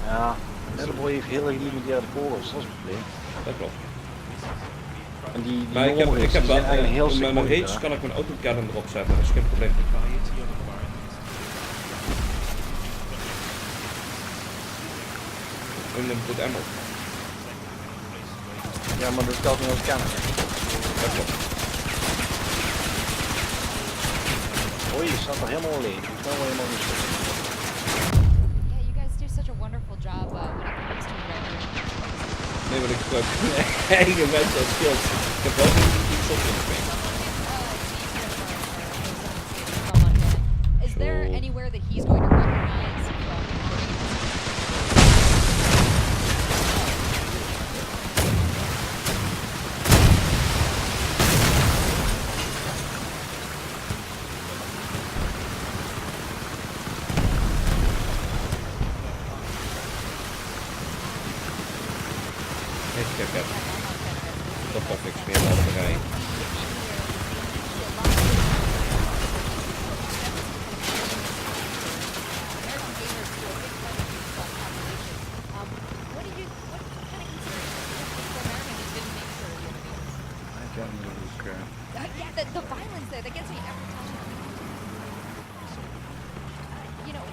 Ja, Little Boy heeft heel gelimiteerde kogels, dat is het probleem. Dat klopt. En die maar ik heb wel, eigenlijk heel met mijn raids kan ik mijn autocannon erop zetten, dat is geen probleem. Unlimited ammo. Ja, maar dat telt niet als cannon. Dat klopt. Oei, je staat er helemaal alleen. Ik kan wel helemaal niet zitten. Yeah, you guys do such a wonderful job when it comes to rendering. Nee, maar ik gebruik mijn eigen mensen als schild. Ik heb wel geen shot in de paint. Is there anywhere that he's going to recognize from? Kijk, dat pak ik weer naar de rij. Yeah, the violence there, that gets me every time. You know,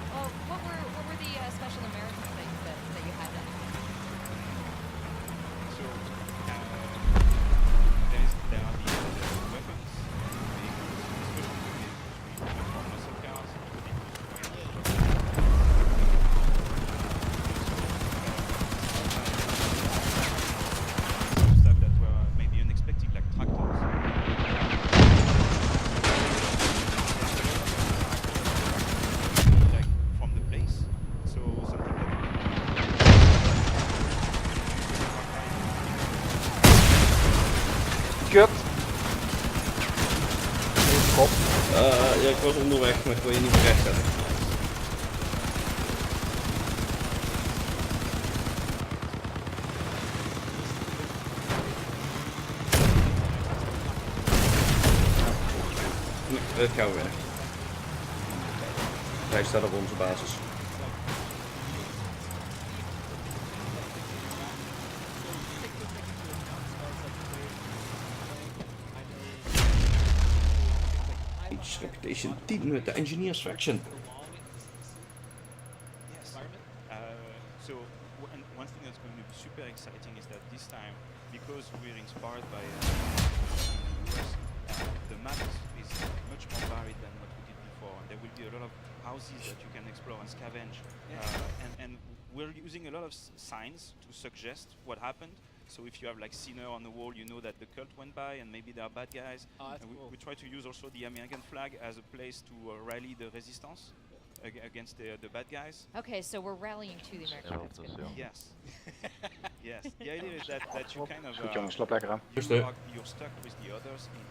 what were the special American things that you had done? There are the weapons, muscle cars, stuff that were maybe unexpected, like tractors. Like from the place, so something Kut. Kop. Ja, ik was onderweg, maar ik wil je niet meer recht zetten. Nee, dat gaan we weg. Hij staat op onze basis. Reputation 10 met de Engineers Faction. Yes. So one thing that's going to be super exciting is that this time, because we're inspired by the map is much more varied than what we did before. And there will be a lot of houses that you can explore and scavenge. And we're using a lot of signs to suggest what happened. So if you have like Sinner on the wall, you know that the cult went by and maybe they are bad guys. And we try to use also the American flag as a place to rally the resistance against the bad guys. Okay, so we're rallying to the American flag. Yes. Yes. The idea is that you kind of Goed jongens, slaap lekker aan. you're stuck with the others in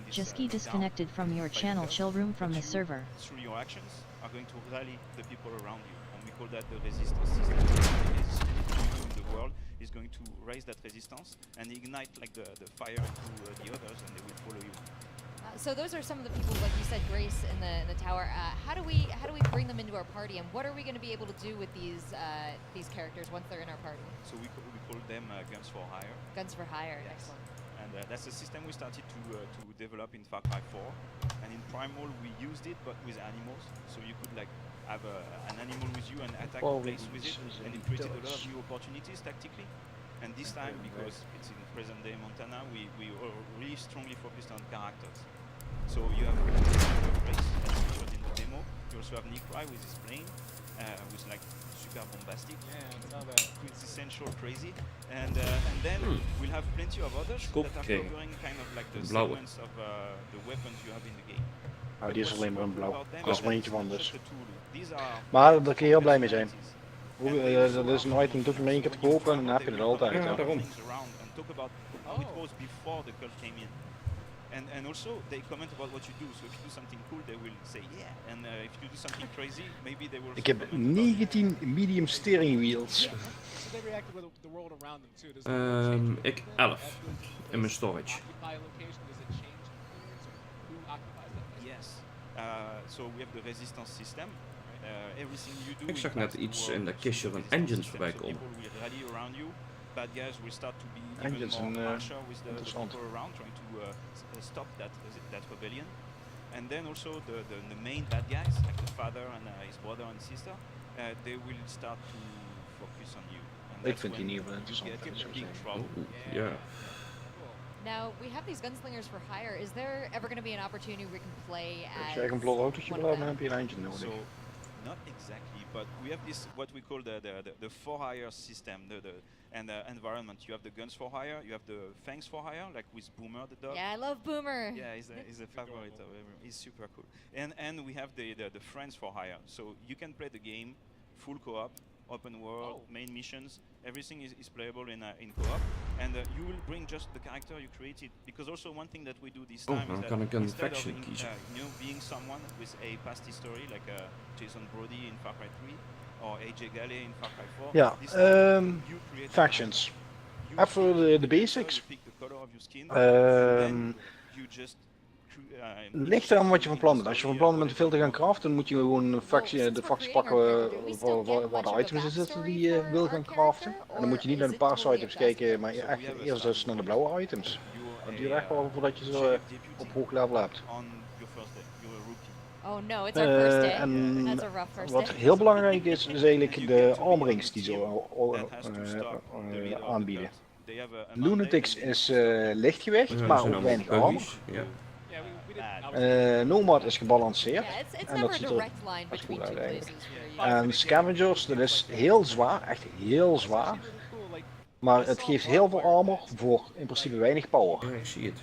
this Jeski disconnected from your channel Chillroom from the server. Through your actions are going to rally the people around you, and we call that the resistance system. The resistance in the world is going to raise that resistance and ignite like the fire to the others, and they will follow you. So those are some of the people, like you said, Grace in the tower. How do we bring them into our party, and what are we going to be able to do with these characters once they're in our party? So we call them guns for hire. Guns for hire, yes. Excellent. And that's a system we started to develop in Far Cry 4, and in Primal we used it, but with animals. So you could like have an animal with you and attack the place with it, and it created a lot of new opportunities tactically. And this time, because it's in present day Montana, we are really strongly focused on characters. So you have race that's featured in the demo. You also have Nick Fry with his plane, with like super bombastic, quintessential crazy, and then we'll have plenty of others that are covering kind of like the segments of the weapons you have in the game. Oh, die is alleen maar een blauw. Dat is maar eentje van dus. Maar daar kun je heel blij mee zijn. Dat is een item, hoef je maar één keer te kopen en dan heb je het altijd. Ja, daarom. And talk about how it was before the cult came in. And also they comment about what you do. So if you do something cool, they will say yeah. And if you do something crazy, maybe they will. Ik heb 19 medium steering wheels. Ik 11 in mijn storage. Yes. So we have the resistance system. Everything you do. Ik zag net iets in dat kistje van engines voorbij komen. Bad guys will start to be even more harsher with the people around, trying to stop that rebellion. And then also the main bad guys, like the father and his brother and sister, they will start to focus on you. And Ik vind die niet wel interessant. Yeah. Now, we have these gunslingers for hire. Is there ever going to be an opportunity where we can play as Als jij een blauw autootje wil hebben, dan heb je een engine nodig. Not exactly, but we have this what we call the for hire system, and the environment. You have the guns for hire, you have the fangs for hire, like with Boomer the dog. Yeah, I love Boomer. Yeah, he's a favorite of everyone. He's super cool. And we have the friends for hire, so you can play the game full co-op, open world, main missions. Everything is playable in co-op, and you will bring just the character you created. Because also one thing that we do this time is that instead of being someone with a past history like Jason Brody in Far Cry 3 or AJ Galley in Far Cry 4. Ja, factions. Even de basics. Ligt eraan wat je van plan bent. Als je van plan bent veel te gaan craften, dan moet je gewoon de factie pakken waar de items in zitten die je wil gaan craften. En dan moet je niet naar de paarse items kijken, maar echt eerst dus naar de blauwe items. Dat duurt echt wel voordat je ze op hoog level hebt. Oh no, it's our first day. That's a rough first day. Wat heel belangrijk is eigenlijk de armorings die ze aanbieden. Lunatics is lichtgewicht, maar ook weinig armor. Nomad is gebalanceerd en dat ziet er best goed uit eigenlijk. En Scavengers, dat is heel zwaar, echt heel zwaar. Maar het geeft heel veel armor voor in principe weinig power. Ja, ik zie het.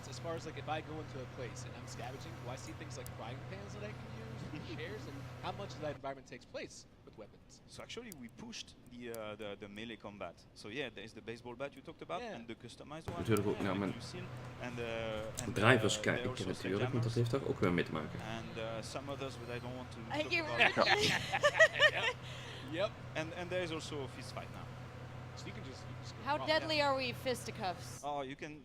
As far as like if I go into a place and I'm scavenging, do I see things like frying pans that I can use, and chairs, and how much of that environment takes place with weapons? So actually we pushed the melee combat. So yeah, there's the baseball bat you talked about and the customized one. Natuurlijk ook naar mijn drivers kijken natuurlijk, want dat heeft daar ook weer mee te maken. And some others, but I don't want to talk about. Yep. And there is also a fist fight now. So you can just How deadly are we fisticuffs? Oh, you can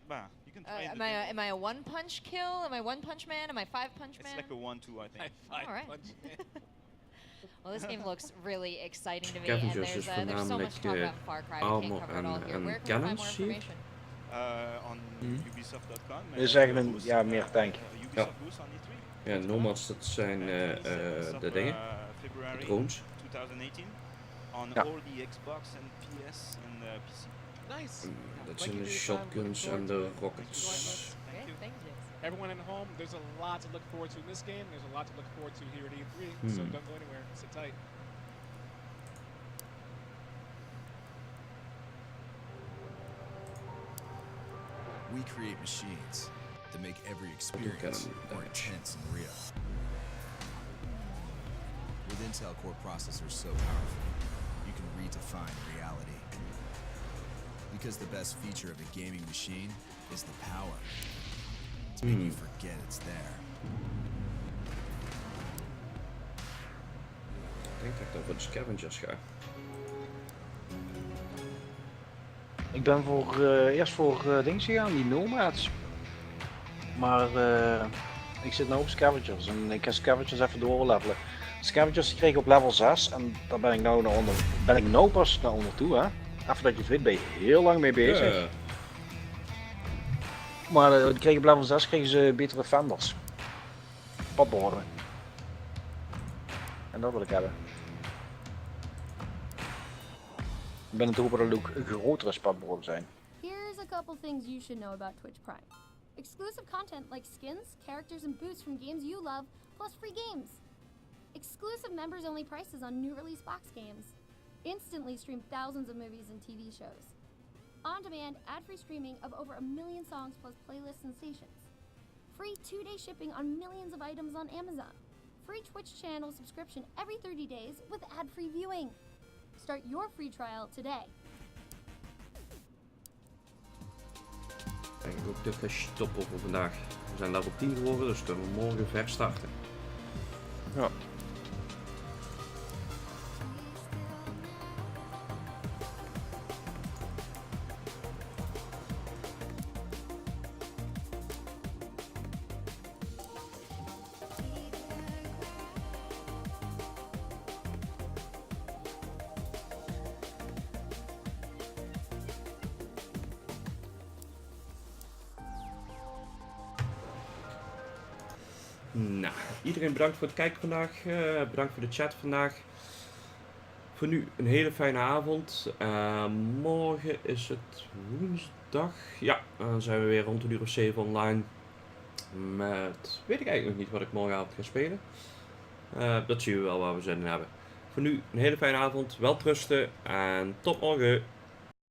am I a one punch kill? Am I one punch man? Am I 5-punch man? It's like a 1-2, I think. All right. Well, this game looks really exciting to me, Scavengers and there's so much to talk about Far Cry. We can't cover it all here. Where can we find more information? On Ubisoft.com. Dit is eigenlijk een meer tank. Ja. Ja, Nomads, dat zijn de dingen, de drones. 2018 on all the Xbox and PS and PC. Nice. Dat zijn de shotguns en de rockets. Everyone at home, there's a lot to look forward to in this game. There's a lot to look forward to here at E3. So don't go anywhere. Sit tight. We create machines that make every experience more intense and real. With Intel Core processors so powerful, you can redefine reality. Because the best feature of a gaming machine is the power to make you forget it's there. Ik denk dat ik over de scavengers ga. Ik ben eerst voor dings gegaan, die nomads. Maar ik zit nu op scavengers en ik ga scavengers even doorlevelen. Scavengers kreeg ik op level 6 en daar ben ik nou pas naar onder toe, hè. Even dat je het weet, ben je heel lang mee bezig. Ja. Maar die kregen op level 6 kregen ze betere fenders. Padborden. En dat wil ik hebben. Ik ben aan het hopen dat er ook grotere padborden zijn. Here's a couple things you should know about Twitch Prime. Exclusive content like skins, characters, and boosts from games you love, plus free games. Exclusive members-only prices on new release box games. Instantly stream thousands of movies and TV shows. On-demand, ad-free streaming of over 1 million songs plus playlists and stations. Free 2-day shipping on millions of items on Amazon. Free Twitch channel subscription every 30 days with ad-free viewing. Start your free trial today. Ik denk ook dit ga stoppen voor vandaag. We zijn level 10 geworden, dus kunnen we morgen ver starten. Ja. Nou, iedereen bedankt voor het kijken vandaag. Bedankt voor de chat vandaag. Voor nu een hele fijne avond. Morgen is het woensdag. Ja, dan zijn we weer rond 1:07 online. Met, weet ik eigenlijk nog niet wat ik morgenavond ga spelen. Dat zien we wel waar we zin in hebben. Voor nu een hele fijne avond. Wel rusten en tot morgen.